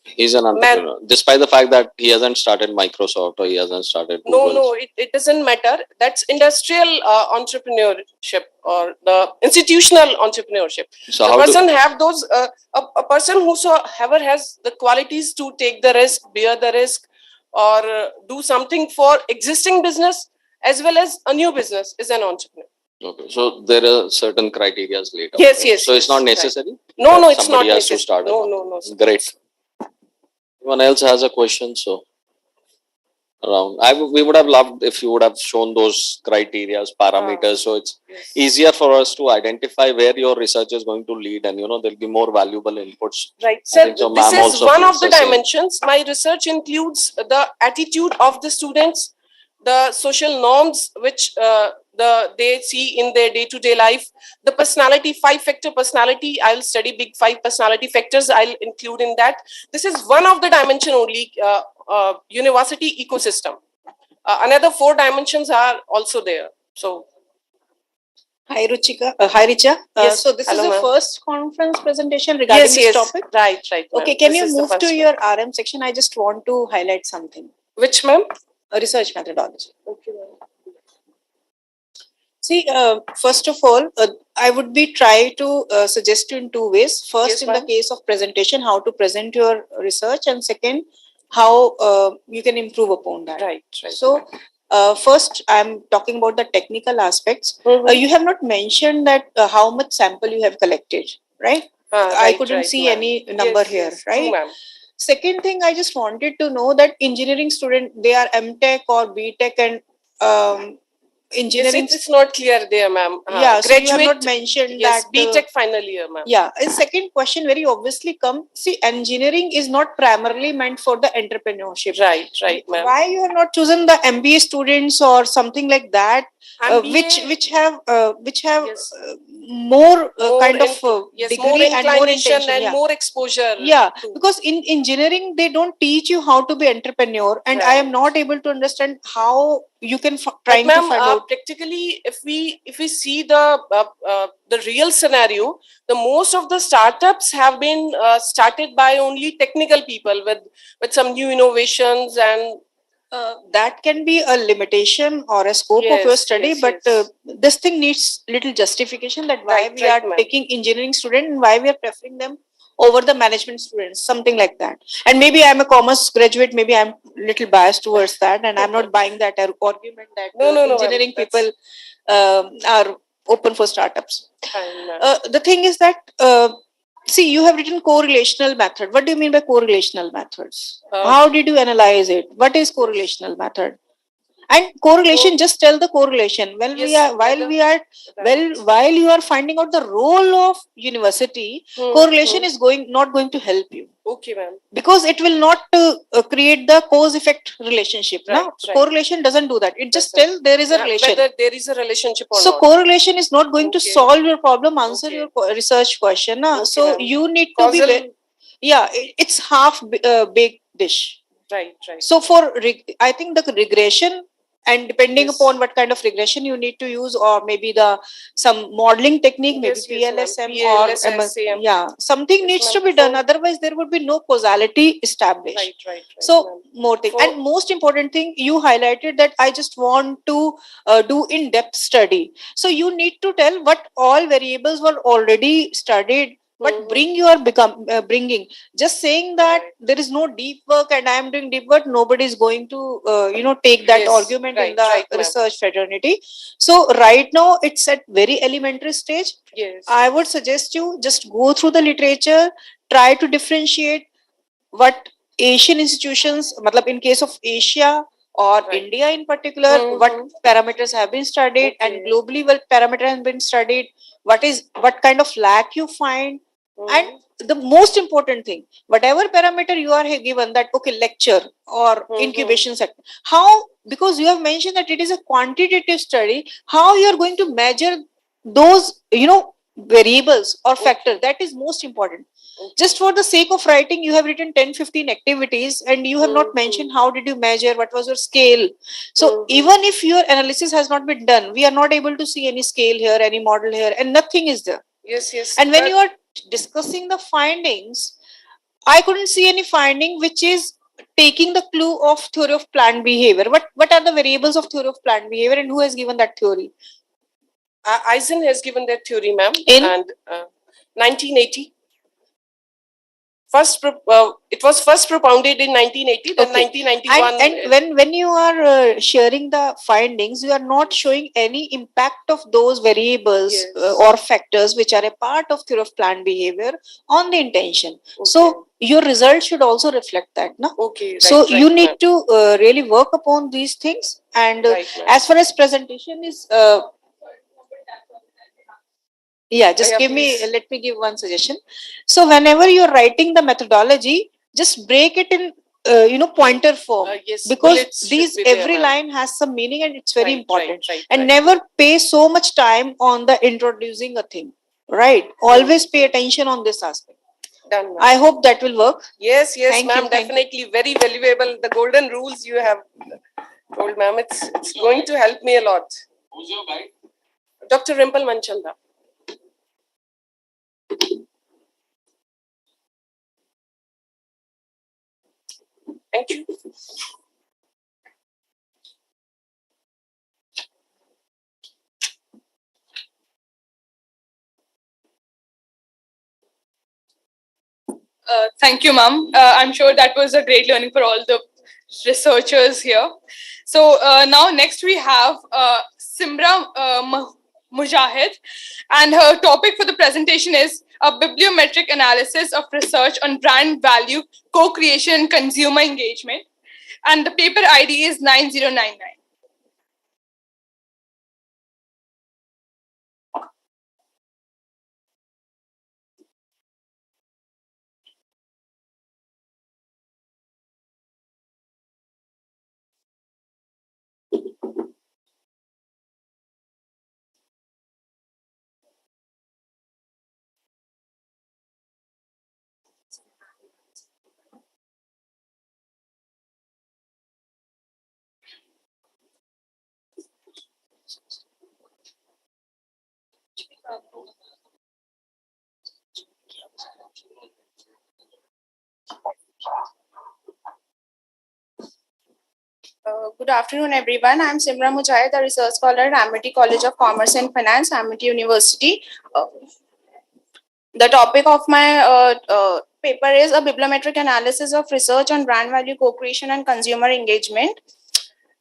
He's an entrepreneur, despite the fact that he hasn't started Microsoft or he hasn't started Google. No, it doesn't matter. That's industrial entrepreneurship or the institutional entrepreneurship. So the how person have those, a person whosoever has the qualities to take the risk, bear the risk, or do something for existing business as well as a new business is an entrepreneur. Okay, so there are certain criteria laid out. Yes, right? yes. So it's not right. necessary. No, it's somebody not has necessary. to start. No. Great. Anyone else has a question? So around, we would have loved if you would have shown those criteria, parameters. So it's easier for us to identify where your research is going to lead, and there'll be more valuable inputs. Right. So this is also one of feels the same. dimensions. My research includes the attitude of the students, the social norms which they see in their day-to-day life, the personality, 5-factor personality. I'll study big 5 personality factors. I'll include in that. This is one of the dimension only, university ecosystem. Another 4 dimensions are also there. So. Hi, Ruchika. Hi, Richa. Yes. So this Hello, is the ma'am. first conference presentation regarding this topic? Right. Okay, ma'am. can This you is the move first to one. your RM section? I just want to highlight something. Which, ma'am? Research methodology. Okay, ma'am. See, first of all, I would be try to suggest you in 2 ways. First, Yes, in the ma'am. case of presentation, how to present your research, and second, how you can improve upon that. Right. So, first, I'm talking about the technical aspects. You have not mentioned that how much sample you have collected, right? I couldn't see ma'am. any number here, True, right? ma'am. Second thing, I just wanted to know that engineering student, they are MTech or BTech and engineering. It's not clear there, ma'am. Yeah, so you have Graduate, not mentioned yes, that. BTech final year, ma'am. Yeah, and second question very obviously come. See, engineering is not primarily meant for the entrepreneurship. Right, ma'am. Why you have not chosen the MBA students or something like that, MBA, which have more kind of yes, degree more and more inclination intention, and yeah. more exposure. Yeah, to- because in engineering they don't teach you how to be entrepreneur, and I am not able to understand how you can trying But to ma'am, find out. practically, if we see the real scenario, the most of the startups have been started by only technical people with some new innovations and. That can be a limitation or a scope of your study, but this thing needs little justification that why we are taking engineering student and why we are preferring them over the management students, something like that. And maybe I'm a commerce graduate, maybe I'm little biased towards that, and I'm not buying that argument that engineering people are open for startups. The thing is that see, you have written correlational method. What do you mean by correlational methods? How did you analyze it? What is correlational method? And correlation, just tell the correlation. While you are finding out the role of university, correlation is not going to help you. Okay, ma'am. Because it will not create the cause-effect relationship. Correlation doesn't do that. It just tells there is a relation. Whether there is a relationship or so not. correlation is not going to solve your problem, answer your research question. So ma'am. you need to be it's half baked dish. Right. So I think the regression, and depending upon what kind of regression you need to use, or maybe some modeling technique, maybe PLSM or something needs to be done. Otherwise, there would be no causality established. Right. So more thing, and most important thing, you highlighted that I just want to do in-depth study. So you need to tell what all variables were already studied but bringing, just saying that there is no deep work and I am doing deep work, nobody is going to take that argument in the research fraternity. So right now it's at very elementary stage. I would suggest you just go through the literature, try to differentiate what Asian institutions, matlab in case of Asia or India in particular, what parameters have been studied, and globally what parameter has been studied, what kind of lack you find, and the most important thing, whatever parameter you are given, that okay, lecture or incubation sector, how, because you have mentioned that it is a quantitative study, how you are going to measure those variables or factors, that is most important. Just for the sake of writing, you have written 10-15 activities and you have not mentioned how did you measure, what was your scale. So even if your analysis has not been done, we are not able to see any scale here, any model here, and nothing is there. Yes. And when you are discussing the findings, I couldn't see any finding which is taking the clue of theory of planned behavior. What are the variables of theory of planned behavior and who has given that theory? Eisen has given that theory, ma'am, and 1980. It was first propounded in 1980, then 1991. And when you are sharing the findings, you are not showing any impact of those variables or factors which are a part of theory of planned behavior on the intention. So your results should also reflect that, no? So you need to really work upon these things. And as far as presentation is let me give one suggestion. So whenever you're writing the methodology, just break it in pointer form, because these every line has some meaning and it's very important. And never pay so much time on the introducing a thing, right? Always pay attention on this aspect. Done, ma'am. I hope that will work. Yes, Thank ma'am, you, definitely very valuable. The golden rules you have told, ma'am, it's going to help me a lot. Who's your guide? Dr. Rimpal Manchanda. Thank you. Thank you, ma'am. I'm sure that was a great learning for all the researchers here. So now next we have Simra Mujahid, and her topic for the presentation is a bibliometric analysis of research on brand value, co-creation, and consumer engagement. And the paper ID is 9099. Good afternoon, everyone. I'm Simra Mujahid, a research scholar at Amity College of Commerce and Finance, Amity University. The topic of my paper is a bibliometric analysis of research on brand value, co-creation, and consumer engagement.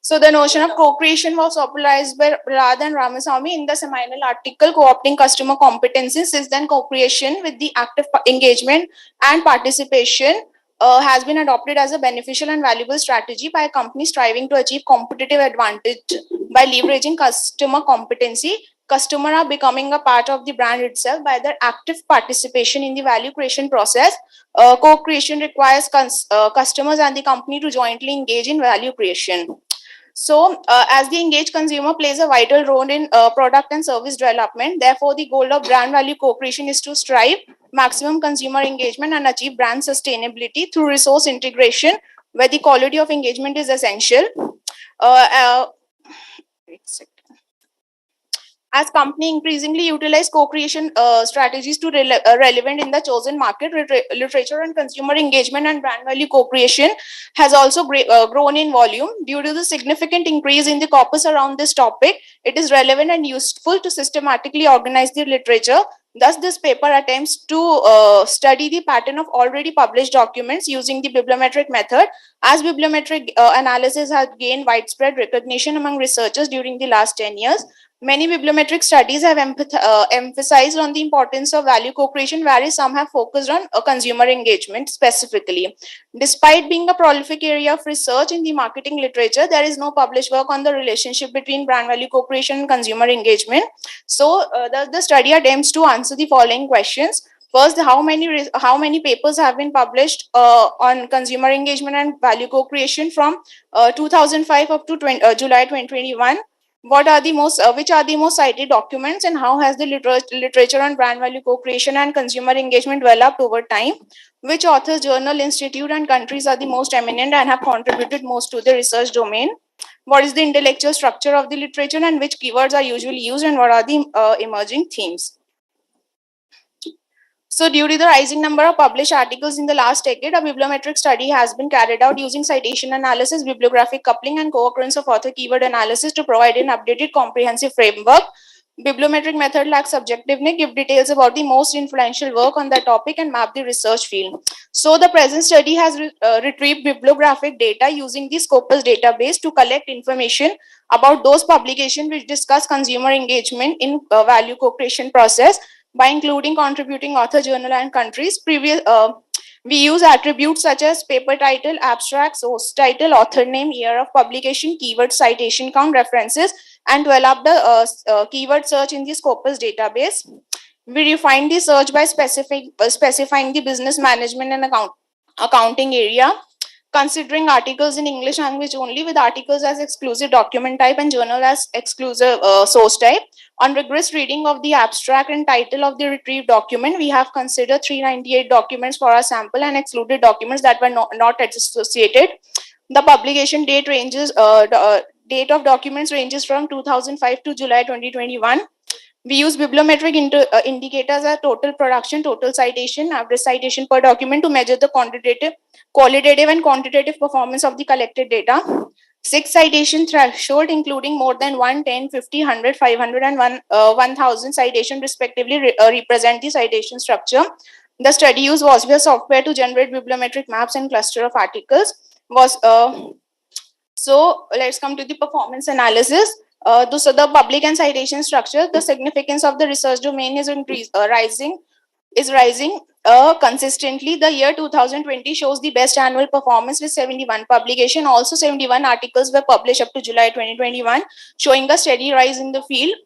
So the notion of co-creation was popularized by Rad and Ramaswamy in the seminal article Co-opting Customer Competencies is then co-creation with the active engagement and participation has been adopted as a beneficial and valuable strategy by companies striving to achieve competitive advantage by leveraging customer competency. Customers are becoming a part of the brand itself by their active participation in the value creation process. Co-creation requires customers and the company to jointly engage in value creation. So, as the engaged consumer plays a vital role in product and service development, therefore, the goal of brand value co-creation is to strive maximum consumer engagement and achieve brand sustainability through resource integration, where the quality of engagement is essential. As company increasingly utilize co-creation strategies to relevant in the chosen market, literature and consumer engagement and brand value co-creation has also grown in volume. Due to the significant increase in the corpus around this topic, it is relevant and useful to systematically organize the literature. Thus, this paper attempts to study the pattern of already published documents using the bibliometric method. As bibliometric analysis has gained widespread recognition among researchers during the last 10 years, many bibliometric studies have emphasized on the importance of value co-creation, whereas some have focused on consumer engagement specifically. Despite being a prolific area of research in the marketing literature, there is no published work on the relationship between brand value co-creation and consumer engagement. So, the study attempts to answer the following questions. First, how many papers have been published on consumer engagement and value co-creation from 2005 up to July 2021? What are the most which are the most cited documents, and how has the literature on brand value co-creation and consumer engagement developed over time? Which authors, journal, institute, and countries are the most eminent and have contributed most to the research domain? What is the intellectual structure of the literature, and which keywords are usually used, and what are the emerging themes? So, due to the rising number of published articles in the last decade, a bibliometric study has been carried out using citation analysis, bibliographic coupling, and co-occurrence of author keyword analysis to provide an updated comprehensive framework. Bibliometric method lacks subjectiveness, give details about the most influential work on that topic, and map the research field. So, the present study has retrieved bibliographic data using the Scopus database to collect information about those publications which discuss consumer engagement in value co-creation process by including contributing author, journal, and countries. We use attributes such as paper title, abstract, source title, author name, year of publication, keyword, citation count, references, and develop the keyword search in the Scopus database. We refine the search by specifying the business management and accounting area, considering articles in English language only, with articles as exclusive document type and journal as exclusive source type. On rigorous reading of the abstract and title of the retrieved document, we have considered 398 documents for our sample and excluded documents that were not associated. The publication date date of documents ranges from 2005 to July 2021. We use bibliometric indicators as total production, total citation, average citation per document to measure the qualitative and quantitative performance of the collected data. 6 citation threshold, including more than 1, 10, 50, 100, 500, and 1000 citation respectively, represent the citation structure. The study used Wasvia software to generate bibliometric maps and cluster of articles. So let's come to the performance analysis. So the public and citation structure, the significance of the research domain is rising consistently. The year 2020 shows the best annual performance with 71 publication. Also 71 articles were published up to July 2021, showing a steady rise in the field.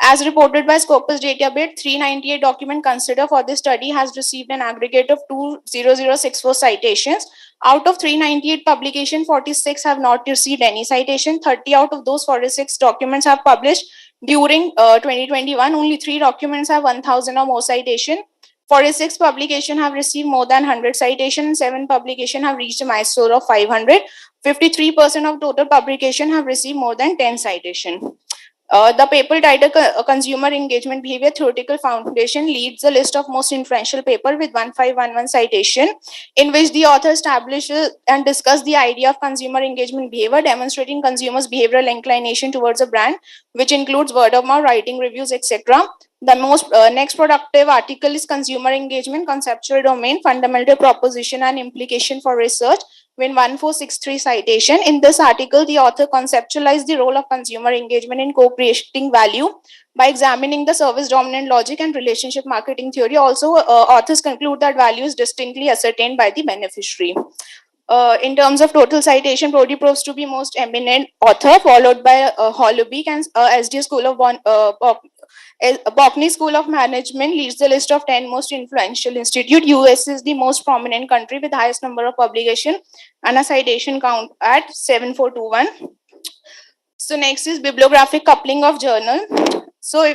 As reported by Scopus database, 398 document considered for this study has received an aggregate of 20064 citations. Out of 398 publication, 46 have not received any citation. 30 out of those 46 documents have published during 2021. Only 3 documents have 1000 or more citation. 46 publication have received more than 100 citations. 7 publication have reached a milestone of 500. 53% of total publication have received more than 10 citation. The paper titled Consumer Engagement Behavior Theoretical Foundation leads the list of most influential paper with 1511 citation, in which the author establishes and discusses the idea of consumer engagement behavior, demonstrating consumers' behavioral inclination towards a brand, which includes word of mouth, writing reviews, etc. The most next productive article is Consumer Engagement, Conceptual Domain, Fundamental Proposition and Implication for Research, with 1463 citation. In this article, the author conceptualized the role of consumer engagement in co-creating value by examining the service dominant logic and relationship marketing theory. Also, authors conclude that value is distinctly ascertained by the beneficiary. In terms of total citation, Brody proves to be most eminent author, followed by Holobeek and SD School of Bockney School of Management leads the list of 10 most influential institute. US is the most prominent country with highest number of publication and a citation count at 7421. So next is bibliographic coupling of journal. So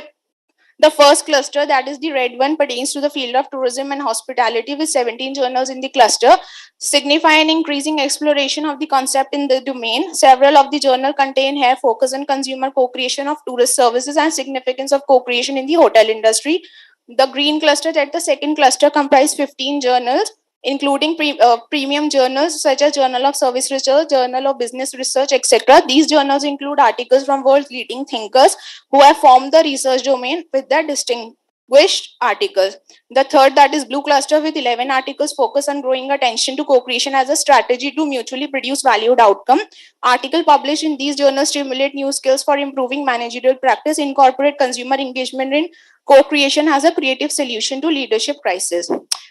The first cluster, that is the red one, pertains to the field of tourism and hospitality with 17 journals in the cluster, signifying increasing exploration of the concept in the domain. Several of the journals contain here focus on consumer co-creation of tourist services and significance of co-creation in the hotel industry. The green cluster, that the second cluster, comprise 15 journals, including premium journals such as Journal of Service Research, Journal of Business Research, etc. These journals include articles from world's leading thinkers who have formed the research domain with their distinguished articles. The third, that is blue cluster, with 11 articles, focus on growing attention to co-creation as a strategy to mutually produce valued outcome. Articles published in these journals stimulate new skills for improving managerial practice, incorporate consumer engagement in co-creation as a creative solution to leadership crisis.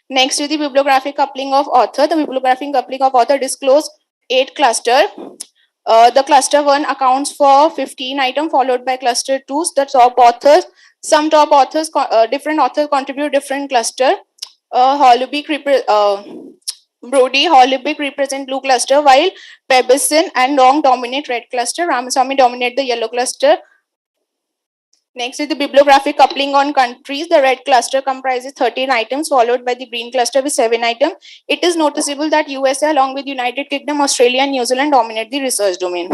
Next is the bibliographic coupling of author. The bibliographic coupling of author disclose 8 cluster. The cluster 1 accounts for 15 items, followed by cluster 2, the top authors. Some top authors, different authors contribute different cluster. Brody, Holibic represent blue cluster, while Pebison and Long dominate red cluster. Ramaswamy dominate the yellow cluster. Next is the bibliographic coupling on countries. The red cluster comprises 13 items, followed by the green cluster with 7 items. It is noticeable that USA along with United Kingdom, Australia and New Zealand dominate the research domain.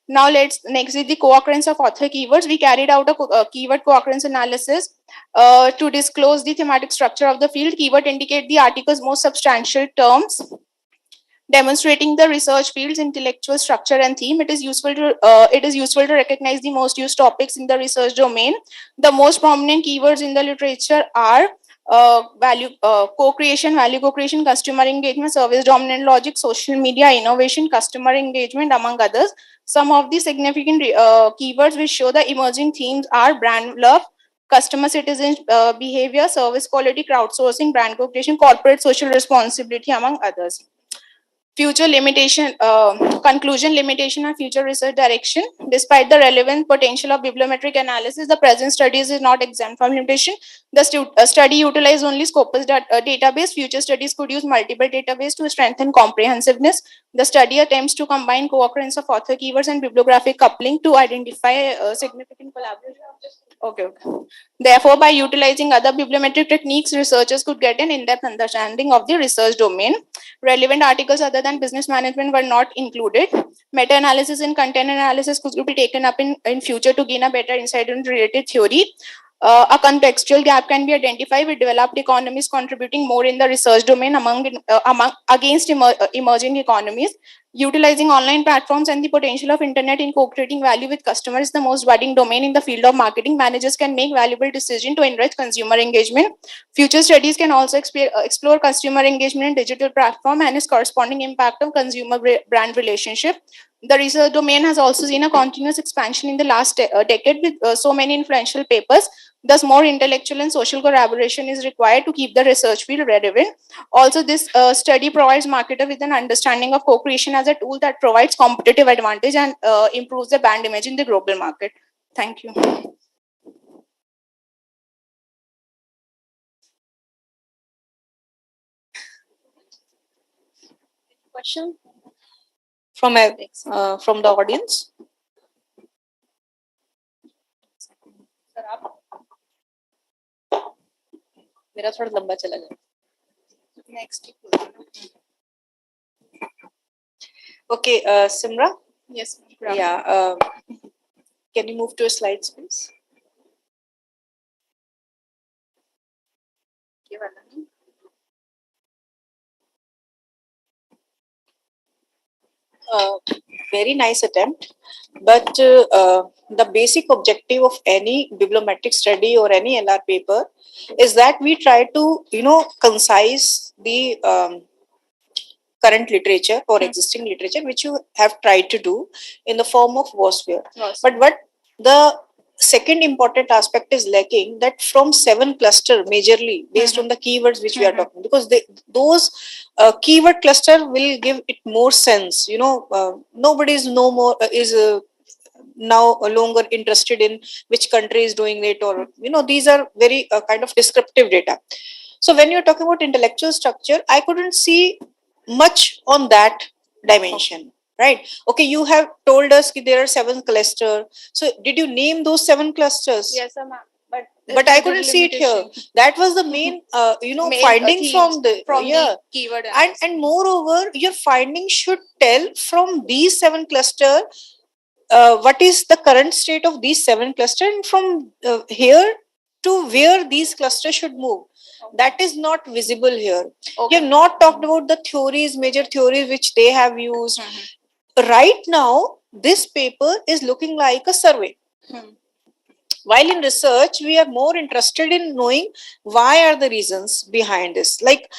Now next is the co-occurrence of author keywords. We carried out a keyword co-occurrence analysis to disclose the thematic structure of the field. Keyword indicate the article's most substantial terms, demonstrating the research field's intellectual structure and theme. It is useful to recognize the most used topics in the research domain. The most prominent keywords in the literature are co-creation, value co-creation, customer engagement, service dominant logic, social media, innovation, customer engagement, among others. Some of the significant keywords which show the emerging themes are brand love, customer citizen behavior, service quality, crowdsourcing, brand co-creation, corporate social responsibility, among others. Future limitation, conclusion, limitation, and future research direction. Despite the relevant potential of bibliometric analysis, the present studies is not exempt from limitation. The study utilizes only Scopus database. Future studies could use multiple databases to strengthen comprehensiveness. The study attempts to combine co-occurrence of author keywords and bibliographic coupling to identify significant collaboration. Okay. Therefore, by utilizing other bibliometric techniques, researchers could get an in-depth understanding of the research domain. Relevant articles other than business management were not included. Meta-analysis and content analysis could be taken up in future to gain a better insight into related theory. A contextual gap can be identified with developed economies contributing more in the research domain against emerging economies. Utilizing online platforms and the potential of internet in co-creating value with customers is the most budding domain in the field of marketing. Managers can make valuable decisions to enrich consumer engagement. Future studies can also explore consumer engagement in digital platform and its corresponding impact on consumer brand relationship. The research domain has also seen a continuous expansion in the last decade with so many influential papers. Thus, more intellectual and social collaboration is required to keep the research field relevant. Also, this study provides marketer with an understanding of co-creation as a tool that provides competitive advantage and improves the brand image in the global market. Thank you. Question from the audience? मेरा थोड़ा लंबा चला जाए. Next. Okay, Simra? Yes. Yeah. Can you move to your slides, please? Very nice attempt, but the basic objective of any bibliometric study or any LR paper is that we try to, concise the current literature or existing literature, which you have tried to do in the form of WOSPhere. Yes. But what the second important aspect is lacking, that from 7 cluster majorly based on the keywords which we are talking, because those keyword cluster will give it more sense. Nobody is now longer interested in which country is doing it, or these are very kind of descriptive data. So when you're talking about intellectual structure, I couldn't see much on that dimension. Right. Okay, you have told us that there are 7 clusters. So did you name those 7 clusters? Yes, ma'am. But but I couldn't see it here. That was the main, finding from the keyword and moreover, your finding should tell from these 7 cluster what is the current state of these 7 cluster, and from here to where these clusters should move. That is not visible here. You have not talked about the theories, major theories which they have used. Right now, this paper is looking like a survey. While in research, we are more interested in knowing why are the reasons behind this. Like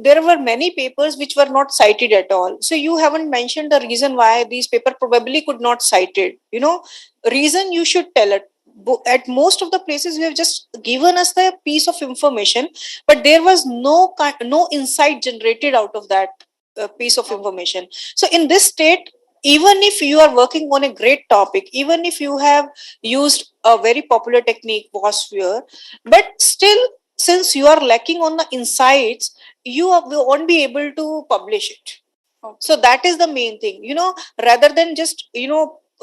there were many papers which were not cited at all. So you haven't mentioned the reason why these paper probably could not cited. Reason you should tell it. At most of the places, you have just given us the piece of information, but there was no insight generated out of that piece of information. So in this state, even if you are working on a great topic, even if you have used a very popular technique, WASPhere, but still, since you are lacking on the insights, you won't be able to publish it. So that is the main thing, rather than just,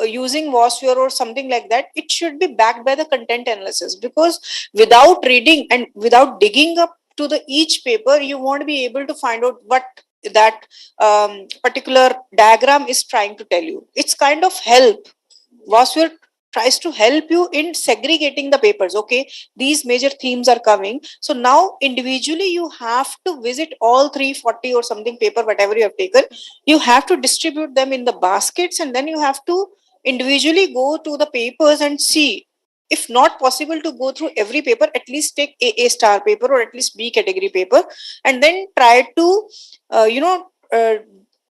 using WASPhere or something like that, it should be backed by the content analysis, because without reading and without digging up to the each paper, you won't be able to find out what that particular diagram is trying to tell you. It's kind of help. WASPhere tries to help you in segregating the papers. Okay, these major themes are coming. So now individually you have to visit all 340 or something paper, whatever you have taken. You have to distribute them in the baskets, and then you have to individually go to the papers and see. If not possible to go through every paper, at least take A star paper or at least B category paper, and then try to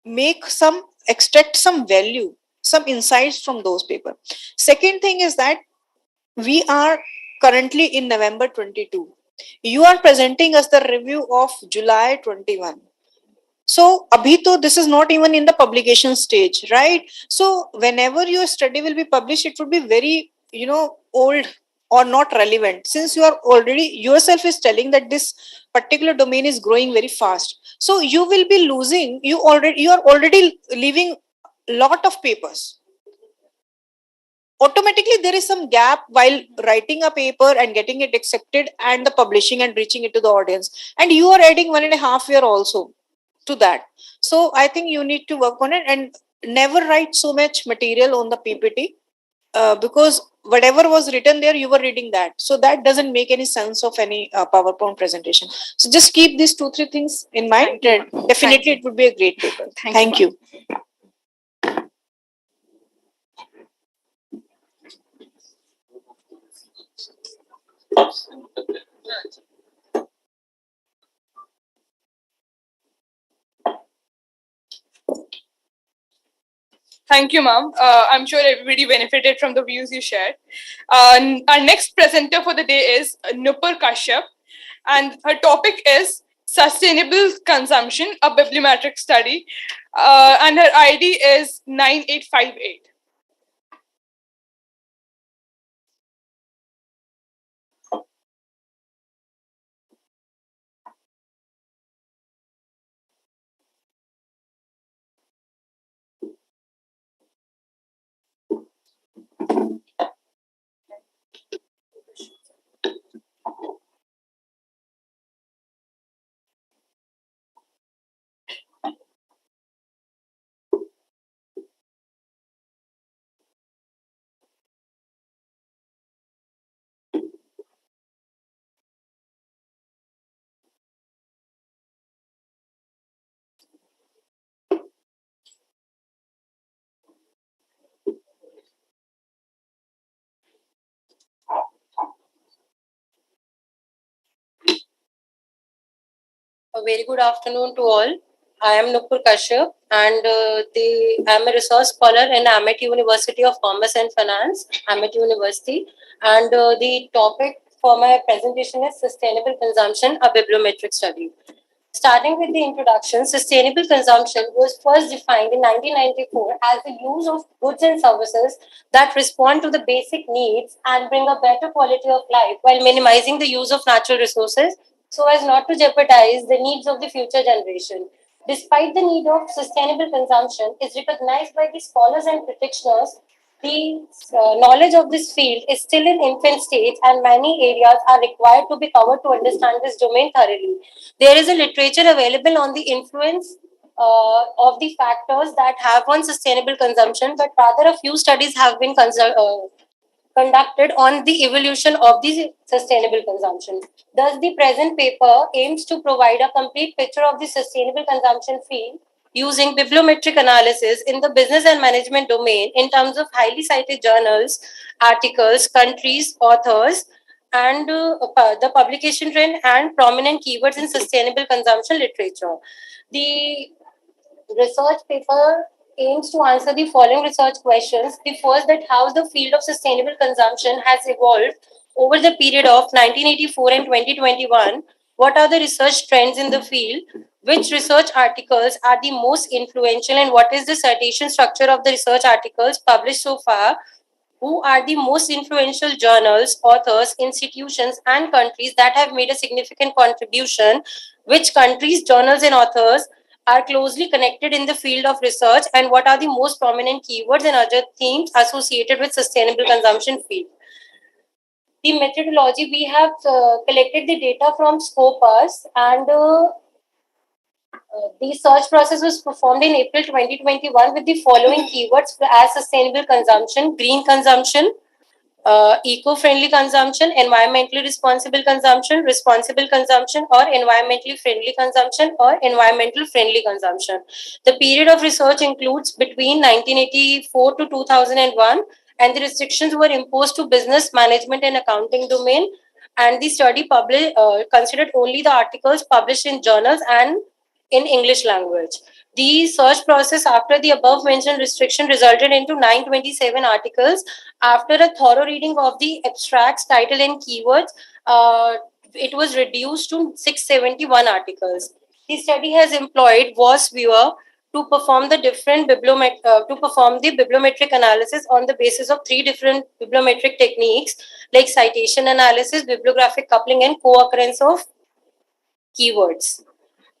make some, extract some value, some insights from those papers. Second thing is that we are currently in November 22. You are presenting us the review of July 21. So abhi to this is not even in the publication stage, right? So whenever your study will be published, it would be very old or not relevant, since you are already yourself is telling that this particular domain is growing very fast. So you will be losing, you are already leaving lot of papers. Automatically there is some gap while writing a paper and getting it accepted and the publishing and reaching it to the audience, and you are adding 1.5 year also to that. So I think you need to work on it and never write so much material on the PPT, because whatever was written there, you were reading that. So that doesn't make any sense of any PowerPoint presentation. So just keep these 2-3 things in mind. Definitely it would be a great paper. Thank you. Thank you, ma'am. I'm sure everybody benefited from the views you shared. Our next presenter for the day is Nupur Kashyap, and her topic is Sustainable Consumption, a Bibliometric Study, and her ID is 9858. A very good afternoon to all. I am Nupur Kashyap, and I am a research scholar in Amit University of Commerce and Finance, Amit University. And the topic for my presentation is Sustainable Consumption, a Bibliometric Study. Starting with the introduction, sustainable consumption was first defined in 1994 as the use of goods and services that respond to the basic needs and bring a better quality of life while minimizing the use of natural resources so as not to jeopardize the needs of the future generation. Despite the need of sustainable consumption is recognized by the scholars and practitioners The knowledge of this field is still in infant stage, and many areas are required to be covered to understand this domain thoroughly. There is a literature available on the influence of the factors that have on sustainable consumption, but rather a few studies have been conducted on the evolution of the sustainable consumption. Thus, the present paper aims to provide a complete picture of the sustainable consumption field using bibliometric analysis in the business and management domain in terms of highly cited journals, articles, countries, authors, and the publication trend and prominent keywords in sustainable consumption literature. The research paper aims to answer the following research questions. The first, that how the field of sustainable consumption has evolved over the period of 1984 and 2021. What are the research trends in the field? Which research articles are the most influential, and what is the citation structure of the research articles published so far? Who are the most influential journals, authors, institutions, and countries that have made a significant contribution? Which countries, journals, and authors are closely connected in the field of research, and what are the most prominent keywords and other themes associated with sustainable consumption field? The methodology, we have collected the data from Scopus, and the search process was performed in April 2021 with the following keywords as sustainable consumption, green consumption, eco-friendly consumption, environmentally responsible consumption, responsible consumption, or environmentally friendly consumption, or environmental friendly consumption. The period of research includes between 1984 to 2001, and the restrictions were imposed to business, management, and accounting domain. And the study considered only the articles published in journals and in English language. The search process after the above mentioned restriction resulted into 927 articles. After a thorough reading of the abstracts, title, and keywords, it was reduced to 671 articles. The study has employed WAS Viewer to perform the bibliometric analysis on the basis of three different bibliometric techniques like citation analysis, bibliographic coupling, and co-occurrence of keywords.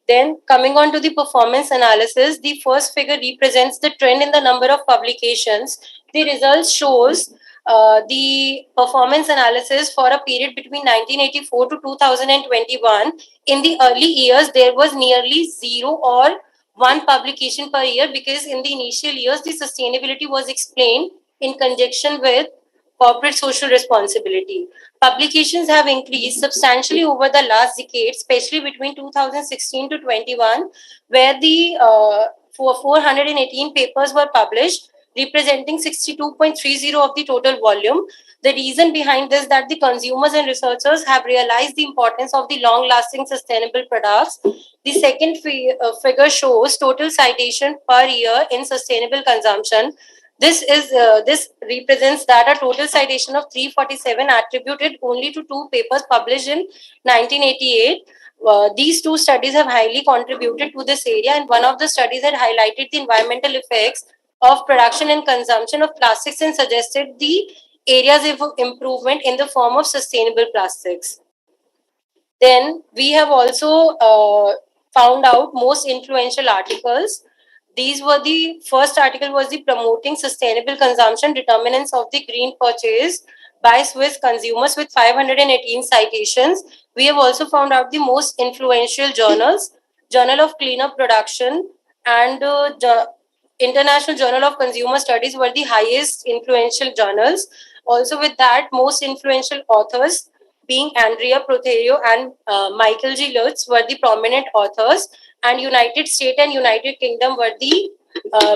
Then, coming on to the performance analysis, the first figure represents the trend in the number of publications. The results shows the performance analysis for a period between 1984 to 2021. In the early years, there was nearly zero or one publication per year, because in the initial years, the sustainability was explained in conjunction with corporate social responsibility. Publications have increased substantially over the last decade, especially between 2016 to 21, where the 418 papers were published, representing 62.30 of the total volume. The reason behind this is that the consumers and researchers have realized the importance of the long-lasting sustainable products. The second figure shows total citation per year in sustainable consumption. This represents that a total citation of 347 attributed only to two papers published in 1988. These two studies have highly contributed to this area, and one of the studies had highlighted the environmental effects of production and consumption of plastics and suggested the areas of improvement in the form of sustainable plastics. Then we have also found out most influential articles. These were the first article was the promoting sustainable consumption determinants of the green purchase by Swiss consumers with 518 citations. We have also found out the most influential journals, Journal of Cleaner Production and International Journal of Consumer Studies were the highest influential journals. Also with that, most influential authors being Andrea Protherio and Michael G. Lutz were the prominent authors, and United States and United Kingdom were the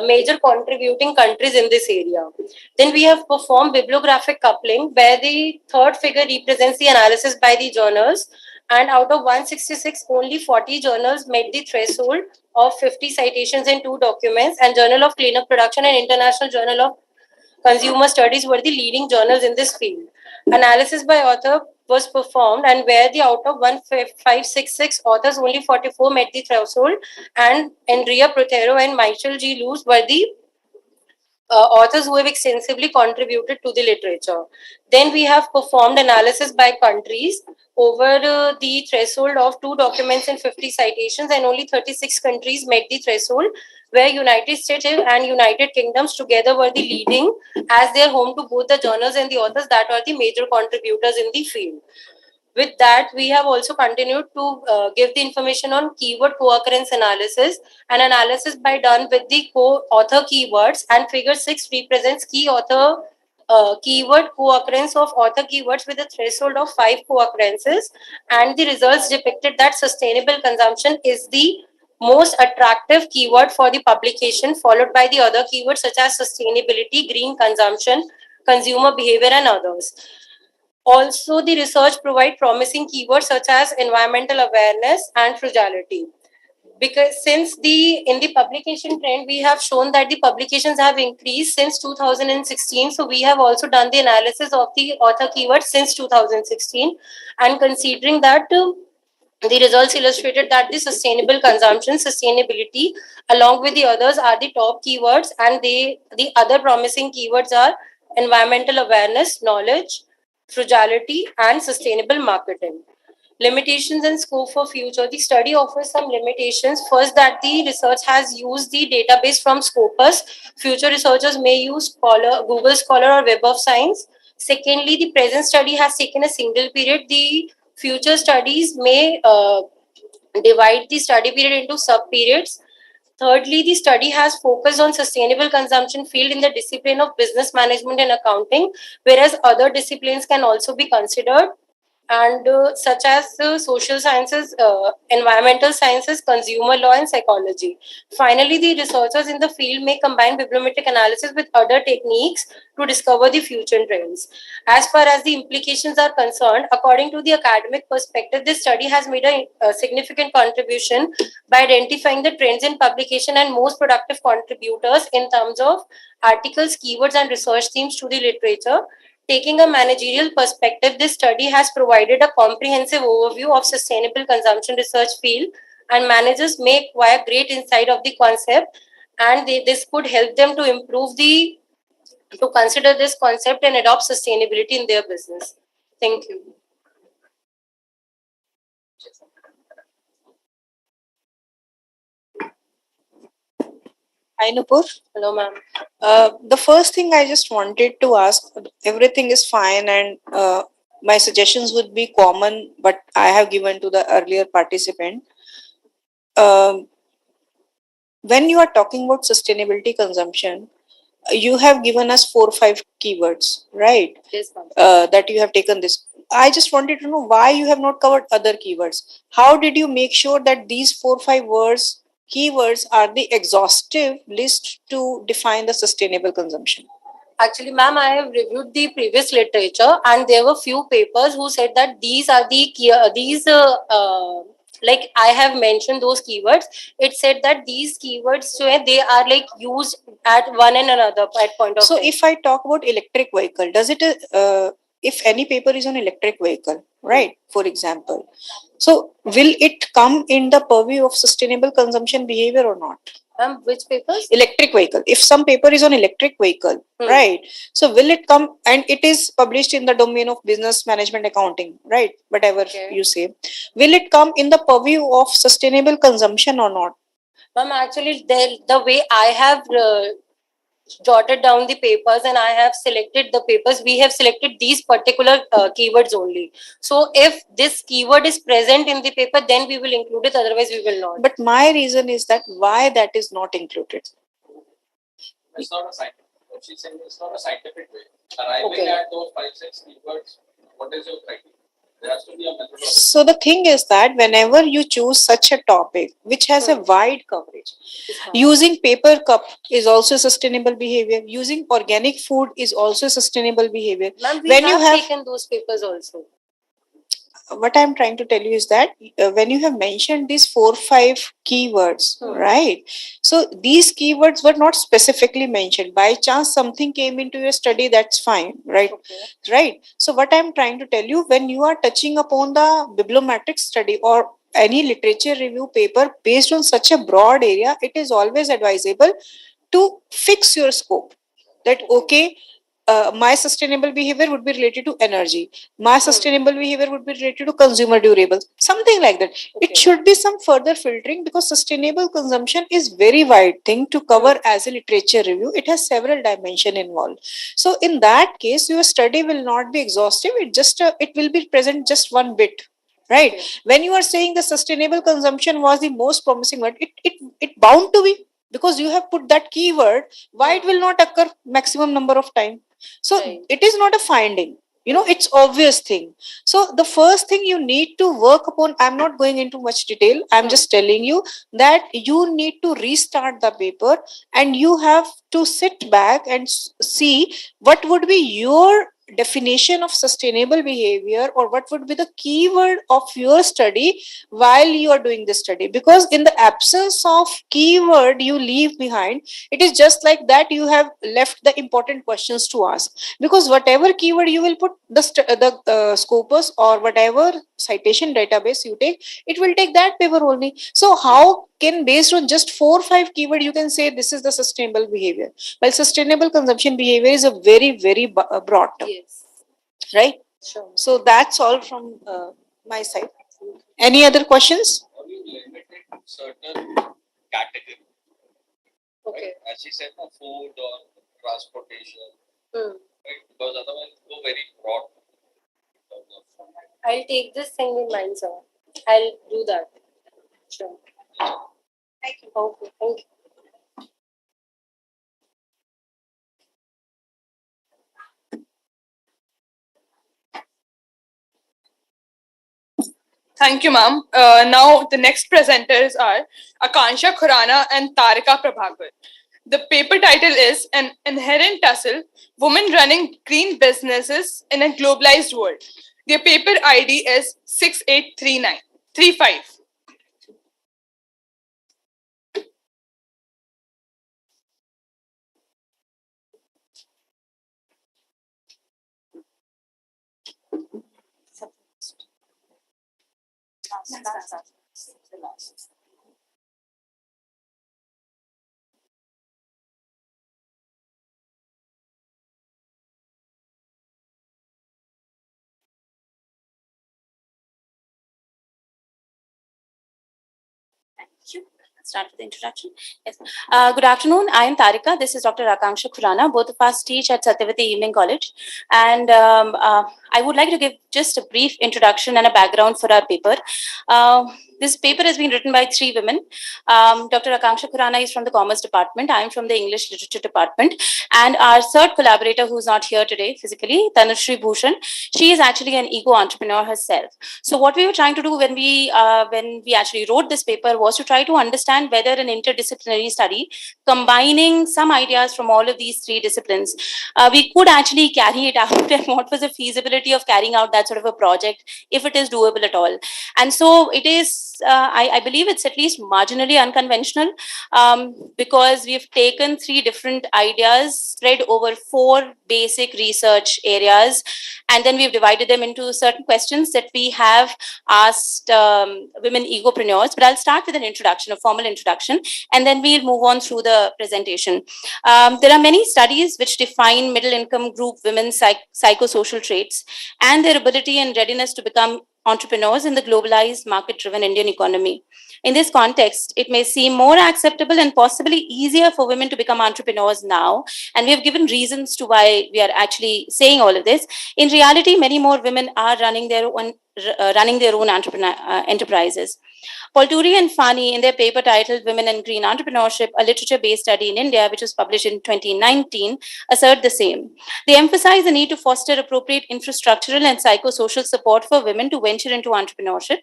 major contributing countries in this area. Then we have performed bibliographic coupling, where the third figure represents the analysis by the journals, and out of 166, only 40 journals met the threshold of 50 citations in two documents, and Journal of Cleanup Production and International Journal of Consumer Studies were the leading journals in this field. Analysis by author was performed, and where the out of 1566 authors, only 44 met the threshold, and Andrea Protherio and Michael G. Lutz were the authors who have extensively contributed to the literature. Then we have performed analysis by countries over the threshold of two documents and 50 citations, and only 36 countries met the threshold, where United States and United Kingdoms together were the leading, as they are home to both the journals and the authors that are the major contributors in the field. With that, we have also continued to give the information on keyword co-occurrence analysis, an analysis by done with the co-author keywords, and figure 6 represents key author keyword co-occurrence of author keywords with a threshold of 5 co-occurrences, and the results depicted that sustainable consumption is the most attractive keyword for the publication, followed by the other keywords such as sustainability, green consumption, consumer behavior, and others. Also, the research provide promising keywords such as environmental awareness and frugality. Because since in the publication trend, we have shown that the publications have increased since 2016. So we have also done the analysis of the author keywords since 2016, and considering that the results illustrated that the sustainable consumption, sustainability, along with the others, are the top keywords, and the other promising keywords are environmental awareness, knowledge, frugality, and sustainable marketing. Limitations and scope for future. The study offers some limitations. First, that the research has used the database from Scopus. Future researchers may use Google Scholar or Web of Science. Secondly, the present study has taken a single period. The future studies may divide the study period into sub-periods. Thirdly, the study has focused on sustainable consumption field in the discipline of business management and accounting, whereas other disciplines can also be considered, and such as social sciences, environmental sciences, consumer law, and psychology. Finally, the researchers in the field may combine bibliometric analysis with other techniques to discover the future trends. As far as the implications are concerned, according to the academic perspective, this study has made a significant contribution by identifying the trends in publication and most productive contributors in terms of articles, keywords, and research themes to the literature. Taking a managerial perspective, this study has provided a comprehensive overview of sustainable consumption research field, and managers may acquire great insight of the concept, and this could help them to consider this concept and adopt sustainability in their business. Thank you. Hi, Nupur. Hello, ma'am. The first thing I just wanted to ask, everything is fine, and my suggestions would be common, but I have given to the earlier participant. When you are talking about sustainability consumption, you have given us 4 or 5 keywords, right? Yes, ma'am. That you have taken this. I just wanted to know why you have not covered other keywords. How did you make sure that these 4 or 5 keywords are the exhaustive list to define the sustainable consumption? Actually, ma'am, I have reviewed the previous literature, and there were few papers who said that these are like I have mentioned those keywords. It said that these keywords, so they are like used at one and another at point of So time. if I talk about electric vehicle, does it if any paper is on electric vehicle, right, for example, so will it come in the purview of sustainable consumption behavior or not? Which papers? Electric vehicle. If some paper is on electric vehicle, right, so will it come, and it is published in the domain of business management accounting, right, whatever you say, will it come in the purview of sustainable consumption or not? Ma'am, actually, the way I have jotted down the papers and I have selected the papers, we have selected these particular keywords only. So if this keyword is present in the paper, then we will include it, otherwise we will not. But my reason is that why that is not included. It's not a scientific. What she's saying is not a scientific way. Arriving at those 5-6 keywords, what is your criteria? There has to be a methodology. So the thing is that whenever you choose such a topic which has a wide coverage, using paper cup is also sustainable behavior. Using organic food is also sustainable behavior. Ma'am, we have taken those papers also. What I'm trying to tell you is that when you have mentioned these 4 or 5 keywords, right? So these keywords were not specifically mentioned. By chance, something came into your study, that's fine, right? Right. So what I'm trying to tell you, when you are touching upon the bibliometric study or any literature review paper based on such a broad area, it is always advisable to fix your scope. That okay, my sustainable behavior would be related to energy. My sustainable behavior would be related to consumer durables, something like that. It should be some further filtering, because sustainable consumption is very wide thing to cover as a literature review. It has several dimension involved. So in that case, your study will not be exhaustive. It will be present just one bit. Right. When you are saying the sustainable consumption was the most promising word, it bound to be, because you have put that keyword. Why it will not occur maximum number of time? So it is not a finding, it's obvious thing. So the first thing you need to work upon, I'm not going into much detail, I'm just telling you that you need to restart the paper, and you have to sit back and see what would be your definition of sustainable behavior, or what would be the keyword of your study while you are doing this study. Because in the absence of keyword you leave behind, it is just like that you have left the important questions to ask. Because whatever keyword you will put, the scopus or whatever citation database you take, it will take that paper only. So how can, based on just 4 or 5 keyword, you can say this is the sustainable behavior? Well, sustainable consumption behavior is a very broad term. Yes. Right. Sure. So that's all from my side. Any other questions? Or you limit it to certain category. Okay. Right? As she said, food or transportation. Right? Because otherwise it's go very broad. I'll take this thing in mind, sir. I'll do that. Sure. Thank you. Okay. Thank you. Thank you, ma'am. Now the next presenters are Akansha Khurana and Tarika Prabhakar. The paper title is An Inherent Tussle, Women Running Green Businesses in a Globalized World. Their paper ID is 683935. Start with the introduction. Yes. Good afternoon. I am Tarika. This is Dr. Akansha Khurana. Both of us teach at Satyavati Evening College. And I would like to give just a brief introduction and a background for our paper. This paper has been written by 3 women. Dr. Akansha Khurana is from the Commerce Department. I am from the English Literature Department. And our third collaborator, who is not here today physically, Tanushree Bhushan, she is actually an ego entrepreneur herself. So what we were trying to do when we actually wrote this paper was to try to understand whether an interdisciplinary study combining some ideas from all of these 3 disciplines, we could actually carry it out, and what was the feasibility of carrying out that sort of a project, if it is doable at all. And so it is, I believe it's at least marginally unconventional, because we've taken 3 different ideas spread over 4 basic research areas, and then we've divided them into certain questions that we have asked women egopreneurs. But I'll start with an introduction, a formal introduction, and then we'll move on through the presentation. There are many studies which define middle income group women's psychosocial traits and their ability and readiness to become entrepreneurs in the globalized market-driven Indian economy. In this context, it may seem more acceptable and possibly easier for women to become entrepreneurs now, and we have given reasons to why we are actually saying all of this. In reality, many more women are running their own enterprises. Polturi and Fani, in their paper titled Women and Green Entrepreneurship, a literature-based study in India, which was published in 2019, assert the same. They emphasize the need to foster appropriate infrastructural and psychosocial support for women to venture into entrepreneurship.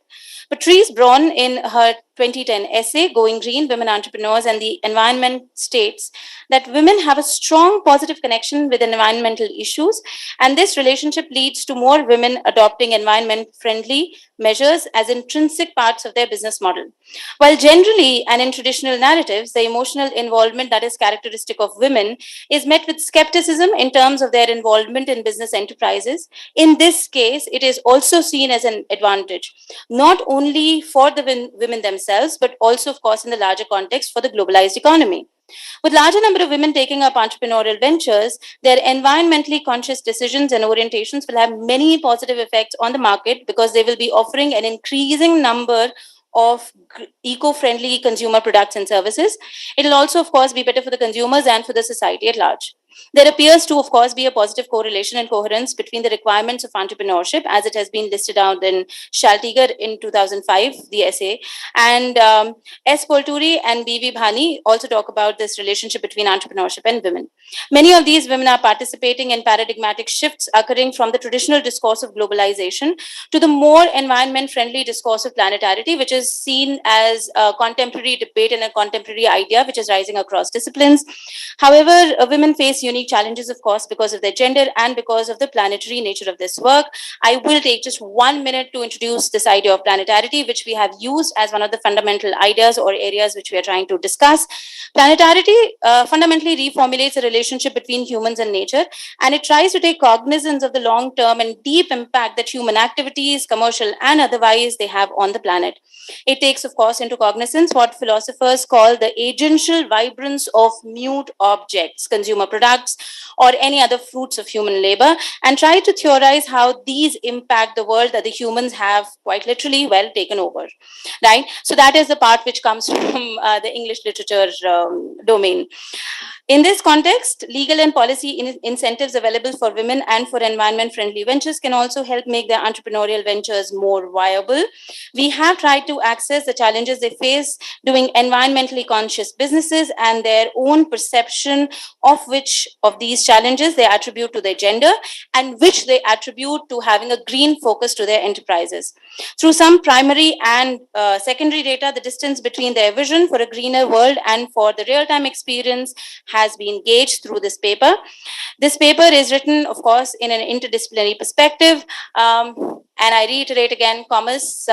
Patrice Braun, in her 2010 essay, Going Green, Women Entrepreneurs and the Environment, states that women have a strong positive connection with environmental issues, and this relationship leads to more women adopting environment-friendly measures as intrinsic parts of their business model. While generally, and in traditional narratives, the emotional involvement that is characteristic of women is met with skepticism in terms of their involvement in business enterprises, in this case, it is also seen as an advantage, not only for the women themselves, but also, of course, in the larger context for the globalized economy. With larger number of women taking up entrepreneurial ventures, their environmentally conscious decisions and orientations will have many positive effects on the market because they will be offering an increasing number of eco-friendly consumer products and services. It will also, of course, be better for the consumers and for the society at large. There appears to, of course, be a positive correlation and coherence between the requirements of entrepreneurship, as it has been listed out in Shaltigar in 2005, the essay, and S. Polturi and B.V. Bhani also talk about this relationship between entrepreneurship and women. Many of these women are participating in paradigmatic shifts occurring from the traditional discourse of globalization to the more environment-friendly discourse of planetarity, which is seen as a contemporary debate and a contemporary idea which is rising across disciplines. However, women face unique challenges, of course, because of their gender and because of the planetary nature of this work. I will take just 1 minute to introduce this idea of planetarity, which we have used as one of the fundamental ideas or areas which we are trying to discuss. Planetarity fundamentally reformulates a relationship between humans and nature, and it tries to take cognizance of the long-term and deep impact that human activities, commercial and otherwise, they have on the planet. It takes, of course, into cognizance what philosophers call the agential vibrance of mute objects, consumer products, or any other fruits of human labor, and try to theorize how these impact the world that the humans have quite literally, well, taken over. Right? So that is the part which comes from the English literature domain. In this context, legal and policy incentives available for women and for environment-friendly ventures can also help make their entrepreneurial ventures more viable. We have tried to access the challenges they face doing environmentally conscious businesses and their own perception of which of these challenges they attribute to their gender and which they attribute to having a green focus to their enterprises. Through some primary and secondary data, the distance between their vision for a greener world and for the real-time experience has been gauged through this paper. This paper is written, of course, in an interdisciplinary perspective, and I reiterate again, commerce,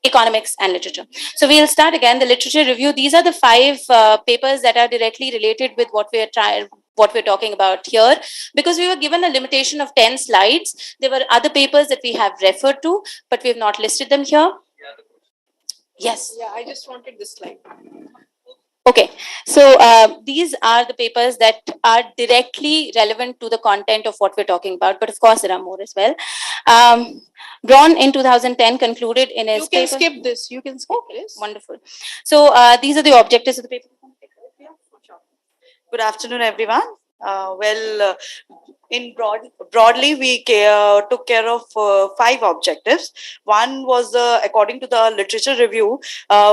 economics and literature. So we'll start again the literature review. These are the 5 papers that are directly related with what we're talking about here. Because we were given a limitation of 10 slides, there were other papers that we have referred to, but we have not listed them here. Yes. Yeah, I just wanted this slide. Okay, so these are the papers that are directly relevant to the content of what we're talking about, but of course there are more as well. Braun in 2010 concluded in his You can paper. skip this. You can skip this. Wonderful. So these are the objectives of the paper. Good afternoon, everyone. Broadly, we took care of 5 objectives. One was, according to the literature review,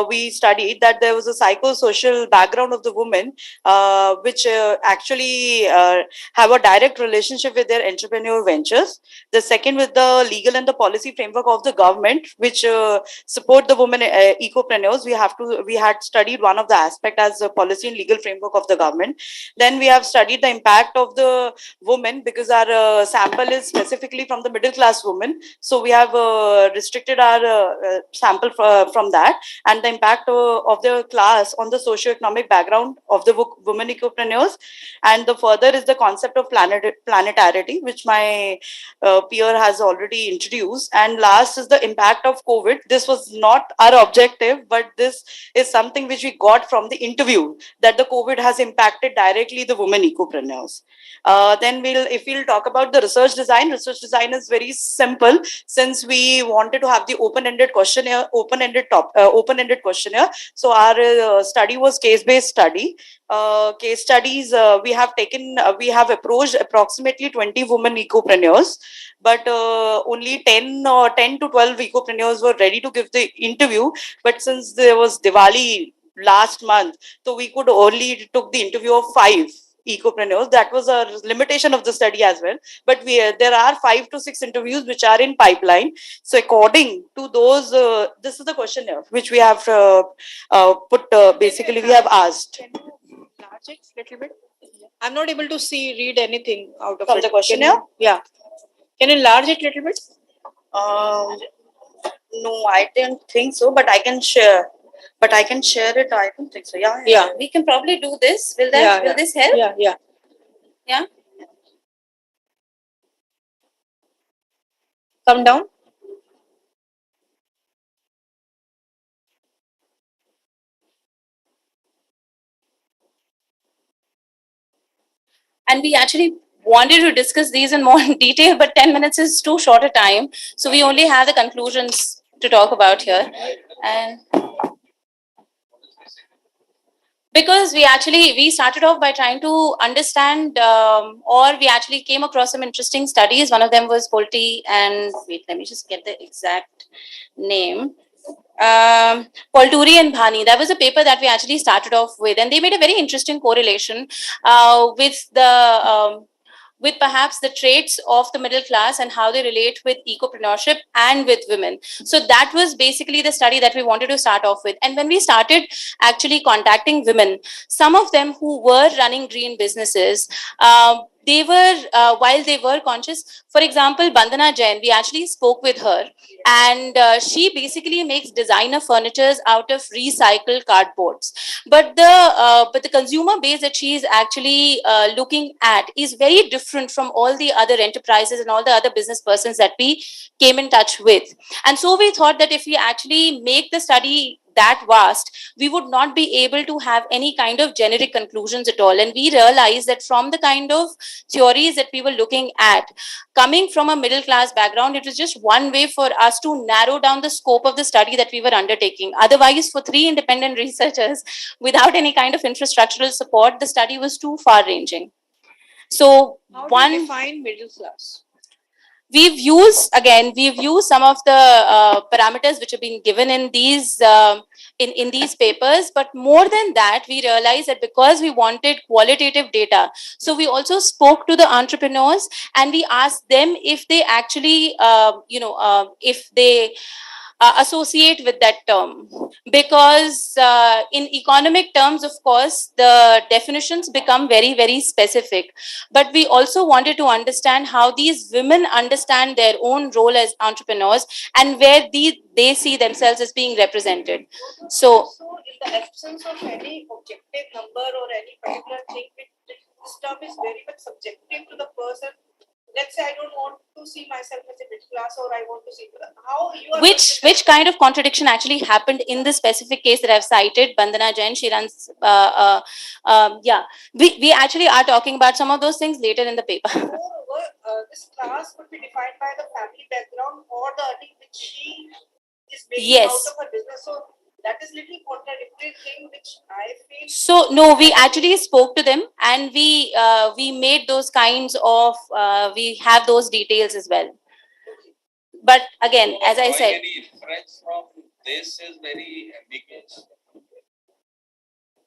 we studied that there was a psychosocial background of the women, which actually have a direct relationship with their entrepreneurial ventures. The second was the legal and the policy framework of the government, which support the women ecopreneurs. We had studied one of the aspect as the policy and legal framework of the government. Then we have studied the impact of the women, because our sample is specifically from the middle class women. So we have restricted our sample from that, and the impact of the class on the socio-economic background of the women ecopreneurs. And the further is the concept of planetarity, which my peer has already introduced. And last is the impact of COVID. This was not our objective, but this is something which we got from the interview, that the COVID has impacted directly the women ecopreneurs. Then if we'll talk about the research design is very simple, since we wanted to have the open-ended questionnaire. So our study was case-based study. Case studies, we have approached approximately 20 women ecopreneurs, but only 10 to 12 ecopreneurs were ready to give the interview. But since there was Diwali last month, so we could only took the interview of 5 ecopreneurs. That was a limitation of the study as well. But there are 5 to 6 interviews which are in pipeline. So according to those, this is the questionnaire which we have basically we have asked. Enlarge it little bit. I'm not able to read anything out of From it. the questionnaire? Yeah. Can you enlarge it little bit? No, I didn't think so, but I can share. But I can share it. I don't think so. Yeah. We can probably do this. Will this help? Yeah. Yeah. Come down. And we actually wanted to discuss these in more detail, but 10 minutes is too short a time. So we only have the conclusions to talk about here. And because we started off by trying to understand, or we actually came across some interesting studies. One of them was Polti and wait, let me just get the exact name. Polturi and Bhani. That was a paper that we actually started off with, and they made a very interesting correlation with perhaps the traits of the middle class and how they relate with ecopreneurship and with women. So that was basically the study that we wanted to start off with. And when we started actually contacting women, some of them who were running green businesses, they were, while they were conscious, for example, Bandana Jain, we actually spoke with her, and she basically makes designer furnitures out of recycled cardboards. But the consumer base that she is actually looking at is very different from all the other enterprises and all the other business persons that we came in touch with. And so we thought that if we actually make the study that vast, we would not be able to have any kind of generic conclusions at all. And we realized that from the kind of theories that we were looking at, coming from a middle class background, it was just one way for us to narrow down the scope of the study that we were undertaking. Otherwise, for three independent researchers without any kind of infrastructural support, the study was too far ranging. So How do you define middle class? we've used some of the parameters which have been given in these in these papers, but more than that, we realized that because we wanted qualitative data, so we also spoke to the entrepreneurs and we asked them if they actually if they associate with that term, because in economic terms, of course, the definitions become very, very specific. But we also wanted to understand how these women understand their own role as entrepreneurs and where they see themselves as being represented. So In the absence of any objective number or any particular thing, this term is very much subjective to the person. Let's say I don't want to see myself as a middle class, or I want to see how you are. which kind of contradiction actually happened in the specific case that I've cited, Bandana Jain? She runs. Yeah, we actually are talking about some of those things later in the paper. Moreover, this class could be defined by the family background or the earning which she is making Yes. out of her business. So that is little contradictory thing which I feel. So no, we actually spoke to them and we made those kinds of we have those details as well. But again, So as I drawing said, any inference from this is very ambiguous.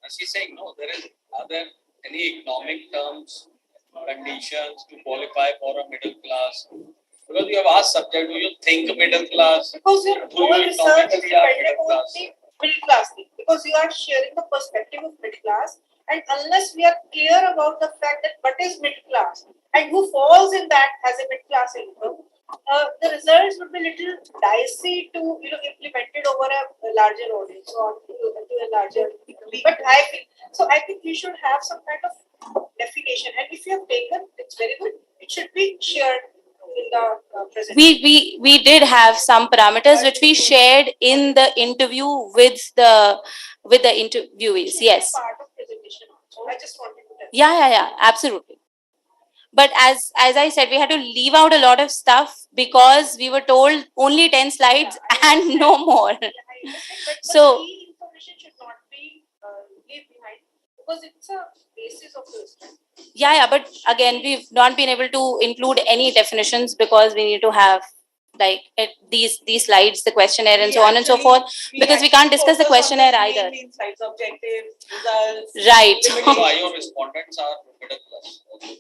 And she's saying no, there is other any economic terms, conditions to qualify for a middle class. Because you have asked subject, do you think middle class? Because your Do whole you research is economically are dependent middle on class? the middle class thing. Because you are sharing the perspective of middle class, and unless we are clear about the fact that what is middle class and who falls in that as a middle class income, the results would be little dicey to implement it over a larger audience or to a larger. But I think we should have some kind of definition, and if you have taken, it's very good. It should be shared in the presentation. we did have some parameters which we shared in the interview with the interviewees. Yes. Part of presentation also. I just wanted to tell. Yeah, absolutely. But as I said, we had to leave out a lot of stuff because we were told only 10 slides and no more. So Key information should not be leave behind because it's a basis of the study. yeah, but again, we've not been able to include any definitions because we need to have like these slides, the questionnaire, and so on and so forth, because we can't discuss the questionnaire either. Insights, objectives, results. Right. So are your respondents are middle class?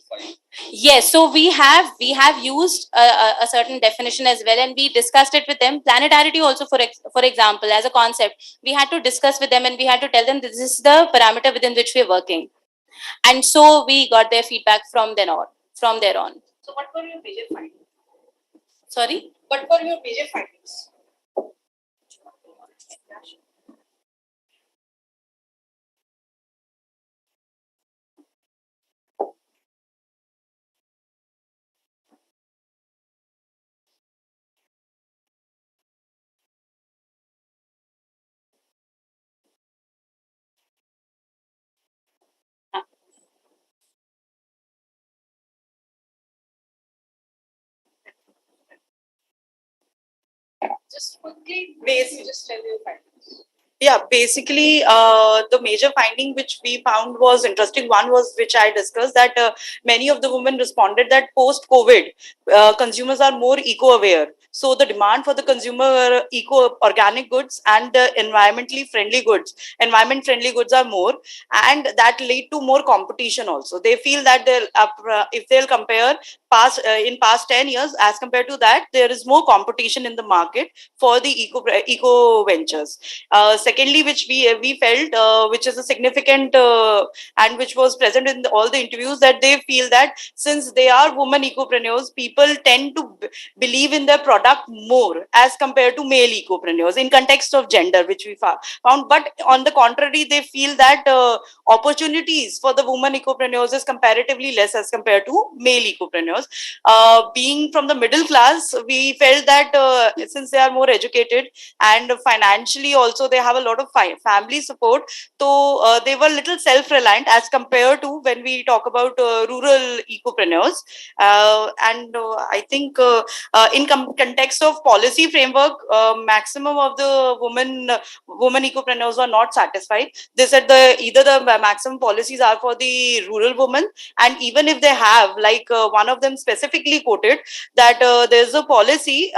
Fine. Yes, so we have used a certain definition as well, and we discussed it with them. Planetarity also, for example, as a concept, we had to discuss with them, and we had to tell them this is the parameter within which we are working, and so we got their feedback from then on. So what were your major findings? Sorry. What were your major findings? Just quickly, Basic. just tell your findings. Yeah, basically, the major finding which we found was interesting. One was which I discussed that many of the women responded that post COVID, consumers are more eco aware. So the demand for the consumer eco organic goods and environment friendly goods are more, and that lead to more competition. Also, they feel that if they'll compare in past 10 years as compared to that, there is more competition in the market for the eco ventures. Secondly, which we felt, which is a significant and which was present in all the interviews, that they feel that since they are women ecopreneurs, people tend to believe in their product more as compared to male ecopreneurs in context of gender, which we found. But on the contrary, they feel that opportunities for the women ecopreneurs is comparatively less as compared to male ecopreneurs. Being from the middle class, we felt that since they are more educated and financially also they have a lot of family support, so they were little self-reliant as compared to when we talk about rural ecopreneurs. And I think in context of policy framework, maximum of the women ecopreneurs are not satisfied. They said either the maximum policies are for the rural women, and even if they have, like one of them specifically quoted that there's a policy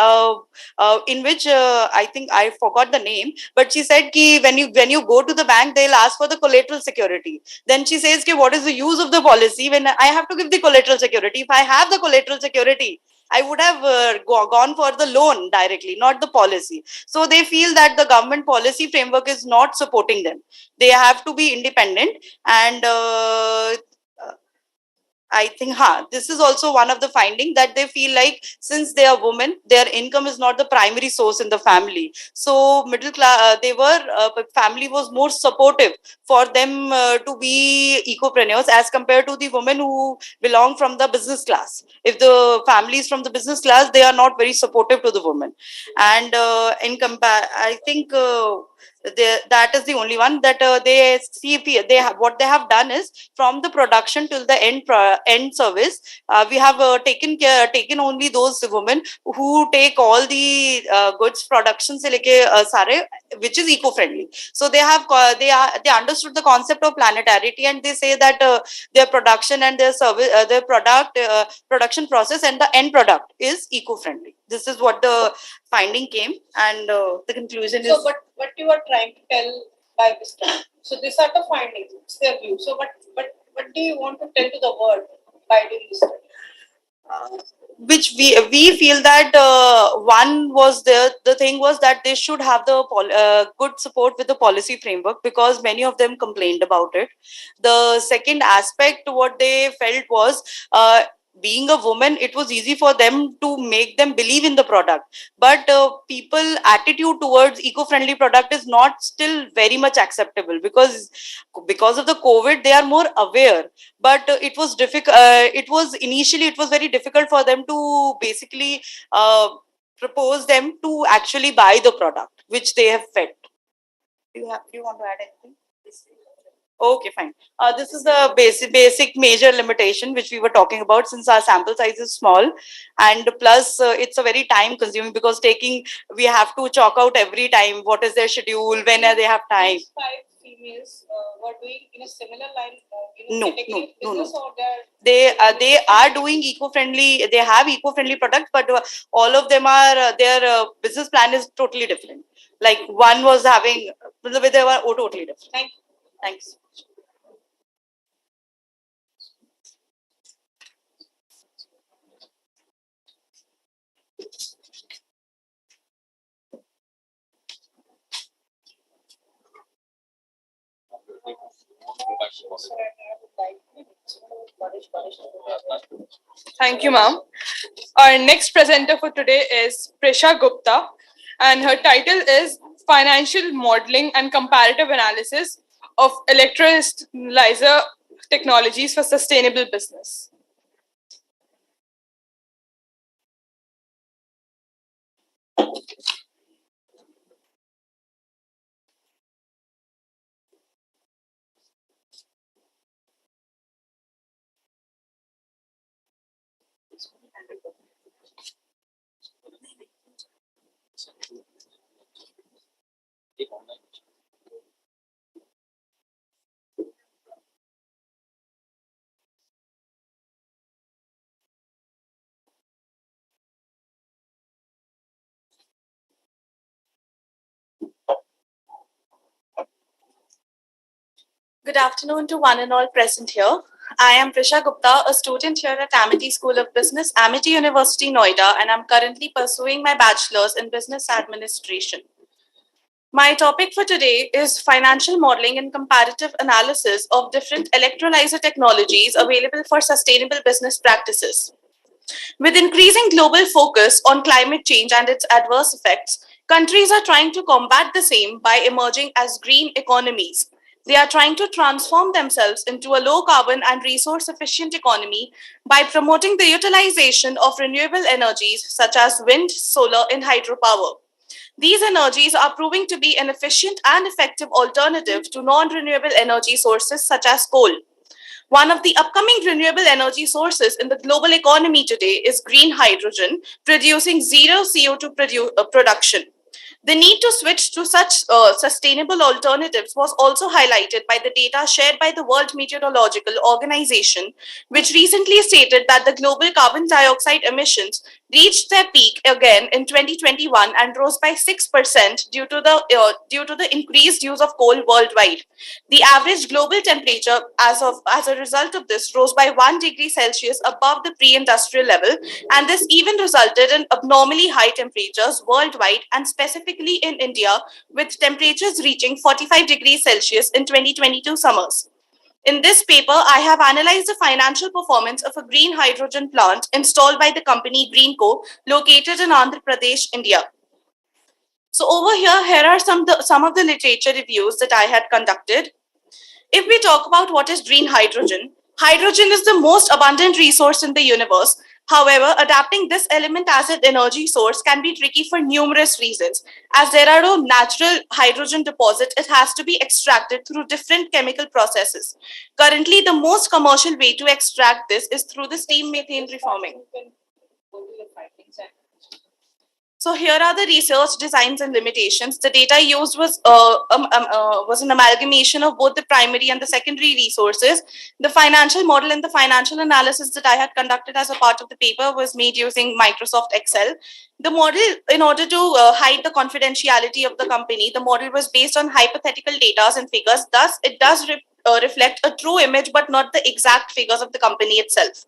in which I think I forgot the name, but she said ki when you go to the bank, they'll ask for the collateral security. Then she says ki what is the use of the policy when I have to give the collateral security? If I have the collateral security, I would have gone for the loan directly, not the policy. So they feel that the government policy framework is not supporting them. They have to be independent, and I think this is also one of the finding, that they feel like since they are women, their income is not the primary source in the family. So middle class, but family was more supportive for them to be ecopreneurs as compared to the women who belong from the business class. If the family is from the business class, they are not very supportive to the women. And I think. That is the only one that they see. What they have done is from the production till the end service. We have taken only those women who take all the goods production se leke sare, which is eco friendly. So they understood the concept of planetarity, and they say that their production and their service, their production process and the end product is eco friendly. This is what the finding came, and the conclusion So, is. what you are trying to tell by this term? So, these are the findings. It's their view. So, what do you want to tell to the world by doing this study? Which we feel that one was the thing was that they should have the good support with the policy framework, because many of them complained about it. The second aspect what they felt was being a woman, it was easy for them to make them believe in the product, but people attitude towards eco-friendly product is not still very much acceptable, because of the COVID they are more aware. But it was difficult, it was very difficult for them to basically propose them to actually buy the product which they have felt. Do you want to add anything? Okay, fine. This is the basic major limitation which we were talking about, since our sample size is small, and plus it's a very time consuming, because we have to chalk out every time what is their schedule, when they have time. These 5 females were doing in a similar line, No, category no, business, no. or They are doing eco-friendly. They have eco-friendly products, but all of them are their business plan is totally different. Like one was having, they were totally different. Thanks. Thank you, ma'am. Our next presenter for today is Prisha Gupta, and her title is Financial Modeling and Comparative Analysis of Electrolyzer Technologies for Sustainable Business. Good afternoon to one and all present here. I am Prisha Gupta, a student here at Amity School of Business, Amity University, Noida, and I'm currently pursuing my bachelor's in business administration. My topic for today is financial modeling and comparative analysis of different electrolyzer technologies available for sustainable business practices. With increasing global focus on climate change and its adverse effects, countries are trying to combat the same by emerging as green economies. They are trying to transform themselves into a low carbon and resource efficient economy by promoting the utilization of renewable energies such as wind, solar, and hydropower. These energies are proving to be an efficient and effective alternative to non renewable energy sources such as coal. One of the upcoming renewable energy sources in the global economy today is green hydrogen, producing zero CO2 production. The need to switch to such sustainable alternatives was also highlighted by the data shared by the World Meteorological Organization, which recently stated that the global carbon dioxide emissions reached their peak again in 2021 and rose by 6% due to the increased use of coal worldwide. The average global temperature as a result of this rose by 1 degree Celsius above the pre-industrial level, and this even resulted in abnormally high temperatures worldwide and specifically in India, with temperatures reaching 45 degrees Celsius in 2022 summers. In this paper, I have analyzed the financial performance of a green hydrogen plant installed by the company Greenco, located in Andhra Pradesh, India. So over here are some of the literature reviews that I had conducted. If we talk about what is green hydrogen, hydrogen is the most abundant resource in the universe. However, adapting this element as an energy source can be tricky for numerous reasons. As there are no natural hydrogen deposits, it has to be extracted through different chemical processes. Currently, the most commercial way to extract this is through the steam methane reforming. So here are the research designs and limitations. The data used was an amalgamation of both the primary and the secondary resources. The financial model and the financial analysis that I had conducted as a part of the paper was made using Microsoft Excel. The model, in order to hide the confidentiality of the company, the model was based on hypothetical data and figures. Thus, it does reflect a true image, but not the exact figures of the company itself.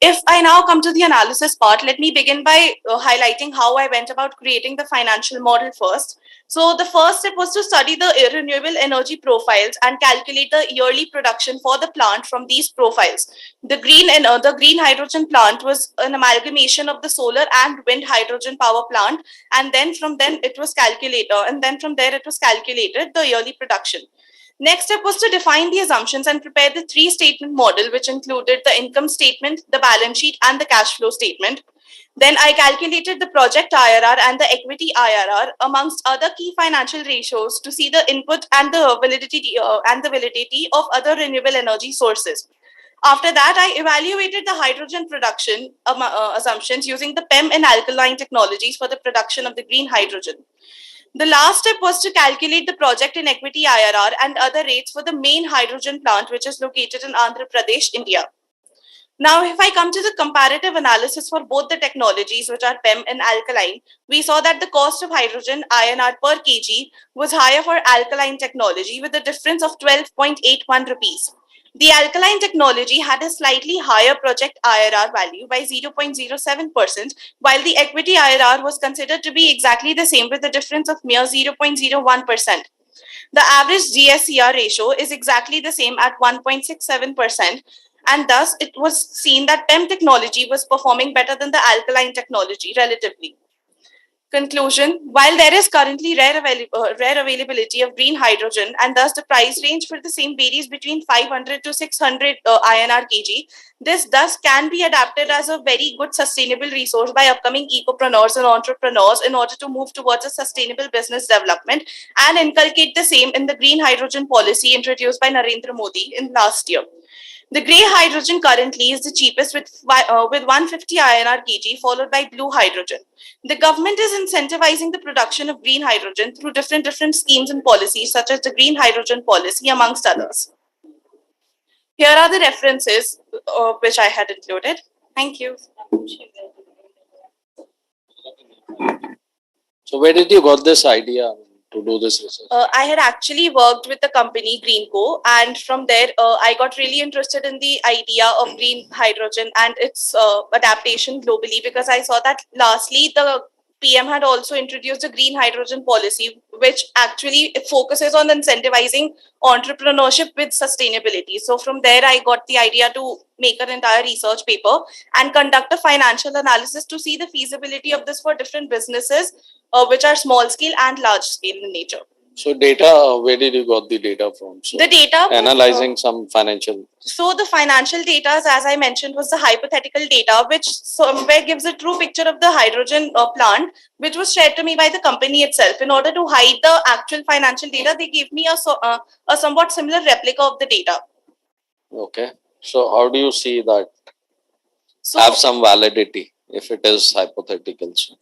If I now come to the analysis part, let me begin by highlighting how I went about creating the financial model first. So the first step was to study the renewable energy profiles and calculate the yearly production for the plant from these profiles. The green hydrogen plant was an amalgamation of the solar and wind hydrogen power plant, and then from there it was calculated the yearly production. Next step was to define the assumptions and prepare the three-statement model, which included the income statement, the balance sheet, and the cash flow statement. Then I calculated the project IRR and the equity IRR, amongst other key financial ratios, to see the input and the validity of other renewable energy sources. After that, I evaluated the hydrogen production assumptions using the PEM and alkaline technologies for the production of the green hydrogen. The last step was to calculate the project in equity IRR and other rates for the main hydrogen plant, which is located in Andhra Pradesh, India. Now, if I come to the comparative analysis for both the technologies, which are PEM and alkaline, we saw that the cost of hydrogen INR per kg was higher for alkaline technology with a difference of 12.81 rupees. The alkaline technology had a slightly higher project IRR value by 0.07%, while the equity IRR was considered to be exactly the same with a difference of mere 0.01%. The average DSCR ratio is exactly the same at 1.67%, and thus it was seen that PEM technology was performing better than the alkaline technology relatively. Conclusion: while there is currently rare availability of green hydrogen, and thus the price range for the same varies between 500 to 600 INR kg, this thus can be adapted as a very good sustainable resource by upcoming ecopreneurs and entrepreneurs in order to move towards a sustainable business development and inculcate the same in the green hydrogen policy introduced by Narendra Modi in last year. The grey hydrogen currently is the cheapest with 150 INR kg, followed by blue hydrogen. The government is incentivizing the production of green hydrogen through different schemes and policies, such as the green hydrogen policy, amongst others. Here are the references which I had included. Thank you. So where did you got this idea to do this research? I had actually worked with the company Greenco, and from there I got really interested in the idea of green hydrogen and its adaptation globally, because I saw that lastly the PM had also introduced a green hydrogen policy, which actually focuses on incentivizing entrepreneurship with sustainability. So from there, I got the idea to make an entire research paper and conduct a financial analysis to see the feasibility of this for different businesses, which are small scale and large scale in nature. So data, where did you got the data from? So The data was, analyzing some financial. So the financial data, as I mentioned, was the hypothetical data, which somewhere gives a true picture of the hydrogen plant, which was shared to me by the company itself. In order to hide the actual financial data, they gave me a somewhat similar replica of the data. Okay. So how do you see that So, have some validity if it is hypothetical? So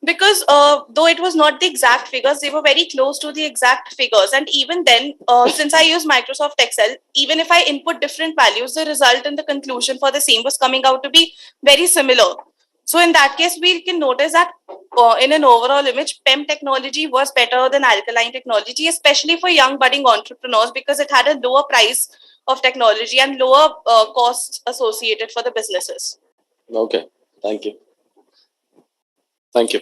because though it was not the exact figures, they were very close to the exact figures, and even then since I use Microsoft Excel, even if I input different values, the result and the conclusion for the same was coming out to be very similar. So in that case, we can notice that in an overall image, PEM technology was better than alkaline technology, especially for young budding entrepreneurs, because it had a lower price of technology and lower costs associated for the businesses. okay, thank you. Thank you.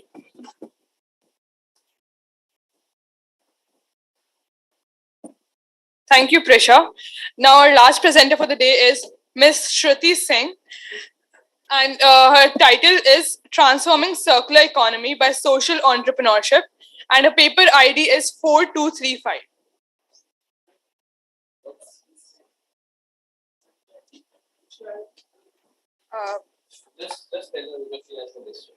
Thank you, Prisha. Now our last presenter for the day is Ms. Shruti Singh, and her title is Transforming Circular Economy by Social Entrepreneurship, and her paper ID is 4235. Just tell her what she has for this.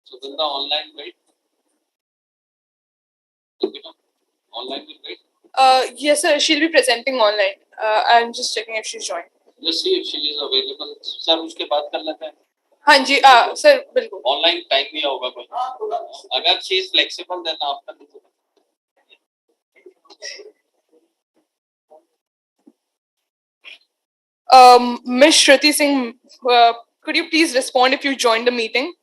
So will the online wait? Online will wait? Yes, sir. She'll be presenting online. I'm just checking if she's joined. Just see if she is available. Sir, उसके बाद कर लेते हैं. हाँ जी, sir बिल्कुल. Online time दिया होगा कोई. अगर she is flexible, then आप कर लीजिए. Ms. Shruti Singh, could you please respond if you joined the meeting?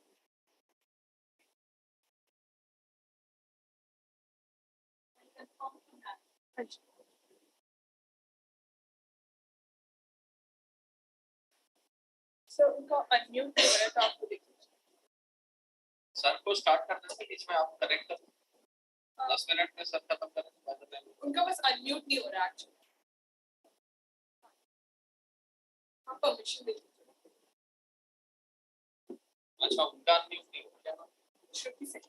Sir उनका अनम्यूट नहीं हो रहा था, आपको देखिए. सर को स्टार्ट करने से बीच में आप करेक्ट कर 10 मिनट में सर खत्म करें. उनका बस अनम्यूट नहीं हो रहा एक्चुअली. आप परमिशन दे दीजिए. अच्छा, उनका अनम्यूट नहीं हो क्या? श्रुति से.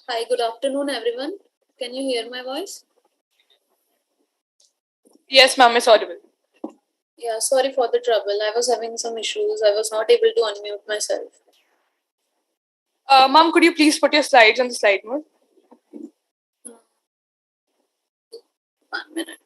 Hi, good afternoon, everyone. Can you hear my voice? Yes, ma'am, it's audible. Yeah, sorry for the trouble. I was having some issues. I was not able to unmute myself. Ma'am, could you please put your slides on the slide mode? 1 minute.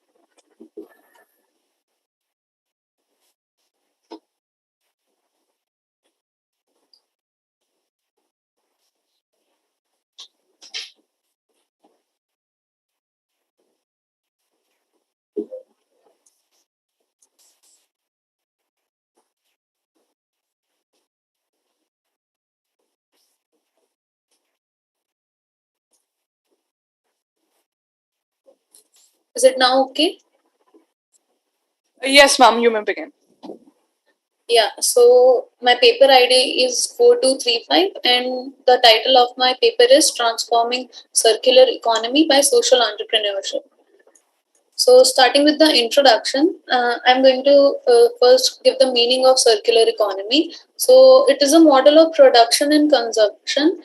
Is it now okay? Yes, ma'am, you may begin. Yeah, so my paper ID is 4235 and the title of my paper is Transforming Circular Economy by Social Entrepreneurship. So, starting with the introduction, I'm going to first give the meaning of circular economy. So, it is a model of production and consumption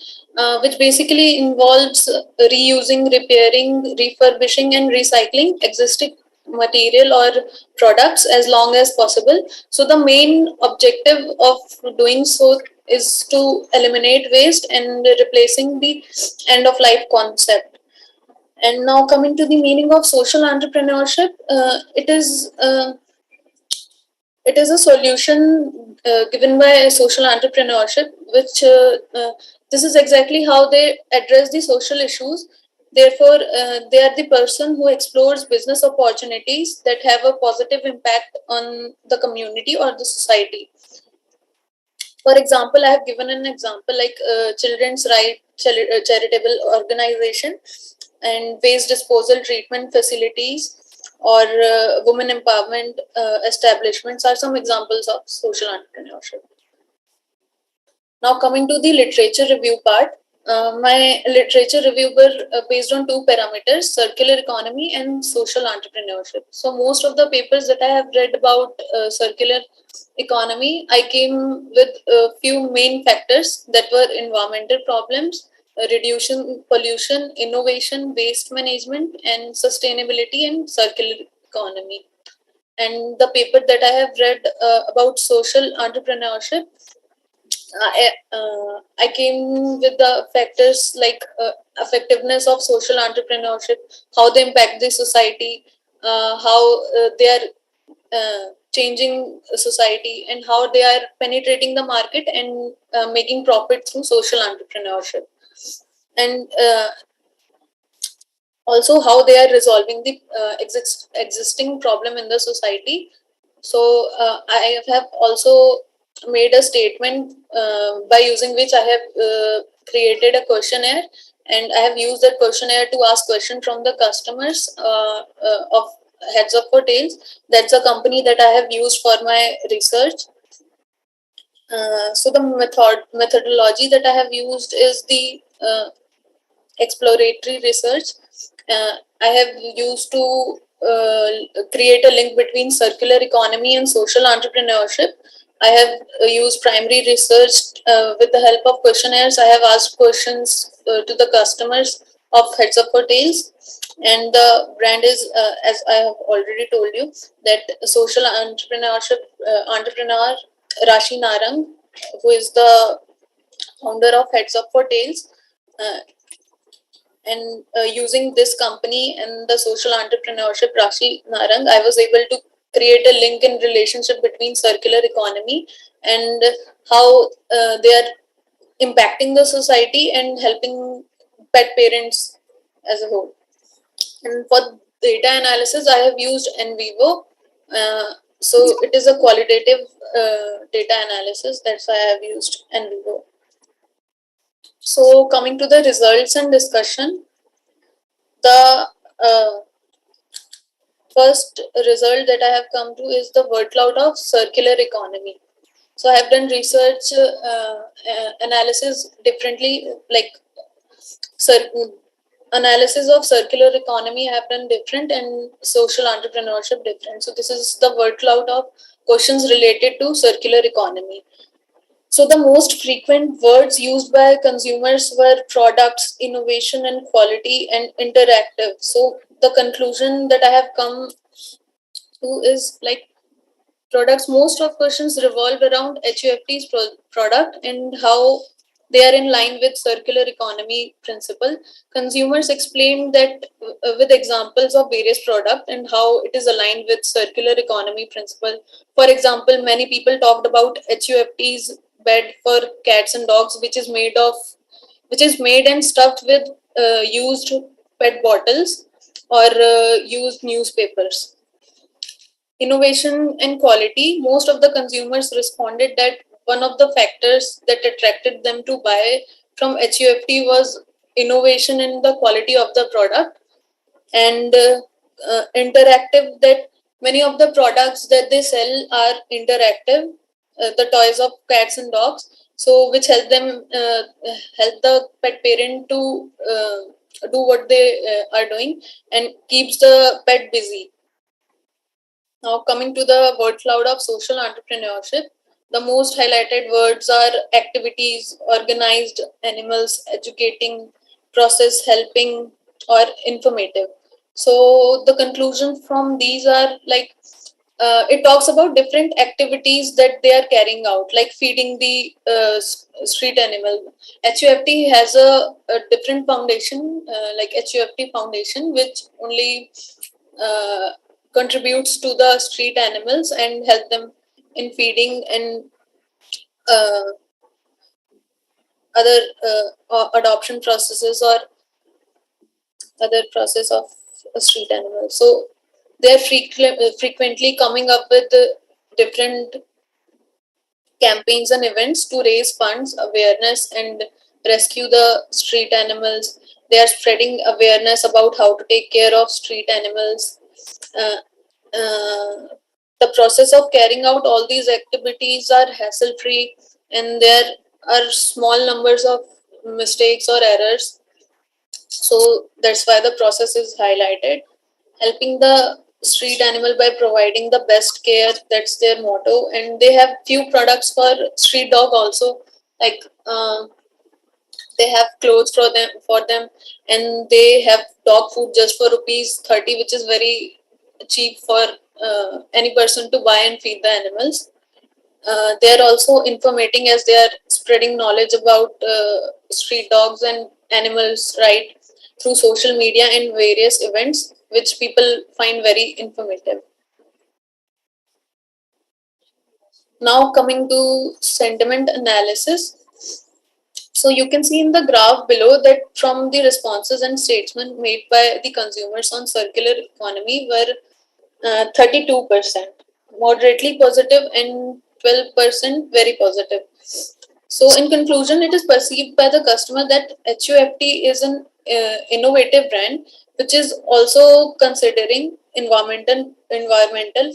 which basically involves reusing, repairing, refurbishing, and recycling existing material or products as long as possible. So, the main objective of doing so is to eliminate waste and replacing the end of life concept. And now coming to the meaning of social entrepreneurship, it is a solution given by social entrepreneurship, which this is exactly how they address the social issues. Therefore, they are the person who explores business opportunities that have a positive impact on the community or the society. For example, I have given an example like children's right charitable organization and waste disposal treatment facilities or women empowerment establishments are some examples of social entrepreneurship. Now coming to the literature review part, my literature review were based on two parameters, circular economy and social entrepreneurship. So most of the papers that I have read about circular economy, I came with a few main factors that were environmental problems, reducing pollution, innovation, waste management, and sustainability and circular economy. And the paper that I have read about social entrepreneurship, I came with the factors like effectiveness of social entrepreneurship, how they impact the society, how they are changing society, and how they are penetrating the market and making profit through social entrepreneurship. And also how they are resolving the existing problem in the society. So I have also made a statement by using which I have created a questionnaire, and I have used that questionnaire to ask questions from the customers of Heads Up for Tails. That's a company that I have used for my research. So the methodology that I have used is the exploratory research. I have used to create a link between circular economy and social entrepreneurship. I have used primary research with the help of questionnaires. I have asked questions to the customers of Heads Up for Tails. And the brand is, as I have already told you, that social entrepreneurship entrepreneur Rashi Narang, who is the founder of Heads Up for Tails, and using this company and the social entrepreneurship Rashi Narang, I was able to create a link in relationship between circular economy and how they are impacting the society and helping pet parents as a whole. And for data analysis, I have used NVivo. So it is a qualitative data analysis. That's why I have used NVivo. So coming to the results and discussion, the first result that I have come to is the word cloud of circular economy. So I have done research analysis differently, like analysis of circular economy I have done different and social entrepreneurship different. So this is the word cloud of questions related to circular economy. So the most frequent words used by consumers were products, innovation and quality, and interactive. So the conclusion that I have come to is like products. Most of questions revolve around HUFT's product and how they are in line with circular economy principle. Consumers explain that with examples of various products and how it is aligned with circular economy principle. For example, many people talked about HUFT's bed for cats and dogs, which is made and stuffed with used pet bottles or used newspapers. Innovation and quality, most of the consumers responded that one of the factors that attracted them to buy from HUFT was innovation in the quality of the product, and interactive, that many of the products that they sell are interactive, the toys of cats and dogs, so which help them help the pet parent to do what they are doing and keeps the pet busy. Now, coming to the word cloud of social entrepreneurship, the most highlighted words are activities, organized, animals, educating, process, helping, or informative. So, the conclusion from these are like it talks about different activities that they are carrying out, like feeding the street animal. HUFT has a different foundation, like HUFT Foundation, which only uh, contributes to the street animals and help them in feeding and uh, other adoption processes or other process of a street animal. So they're frequently coming up with different campaigns and events to raise funds, awareness, and rescue the street animals. They are spreading awareness about how to take care of street animals. Uh, the process of carrying out all these activities are hassle free, and there are small numbers of mistakes or errors. So that's why the process is highlighted. Helping the street animal by providing the best care, that's their motto. And they have few products for street dog also, like they have clothes for them, and they have dog food just for rupees 30, which is very cheap for any person to buy and feed the animals. They are also informating as they are spreading knowledge about street dogs and animals, right, through social media and various events, which people find very informative. Now, coming to sentiment analysis. So, you can see in the graph below that from the responses and statements made by the consumers on circular economy were 32%, moderately positive, and 12% very positive. So, in conclusion, it is perceived by the customer that HUFT is an innovative brand which is also considering environmental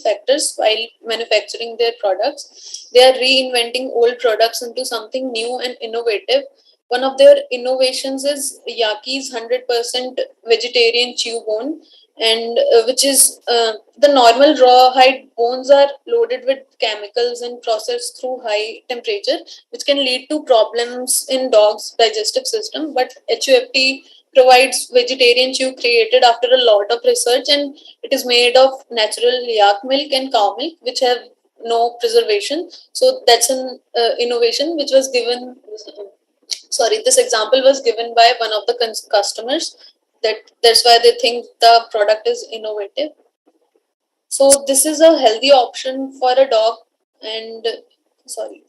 factors while manufacturing their products. They are reinventing old products into something new and innovative. One of their innovations is Yaki's 100% vegetarian chew bone, and which is the normal rawhide bones are loaded with chemicals and processed through high temperature, which can lead to problems in dogs digestive system. But HUFT provides vegetarian chew created after a lot of research, and it is made of natural yak milk and cow milk, which have no preservation. So that's an innovation which was given, sorry, this example was given by one of the customers, that's why they think the product is innovative. So this is a healthy option for a dog. And sorry,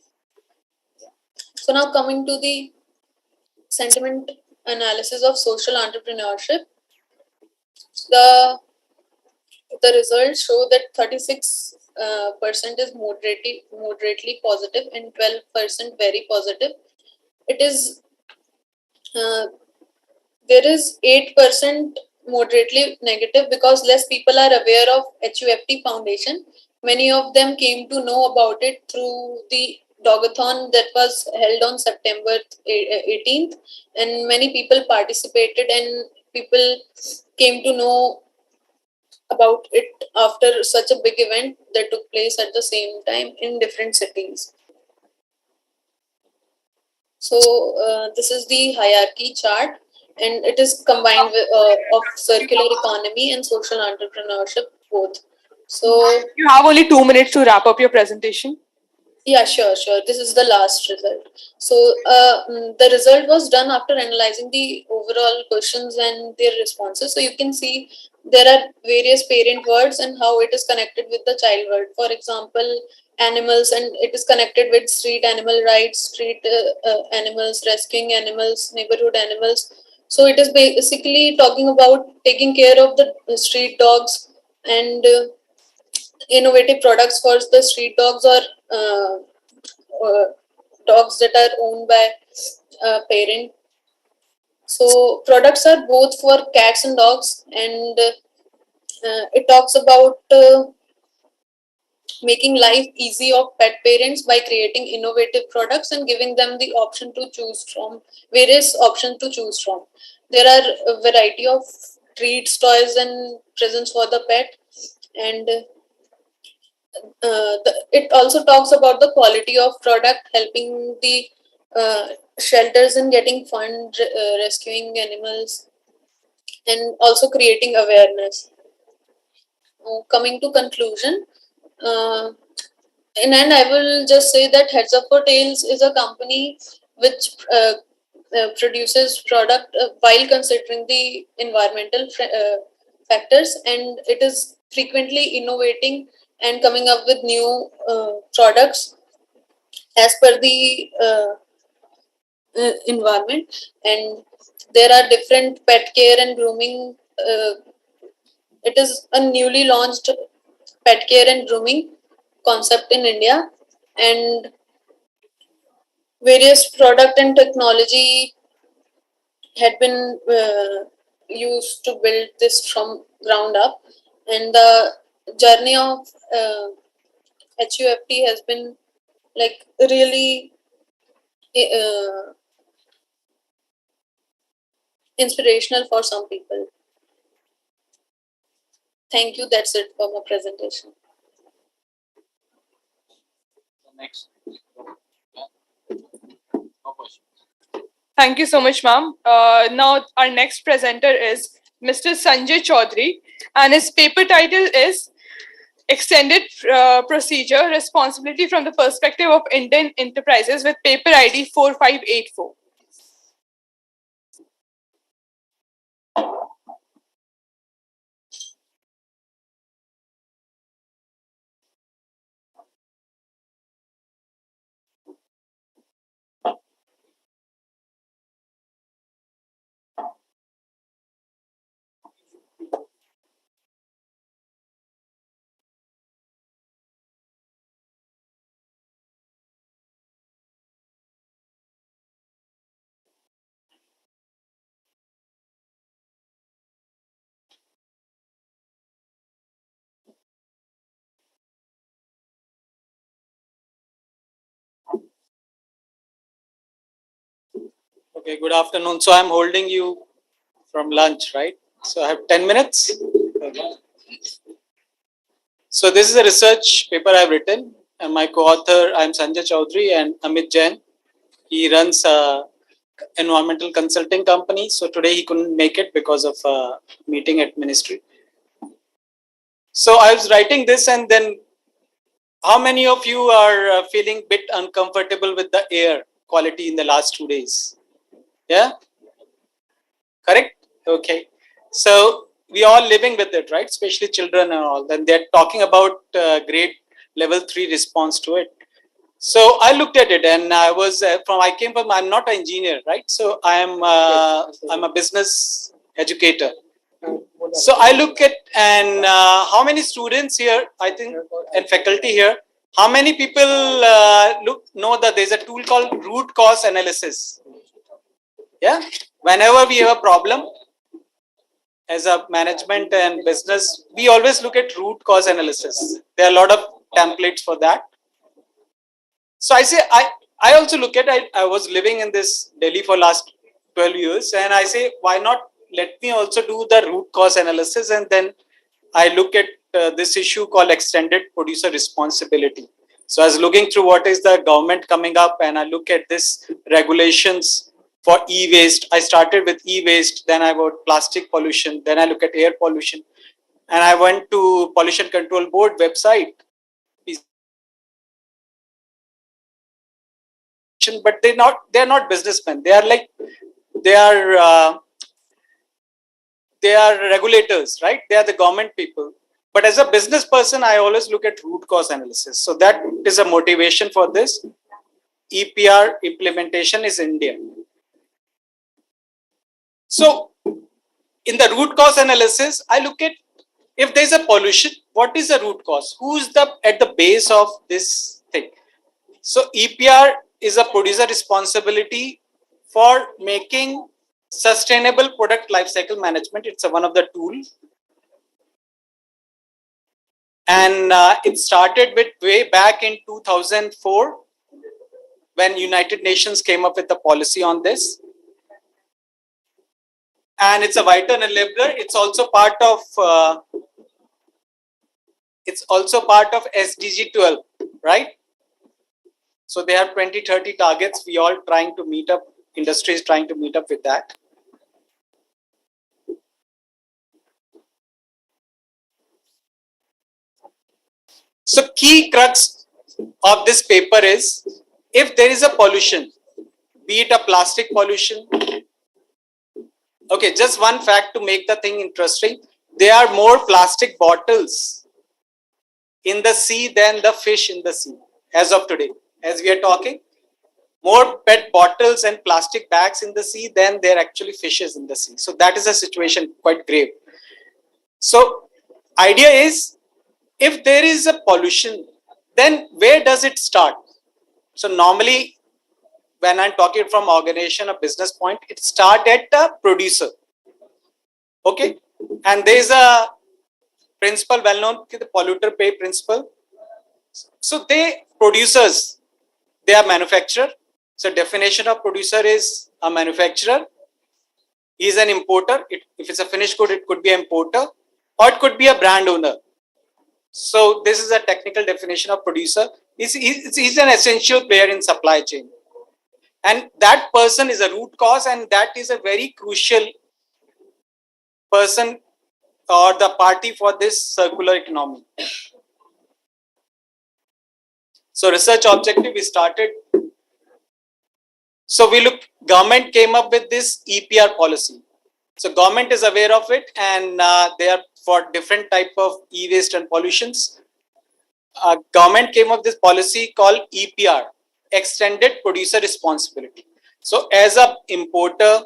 so now coming to the sentiment analysis of social entrepreneurship, the results show that 36 percent is moderately positive and 12% very positive. It is there is 8% moderately negative because less people are aware of HUFT Foundation. Many of them came to know about it through the dogathon that was held on September 18th, and many people participated, and people came to know about it after such a big event that took place at the same time in different cities. So this is the hierarchy chart, and it is combined with of circular economy and social entrepreneurship both. So you have only 2 minutes to wrap up your presentation. Yeah, sure. This is the last result. So the result was done after analyzing the overall questions and their responses. So you can see there are various parent words and how it is connected with the child word. For example, animals, and it is connected with street animal rights, street animals, rescuing animals, neighborhood animals. So it is basically talking about taking care of the street dogs and innovative products for the street dogs, or dogs that are owned by a parent. So products are both for cats and dogs, and it talks about making life easy of pet parents by creating innovative products and giving them the option to choose from, various options to choose from. There are a variety of treats, toys, and presents for the pet, and it also talks about the quality of product, helping the shelters in getting fund, rescuing animals, and also creating awareness. Coming to conclusion, in end, I will just say that Heads Up for Tails is a company which produces product while considering the environmental factors, and it is frequently innovating and coming up with new products as per the environment. And there are different pet care and grooming. It is a newly launched pet care and grooming concept in India, and various product and technology had been used to build this from ground up, and the journey of HUFT has been like really inspirational for some people. Thank you. That's it for my presentation. Next. Thank you so much, ma'am. Now, our next presenter is Mr. Sanjay Chaudhary, and his paper title is Extended Procedure Responsibility from the Perspective of Indian Enterprises with paper ID 4584. Okay, good afternoon. So I'm holding you from lunch, right? So I have 10 minutes. Okay. So this is a research paper I've written, and my co-author, I'm Sanjay Chaudhary, and Amit Jain. He runs a environmental consulting company. So today he couldn't make it because of a meeting at ministry. So I was writing this, and then how many of you are feeling bit uncomfortable with the air quality in the last 2 days? Yeah? Correct? Okay. So we all living with it, right? Especially children and all. Then they're talking about grade level 3 response to it. So I looked at it, and I was I came from, I'm not an engineer, right? So I'm a business educator. So I look at, and how many students here, I think, and faculty here, how many people know that there's a tool called root cause analysis? Yeah. Whenever we have a problem as a management and business, we always look at root cause analysis. There are a lot of templates for that. So I say, I also look at, I was living in this Delhi for last 12 years, and I say, why not let me also do the root cause analysis? And then I look at this issue called extended producer responsibility. So I was looking through what is the government coming up, and I look at this regulations for e-waste. I started with e-waste, then I wrote plastic pollution, then I look at air pollution, and I went to Pollution Control Board website. But they're not businessmen. They are regulators, right? They are the government people. But as a business person, I always look at root cause analysis. So that is a motivation for this. EPR implementation is India. So in the root cause analysis, I look at, if there's a pollution, what is the root cause? Who's at the base of this thing? So EPR is a producer responsibility for making sustainable product lifecycle management. It's one of the tools. And it started with way back in 2004 when United Nations came up with a policy on this. and it's a vital enabler. It's also part of SDG 12, right? So they have 2030 targets. We all trying to meet up. Industry is trying to meet up with that. So key crux of this paper is, if there is a pollution, be it a plastic pollution. Okay, just one fact to make the thing interesting. There are more plastic bottles in the sea than the fish in the sea as of today. As we are talking, more PET bottles and plastic bags in the sea than there are actually fishes in the sea. So that is a situation quite grave. So idea is, if there is a pollution, then where does it start? So normally, when I'm talking from organization or business point, it starts at the producer. Okay, and there is a principle well known, the polluter pay principle. So they producers, they are manufacturer. So definition of producer is a manufacturer. He is an importer. If it's a finished good, it could be an importer, or it could be a brand owner. So this is a technical definition of producer. He's an essential player in supply chain. And that person is a root cause, and that is a very crucial person or the party for this circular economy. So research objective we started. So government came up with this EPR policy. So government is aware of it, and they are for different type of e-waste and pollutions. Government came up with this policy called EPR, Extended Producer Responsibility. So as a importer,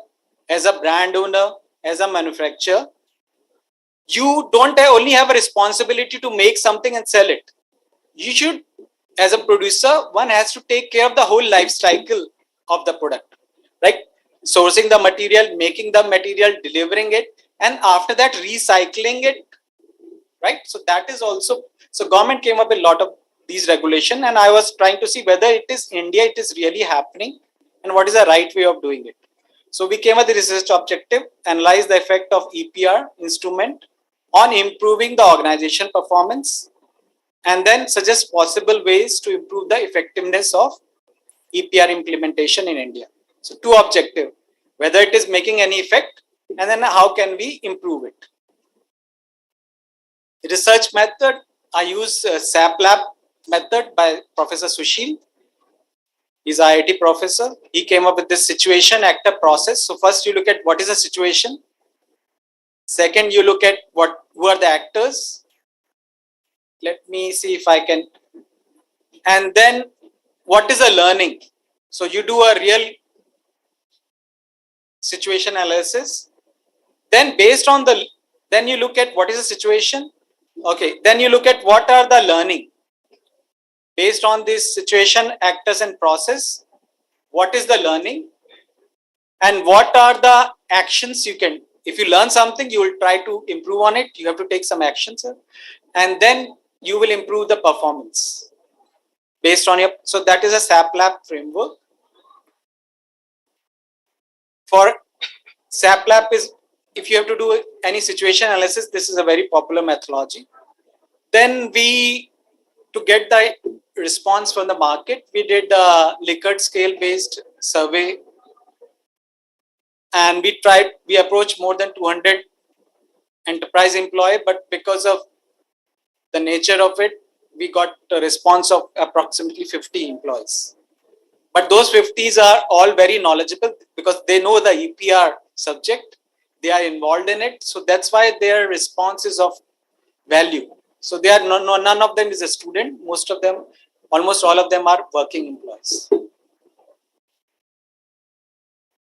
as a brand owner, as a manufacturer, you don't only have a responsibility to make something and sell it. You should, as a producer, one has to take care of the whole life cycle of the product, right? Sourcing the material, making the material, delivering it, and after that recycling it, right? So that is also, so government came up with a lot of these regulation, and I was trying to see whether it is India, it is really happening, and what is the right way of doing it. So we came up with the research objective, analyze the effect of EPR instrument on improving the organization performance, and then suggest possible ways to improve the effectiveness of EPR implementation in India. So two objectives, whether it is making any effect, and then how can we improve it. The research method, I use SAP lab method by Professor Sushil. He's an IIT professor. He came up with this situation actor process. So first you look at what is the situation. Second, you look at who are the actors. Let me see if I can. And then what is the learning? So you do a real situation analysis. Then based on then you look at what is the situation. Okay, then you look at what are the learning. Based on this situation, actors and process, what is the learning? And what are the actions you can, if you learn something, you will try to improve on it. You have to take some actions, and then you will improve the performance based on your, so that is a SAP lab framework. For SAP lab is, if you have to do any situation analysis, this is a very popular methodology. Then to get the response from the market, we did a Likert scale based survey, and we approached more than 200 enterprise employee, but because of the nature of it, we got a response of approximately 50 employees. But those 50s are all very knowledgeable because they know the EPR subject, they are involved in it. So that's why their response is of value. So they are none of them is a student. Most of them, almost all of them are working employees.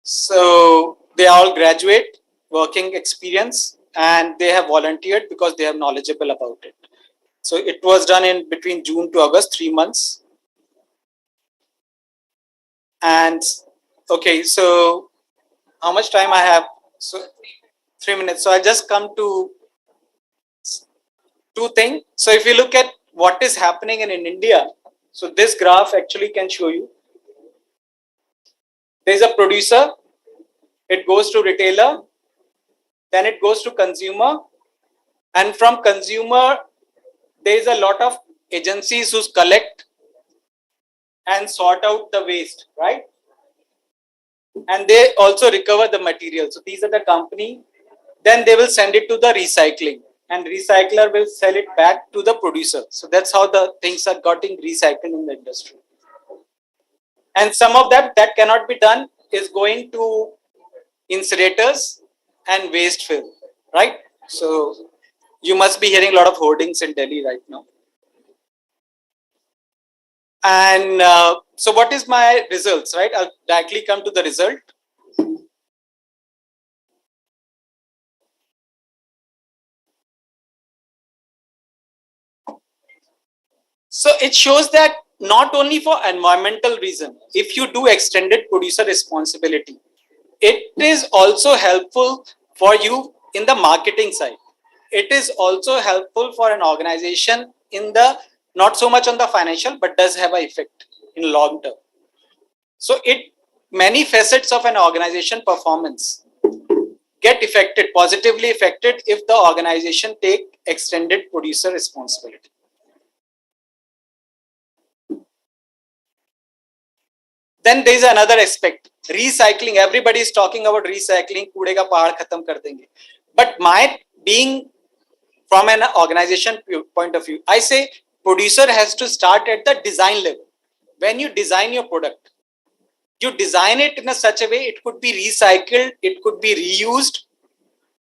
So they all graduate, working experience, and they have volunteered because they are knowledgeable about it. So it was done in between June to August, 3 months. And okay, so how much time I have? So 3 minutes. So I just come to two things. So if you look at what is happening in India, so this graph actually can show you. There is a producer, it goes to retailer, then it goes to consumer, and from consumer, there is a lot of agencies who collect and sort out the waste, right? And they also recover the material. So these are the company. Then they will send it to the recycling, and recycler will sell it back to the producer. So that's how the things are getting recycled in the industry. And some of that cannot be done is going to incinerators and waste fill, right? So you must be hearing a lot of hoardings in Delhi right now. And so what is my results, right? I'll directly come to the result. So it shows that not only for environmental reason, if you do extended producer responsibility, it is also helpful for you in the marketing side. It is also helpful for an organization in the, not so much on the financial, but does have an effect in long term. So many facets of an organization performance get affected, positively affected, if the organization take extended producer responsibility. Then there is another aspect, recycling. Everybody is talking about recycling, कूड़े का पहाड़ खत्म कर देंगे. But my being from an organization point of view, I say producer has to start at the design level. When you design your product, you design it in a such a way it could be recycled, it could be reused,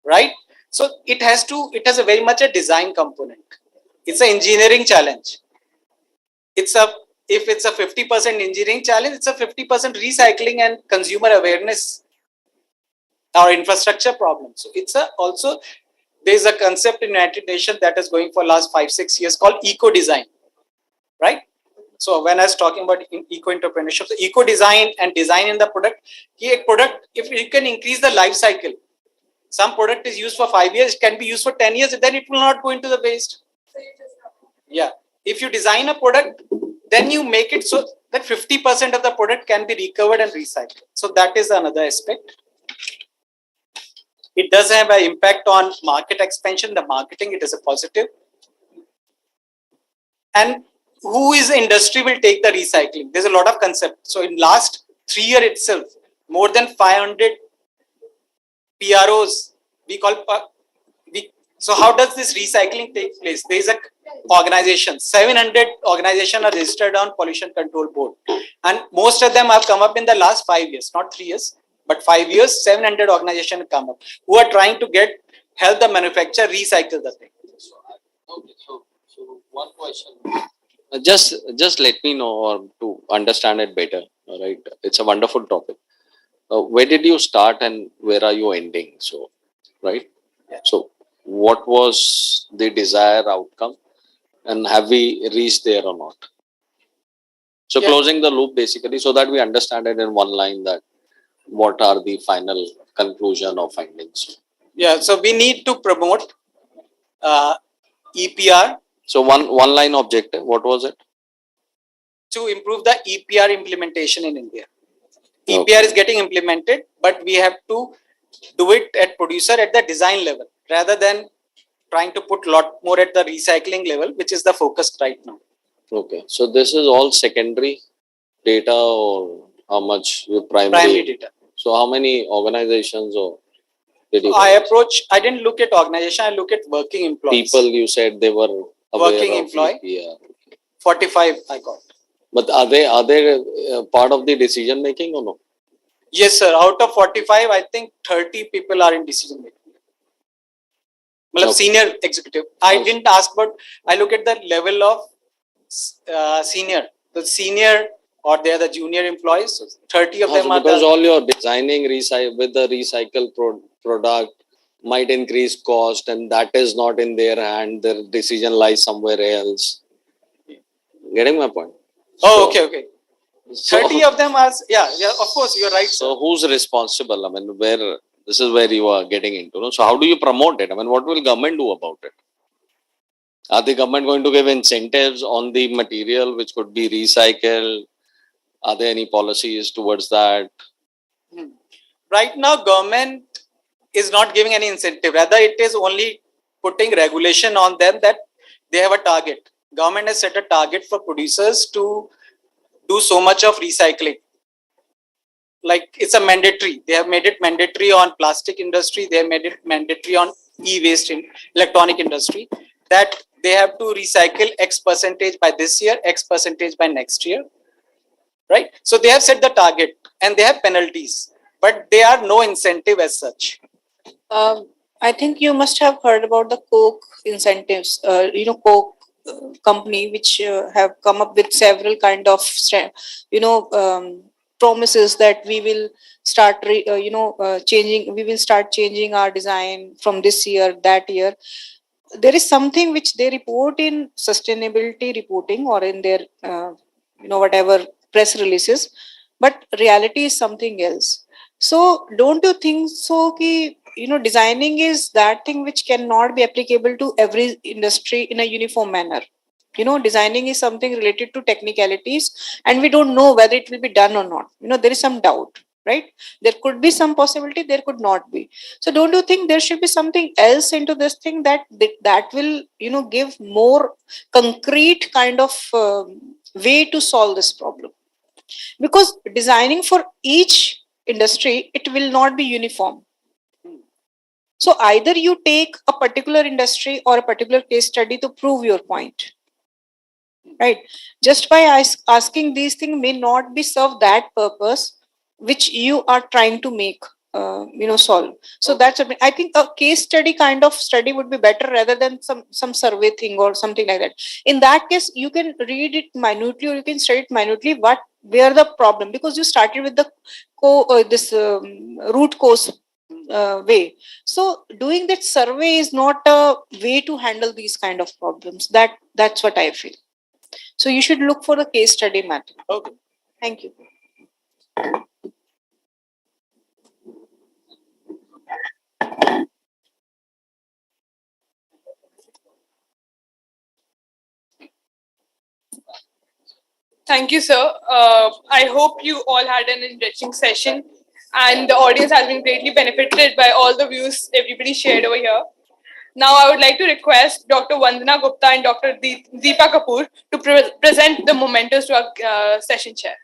right? So it has a very much a design component. It's an engineering challenge. If it's a 50% engineering challenge, it's a 50% recycling and consumer awareness or infrastructure problem. So there's a concept in United Nations that is going for last 5-6 years called eco design, right? So when I was talking about eco entrepreneurship, so eco design and design in the product, if you can increase the life cycle, some product is used for 5 years, it can be used for 10 years, then it will not go into the waste. Yeah. If you design a product, then you make it so that 50% of the product can be recovered and recycled. So that is another aspect. It does have an impact on market expansion, the marketing, it is a positive. And who is the industry will take the recycling? There's a lot of concept. So in last 3 years itself, more than 500 PROs, so how does this recycling take place? There is a organization, 700 organizations are registered on Pollution Control Board. And most of them have come up in the last 5 years, not 3 years, but 5 years, 700 organizations come up who are trying to help the manufacturer recycle the thing. Okay, so one question. Just let me know or to understand it better. All right, it's a wonderful topic. Where did you start and where are you ending? So, right. Yeah. So, what was the desired outcome, and have we reached there or not? So, closing the loop basically, so that we understand it in one line, that what are the final conclusion or findings? Yeah. So we need to promote EPR. So one line objective, what was it? To improve the EPR implementation in India. EPR is getting implemented, but we have to do it at producer at the design level rather than trying to put a lot more at the recycling level, which is the focus right now. Okay, so this is all secondary data, or how much you Primary data. So how many organizations or did you? I didn't look at organization, I look at working employees. People you said they were working employee. Yeah. 45 I got. But are they part of the decision making or no? Yes, sir. Out of 45, I think 30 people are in decision making. Okay. Senior executive. I didn't ask, but I look at the level of senior. The senior or they are the junior employees. So 30 of them are because all your designing with the recycled product might increase cost, and that is not in their hand. Their decision lies somewhere else. Getting my point? Oh, okay. 30 of them are, yeah, of course, you're right. So who's responsible? I mean, this is where you are getting into. No? So how do you promote it? I mean, what will government do about it? Are the government going to give incentives on the material which could be recycled? Are there any policies towards that? Right now, government is not giving any incentive. Rather, it is only putting regulation on them that they have a target. Government has set a target for producers to do so much of recycling. Like it's a mandatory. They have made it mandatory on plastic industry. They have made it mandatory on e-waste in electronic industry, that they have to recycle X percentage by this year, X percentage by next year. Right? So they have set the target and they have penalties, but there are no incentive as such. I think you must have heard about the Coke incentives. Coke company, which have come up with several kind of, promises that we will start, changing. We will start changing our design from this year, that year. There is something which they report in sustainability reporting or in their, whatever press releases, but reality is something else. So don't you think so? Designing is that thing which cannot be applicable to every industry in a uniform manner. Designing is something related to technicalities, and we don't know whether it will be done or not. There is some doubt, right? There could be some possibility, there could not be. So don't you think there should be something else into this thing that will give more concrete kind of way to solve this problem? Because designing for each industry, it will not be uniform. So either you take a particular industry or a particular case study to prove your point, right? Just by asking these things may not be serve that purpose which you are trying to make, solve. So that's I think a case study kind of study would be better rather than some survey thing or something like that. In that case, you can read it minutely or you can study it minutely where the problem, because you started with the this root cause way. So doing that survey is not a way to handle these kind of problems. That's what I feel. So you should look for the case study method. Okay. Thank you. Thank you, sir. I hope you all had an enriching session and the audience has been greatly benefited by all the views everybody shared over here. Now, I would like to request Dr. Vandana Gupta and Dr. Deepa Kapoor to present the mementos to our session chair.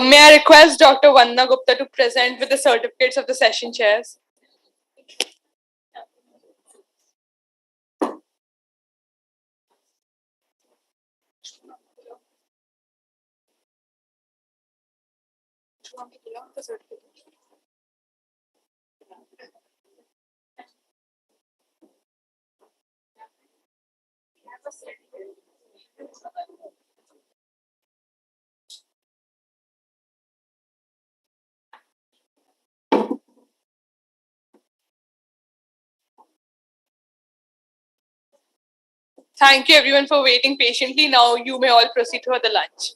May I request Dr. Vandana Gupta to present with the certificates of the session chairs? Thank you everyone for waiting patiently. Now you may all proceed for the lunch.